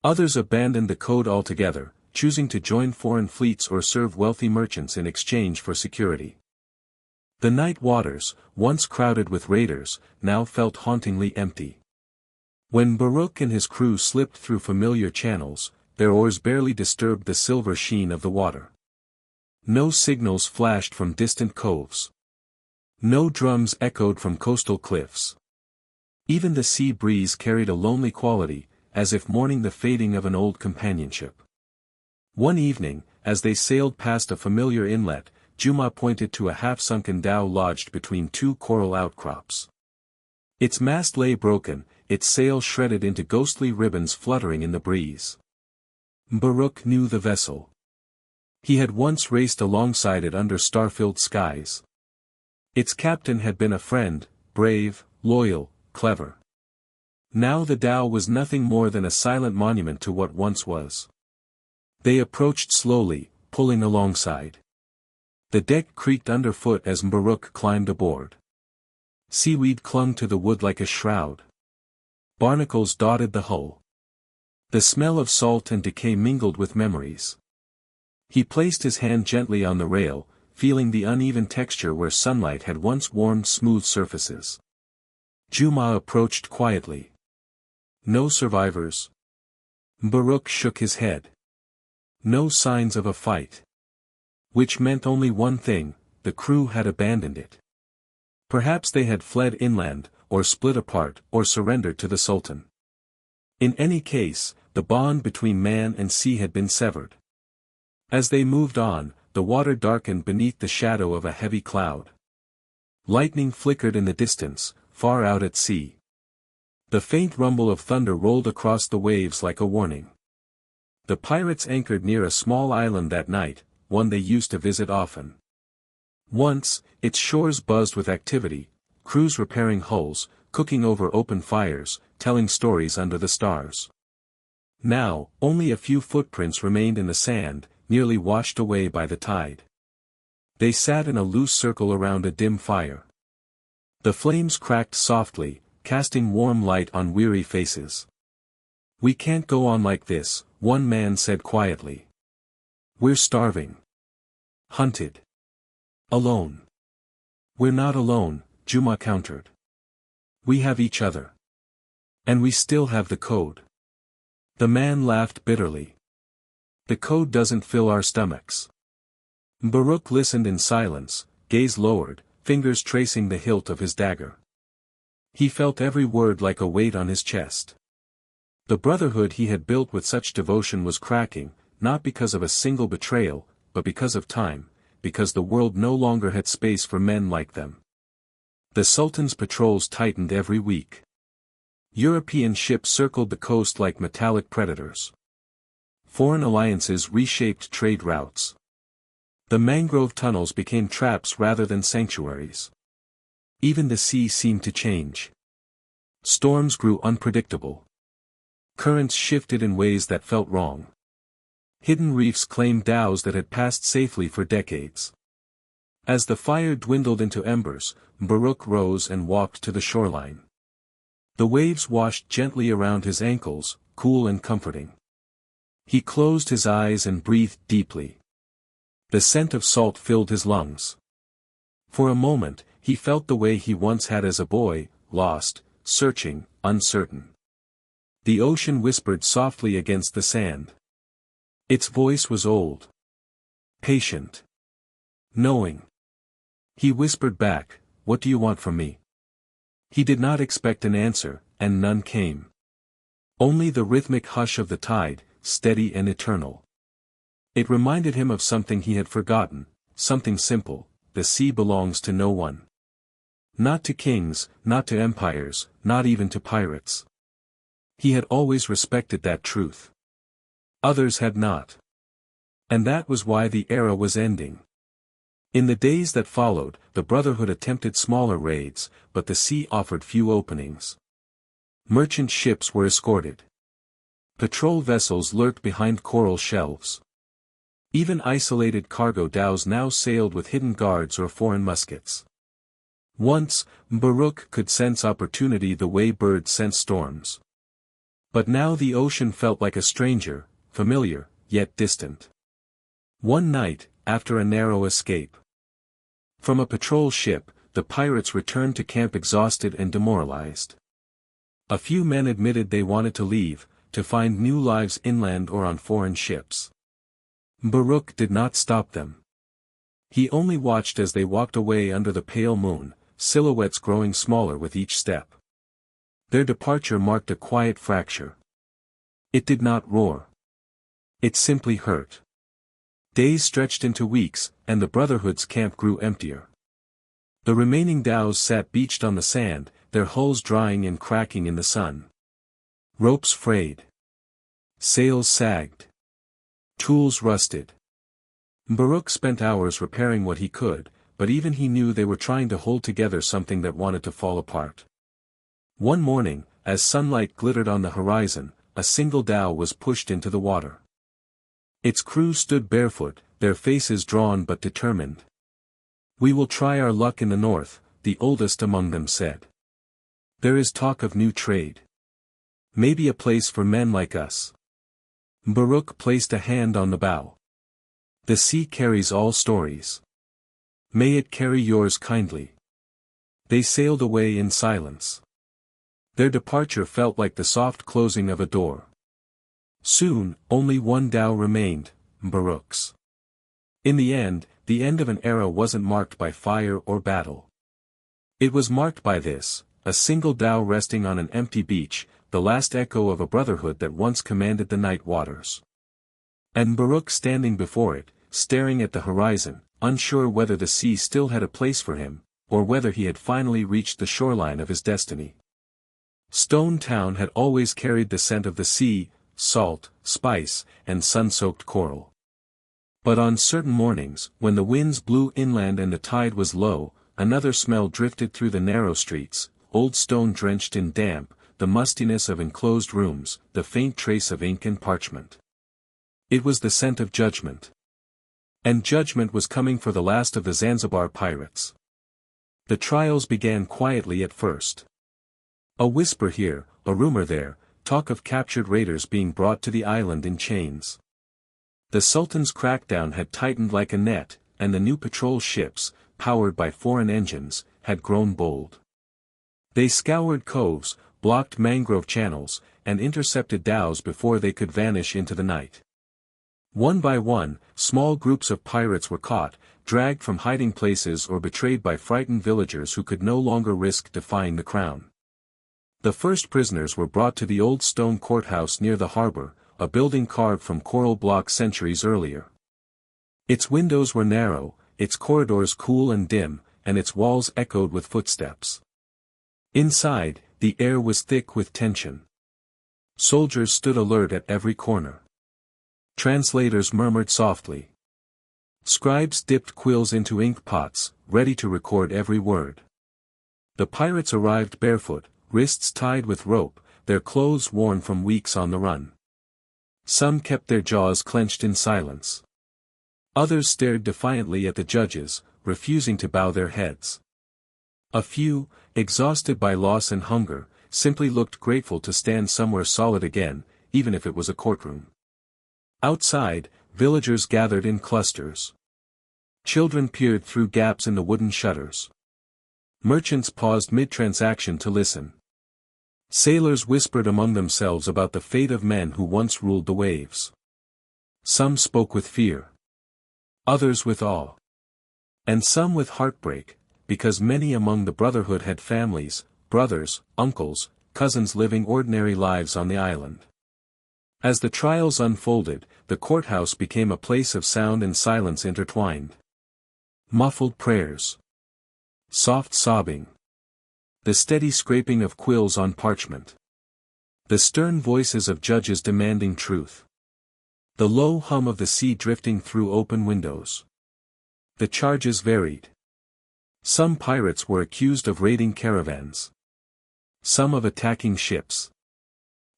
Others abandoned the code altogether, choosing to join foreign fleets or serve wealthy merchants in exchange for security. The night waters, once crowded with raiders, now felt hauntingly empty. When Baruch and his crew slipped through familiar channels, their oars barely disturbed the silver sheen of the water. No signals flashed from distant coves. No drums echoed from coastal cliffs. Even the sea breeze carried a lonely quality, as if mourning the fading of an old companionship. One evening, as they sailed past a familiar inlet, Juma pointed to a half-sunken dhow lodged between two coral outcrops. Its mast lay broken, its sail shredded into ghostly ribbons fluttering in the breeze. Baruch knew the vessel. He had once raced alongside it under star-filled skies. Its captain had been a friend, brave, loyal, clever. Now the dhow was nothing more than a silent monument to what once was. They approached slowly, pulling alongside. The deck creaked underfoot as Baruch climbed aboard. Seaweed clung to the wood like a shroud. Barnacles dotted the hull. The smell of salt and decay mingled with memories. He placed his hand gently on the rail, feeling the uneven texture where sunlight had once warmed smooth surfaces. Juma approached quietly. No survivors. Baruch shook his head. No signs of a fight. Which meant only one thing: the crew had abandoned it. Perhaps they had fled inland, or split apart, or surrendered to the Sultan. In any case, the bond between man and sea had been severed. As they moved on, the water darkened beneath the shadow of a heavy cloud. Lightning flickered in the distance, far out at sea. The faint rumble of thunder rolled across the waves like a warning. The pirates anchored near a small island that night, one they used to visit often. Once, its shores buzzed with activity, crews repairing hulls, cooking over open fires, telling stories under the stars. Now, only a few footprints remained in the sand, nearly washed away by the tide. They sat in a loose circle around a dim fire. The flames cracked softly, casting warm light on weary faces. "We can't go on like this," one man said quietly. "We're starving. Hunted. Alone." "We're not alone," Juma countered. "We have each other. And we still have the code." The man laughed bitterly. "The code doesn't fill our stomachs." Baruch listened in silence, gaze lowered, fingers tracing the hilt of his dagger. He felt every word like a weight on his chest. The brotherhood he had built with such devotion was cracking, not because of a single betrayal, but because of time, because the world no longer had space for men like them. The Sultan's patrols tightened every week. European ships circled the coast like metallic predators. Foreign alliances reshaped trade routes. The mangrove tunnels became traps rather than sanctuaries. Even the sea seemed to change. Storms grew unpredictable. Currents shifted in ways that felt wrong. Hidden reefs claimed dhows that had passed safely for decades. As the fire dwindled into embers, Baruch rose and walked to the shoreline. The waves washed gently around his ankles, cool and comforting. He closed his eyes and breathed deeply. The scent of salt filled his lungs. For a moment, he felt the way he once had as a boy, lost, searching, uncertain. The ocean whispered softly against the sand. Its voice was old. Patient. Knowing. He whispered back, "What do you want from me?" He did not expect an answer, and none came. Only the rhythmic hush of the tide, steady and eternal. It reminded him of something he had forgotten, something simple: the sea belongs to no one. Not to kings, not to empires, not even to pirates. He had always respected that truth. Others had not. And that was why the era was ending. In the days that followed, the Brotherhood attempted smaller raids, but the sea offered few openings. Merchant ships were escorted. Patrol vessels lurked behind coral shelves. Even isolated cargo dhows now sailed with hidden guards or foreign muskets. Once, Baruch could sense opportunity the way birds sense storms. But now the ocean felt like a stranger, familiar, yet distant. One night, after a narrow escape from a patrol ship, the pirates returned to camp exhausted and demoralized. A few men admitted they wanted to leave, to find new lives inland or on foreign ships. Baruch did not stop them. He only watched as they walked away under the pale moon, silhouettes growing smaller with each step. Their departure marked a quiet fracture. It did not roar. It simply hurt. Days stretched into weeks, and the Brotherhood's camp grew emptier. The remaining dhows sat beached on the sand, their hulls drying and cracking in the sun. Ropes frayed. Sails sagged. Tools rusted. Baruch spent hours repairing what he could, but even he knew they were trying to hold together something that wanted to fall apart. One morning, as sunlight glittered on the horizon, a single dhow was pushed into the water. Its crew stood barefoot, their faces drawn but determined. "We will try our luck in the north," the oldest among them said. "There is talk of new trade. Maybe a place for men like us." Baruch placed a hand on the bow. "The sea carries all stories. May it carry yours kindly." They sailed away in silence. Their departure felt like the soft closing of a door. Soon, only one dhow remained, Baruch's. In the end of an era wasn't marked by fire or battle. It was marked by this, a single dhow resting on an empty beach, the last echo of a brotherhood that once commanded the night waters. And Baruch standing before it, staring at the horizon, unsure whether the sea still had a place for him, or whether he had finally reached the shoreline of his destiny. Stone Town had always carried the scent of the sea, salt, spice, and sun-soaked coral. But on certain mornings, when the winds blew inland and the tide was low, another smell drifted through the narrow streets, old stone drenched in damp, the mustiness of enclosed rooms, the faint trace of ink and parchment. It was the scent of judgment. And judgment was coming for the last of the Zanzibar pirates. The trials began quietly at first. A whisper here, a rumor there, talk of captured raiders being brought to the island in chains. The Sultan's crackdown had tightened like a net, and the new patrol ships, powered by foreign engines, had grown bold. They scoured coves, blocked mangrove channels, and intercepted dhows before they could vanish into the night. One by one, small groups of pirates were caught, dragged from hiding places or betrayed by frightened villagers who could no longer risk defying the crown. The first prisoners were brought to the old stone courthouse near the harbor, a building carved from coral blocks centuries earlier. Its windows were narrow, its corridors cool and dim, and its walls echoed with footsteps. Inside, the air was thick with tension. Soldiers stood alert at every corner. Translators murmured softly. Scribes dipped quills into ink pots, ready to record every word. The pirates arrived barefoot, wrists tied with rope, their clothes worn from weeks on the run. Some kept their jaws clenched in silence. Others stared defiantly at the judges, refusing to bow their heads. A few, exhausted by loss and hunger, simply looked grateful to stand somewhere solid again, even if it was a courtroom. Outside, villagers gathered in clusters. Children peered through gaps in the wooden shutters. Merchants paused mid-transaction to listen. Sailors whispered among themselves about the fate of men who once ruled the waves. Some spoke with fear. Others with awe. And some with heartbreak, because many among the brotherhood had families, brothers, uncles, cousins living ordinary lives on the island. As the trials unfolded, the courthouse became a place of sound and silence intertwined. Muffled prayers. Soft sobbing. The steady scraping of quills on parchment. The stern voices of judges demanding truth. The low hum of the sea drifting through open windows. The charges varied. Some pirates were accused of raiding caravans. Some of attacking ships.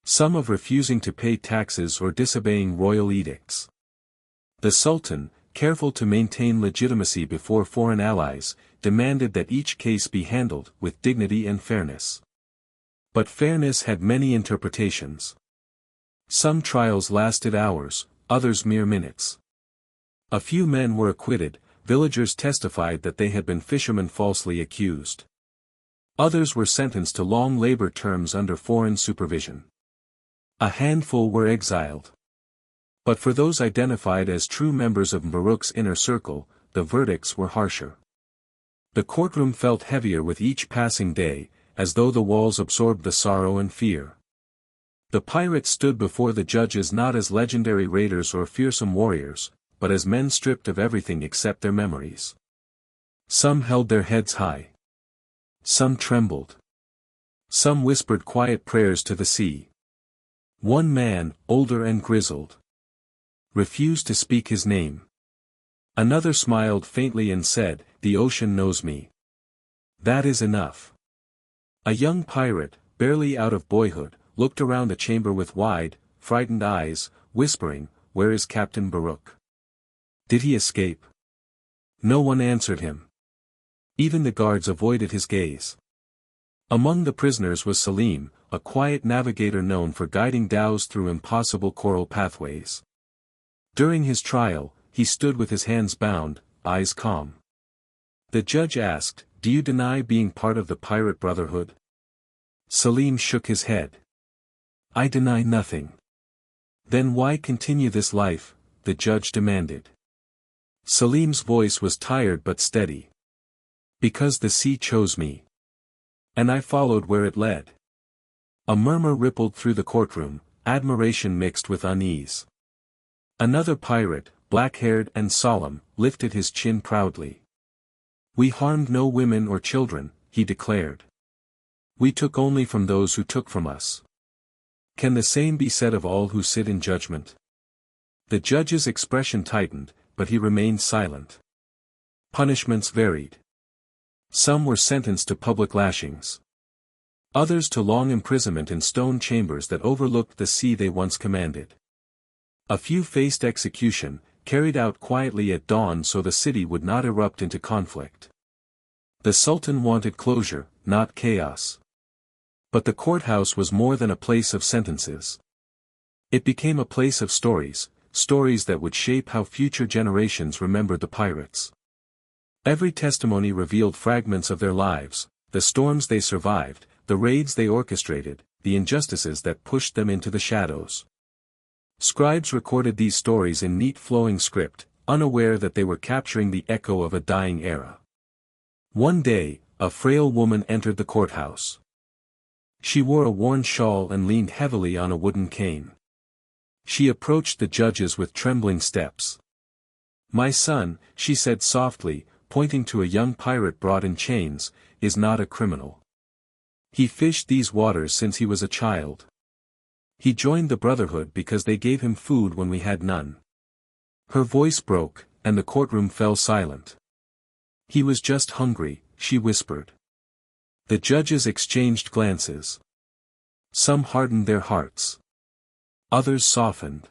Some of refusing to pay taxes or disobeying royal edicts. The Sultan, careful to maintain legitimacy before foreign allies, demanded that each case be handled with dignity and fairness. But fairness had many interpretations. Some trials lasted hours, others mere minutes. A few men were acquitted, villagers testified that they had been fishermen falsely accused. Others were sentenced to long labor terms under foreign supervision. A handful were exiled. But for those identified as true members of Baruch's inner circle, the verdicts were harsher. The courtroom felt heavier with each passing day, as though the walls absorbed the sorrow and fear. The pirates stood before the judges not as legendary raiders or fearsome warriors, but as men stripped of everything except their memories. Some held their heads high. Some trembled. Some whispered quiet prayers to the sea. One man, older and grizzled, refused to speak his name. Another smiled faintly and said, "The ocean knows me. That is enough." A young pirate, barely out of boyhood, looked around the chamber with wide, frightened eyes, whispering, "Where is Captain Baruch? Did he escape?" No one answered him. Even the guards avoided his gaze. Among the prisoners was Salim, a quiet navigator known for guiding dhows through impossible coral pathways. During his trial, he stood with his hands bound, eyes calm. The judge asked, "Do you deny being part of the pirate brotherhood?" Salim shook his head. "I deny nothing." "Then why continue this life?" the judge demanded. Salim's voice was tired but steady. "Because the sea chose me. And I followed where it led." A murmur rippled through the courtroom, admiration mixed with unease. Another pirate, black-haired and solemn, lifted his chin proudly. "We harmed no women or children," he declared. "We took only from those who took from us. Can the same be said of all who sit in judgment?" The judge's expression tightened, but he remained silent. Punishments varied. Some were sentenced to public lashings. Others to long imprisonment in stone chambers that overlooked the sea they once commanded. A few faced execution, carried out quietly at dawn so the city would not erupt into conflict. The Sultan wanted closure, not chaos. But the courthouse was more than a place of sentences. It became a place of stories, stories that would shape how future generations remembered the pirates. Every testimony revealed fragments of their lives, the storms they survived, the raids they orchestrated, the injustices that pushed them into the shadows. Scribes recorded these stories in neat flowing script, unaware that they were capturing the echo of a dying era. One day, a frail woman entered the courthouse. She wore a worn shawl and leaned heavily on a wooden cane. She approached the judges with trembling steps. "My son," she said softly, pointing to a young pirate brought in chains, "is not a criminal. He fished these waters since he was a child. He joined the Brotherhood because they gave him food when we had none." Her voice broke, and the courtroom fell silent. "He was just hungry," she whispered. The judges exchanged glances. Some hardened their hearts. Others softened.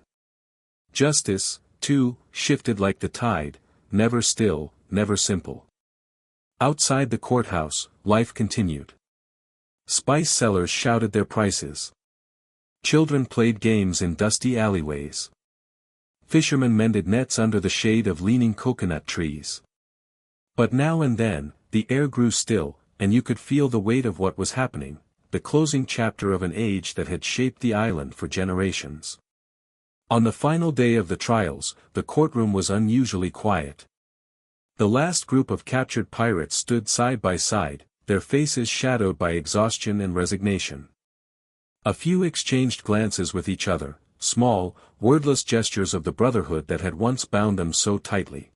Justice, too, shifted like the tide, never still, never simple. Outside the courthouse, life continued. Spice sellers shouted their prices. Children played games in dusty alleyways. Fishermen mended nets under the shade of leaning coconut trees. But now and then, the air grew still, and you could feel the weight of what was happening. the closing chapter of an age that had shaped the island for generations. On the final day of the trials, the courtroom was unusually quiet. The last group of captured pirates stood side by side, their faces shadowed by exhaustion and resignation. A few exchanged glances with each other, small, wordless gestures of the brotherhood that had once bound them so tightly.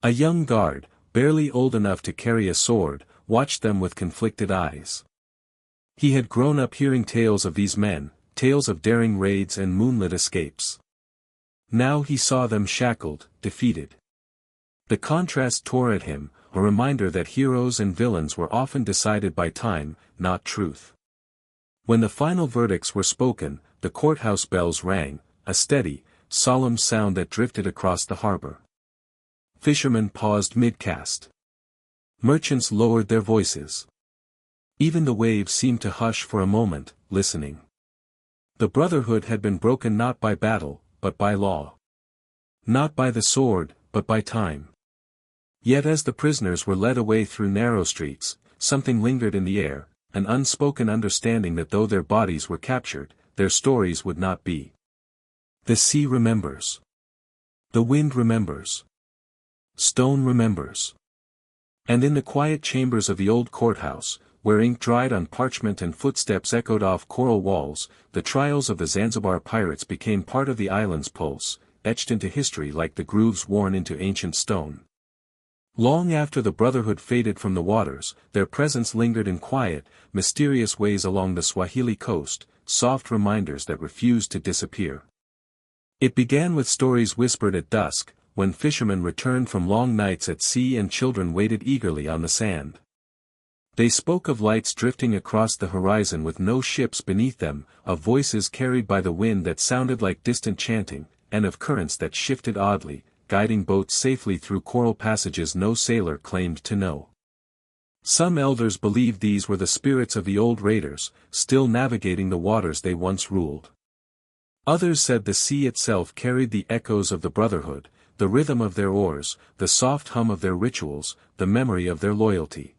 A young guard, barely old enough to carry a sword, watched them with conflicted eyes. He had grown up hearing tales of these men, tales of daring raids and moonlit escapes. Now he saw them shackled, defeated. The contrast tore at him, a reminder that heroes and villains were often decided by time, not truth. When the final verdicts were spoken, the courthouse bells rang, a steady, solemn sound that drifted across the harbor. Fishermen paused mid-cast. Merchants lowered their voices. Even the waves seemed to hush for a moment, listening. The brotherhood had been broken not by battle, but by law. Not by the sword, but by time. Yet as the prisoners were led away through narrow streets, something lingered in the air, an unspoken understanding that though their bodies were captured, their stories would not be. The sea remembers. The wind remembers. Stone remembers. And in the quiet chambers of the old courthouse, where ink dried on parchment and footsteps echoed off coral walls, the trials of the Zanzibar pirates became part of the island's pulse, etched into history like the grooves worn into ancient stone. Long after the brotherhood faded from the waters, their presence lingered in quiet, mysterious ways along the Swahili coast, soft reminders that refused to disappear. It began with stories whispered at dusk, when fishermen returned from long nights at sea and children waited eagerly on the sand. They spoke of lights drifting across the horizon with no ships beneath them, of voices carried by the wind that sounded like distant chanting, and of currents that shifted oddly, guiding boats safely through coral passages no sailor claimed to know. Some elders believed these were the spirits of the old raiders, still navigating the waters they once ruled. Others said the sea itself carried the echoes of the brotherhood, the rhythm of their oars, the soft hum of their rituals, the memory of their loyalty.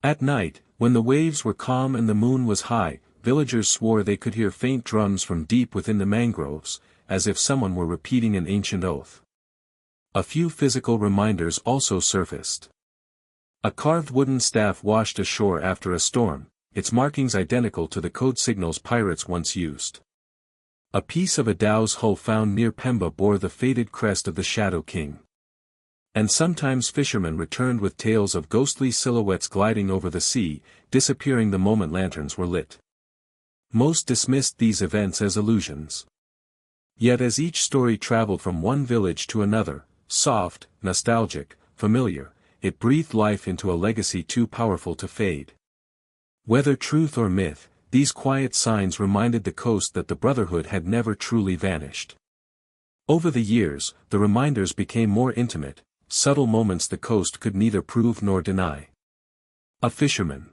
At night, when the waves were calm and the moon was high, villagers swore they could hear faint drums from deep within the mangroves, as if someone were repeating an ancient oath. A few physical reminders also surfaced. A carved wooden staff washed ashore after a storm, its markings identical to the code signals pirates once used. A piece of a dhow's hull found near Pemba bore the faded crest of the Shadow King. And sometimes fishermen returned with tales of ghostly silhouettes gliding over the sea, disappearing the moment lanterns were lit. Most dismissed these events as illusions. Yet as each story traveled from one village to another, soft, nostalgic, familiar, it breathed life into a legacy too powerful to fade. Whether truth or myth, these quiet signs reminded the coast that the brotherhood had never truly vanished. Over the years, the reminders became more intimate, subtle moments the coast could neither prove nor deny. A fisherman,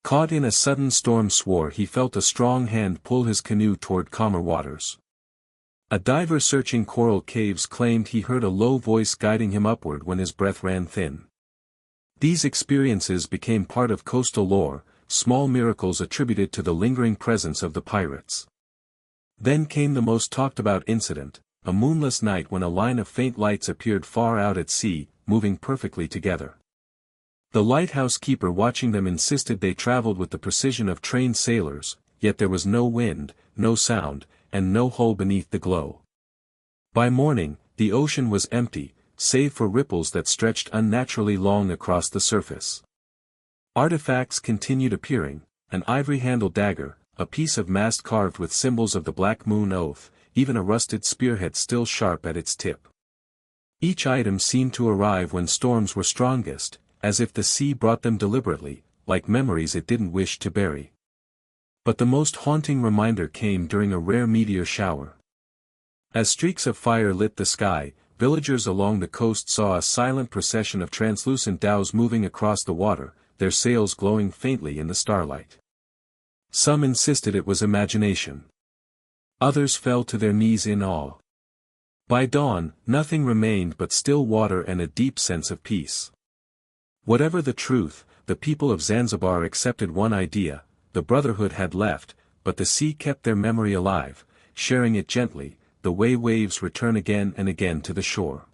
caught in a sudden storm, swore he felt a strong hand pull his canoe toward calmer waters. A diver searching coral caves claimed he heard a low voice guiding him upward when his breath ran thin. These experiences became part of coastal lore, small miracles attributed to the lingering presence of the pirates. Then came the most talked about incident, a moonless night when a line of faint lights appeared far out at sea, moving perfectly together. The lighthouse keeper watching them insisted they traveled with the precision of trained sailors, yet there was no wind, no sound, and no hull beneath the glow. By morning, the ocean was empty, save for ripples that stretched unnaturally long across the surface. Artifacts continued appearing, an ivory-handled dagger, a piece of mast carved with symbols of the Black Moon Oath, even a rusted spearhead still sharp at its tip. Each item seemed to arrive when storms were strongest, as if the sea brought them deliberately, like memories it didn't wish to bury. But the most haunting reminder came during a rare meteor shower. As streaks of fire lit the sky, villagers along the coast saw a silent procession of translucent dhows moving across the water, their sails glowing faintly in the starlight. Some insisted it was imagination. Others fell to their knees in awe. By dawn, nothing remained but still water and a deep sense of peace. Whatever the truth, the people of Zanzibar accepted one idea: the Brotherhood had left, but the sea kept their memory alive, sharing it gently, the way waves return again and again to the shore.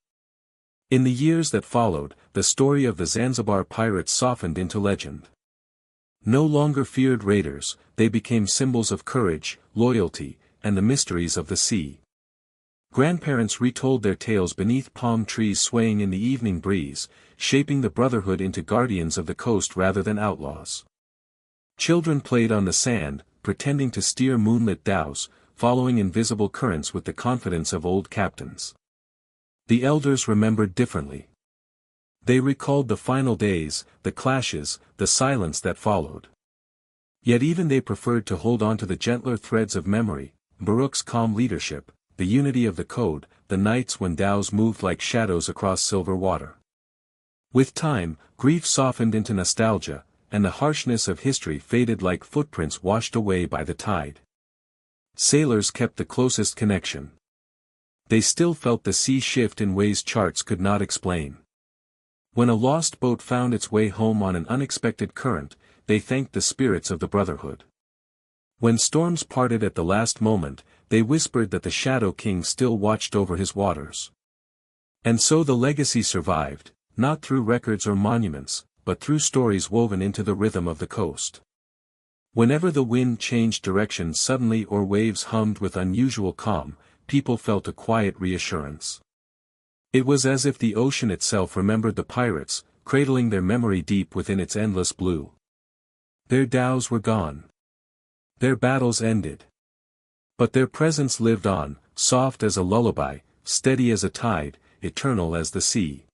In the years that followed, the story of the Zanzibar Pirates softened into legend. No longer feared raiders, they became symbols of courage, loyalty, and the mysteries of the sea. Grandparents retold their tales beneath palm trees swaying in the evening breeze, shaping the Brotherhood into guardians of the coast rather than outlaws. Children played on the sand, pretending to steer moonlit dhows, following invisible currents with the confidence of old captains. The elders remembered differently. They recalled the final days, the clashes, the silence that followed. Yet even they preferred to hold on to the gentler threads of memory, Baruch's calm leadership, the unity of the code, the nights when dhows moved like shadows across silver water. With time, grief softened into nostalgia, and the harshness of history faded like footprints washed away by the tide. Sailors kept the closest connection. They still felt the sea shift in ways charts could not explain. When a lost boat found its way home on an unexpected current, they thanked the spirits of the Brotherhood. When storms parted at the last moment, they whispered that the Shadow King still watched over his waters. And so the legacy survived, not through records or monuments, but through stories woven into the rhythm of the coast. Whenever the wind changed direction suddenly or waves hummed with unusual calm, people felt a quiet reassurance. It was as if the ocean itself remembered the pirates, cradling their memory deep within its endless blue. Their dhows were gone. Their battles ended. But their presence lived on, soft as a lullaby, steady as a tide, eternal as the sea.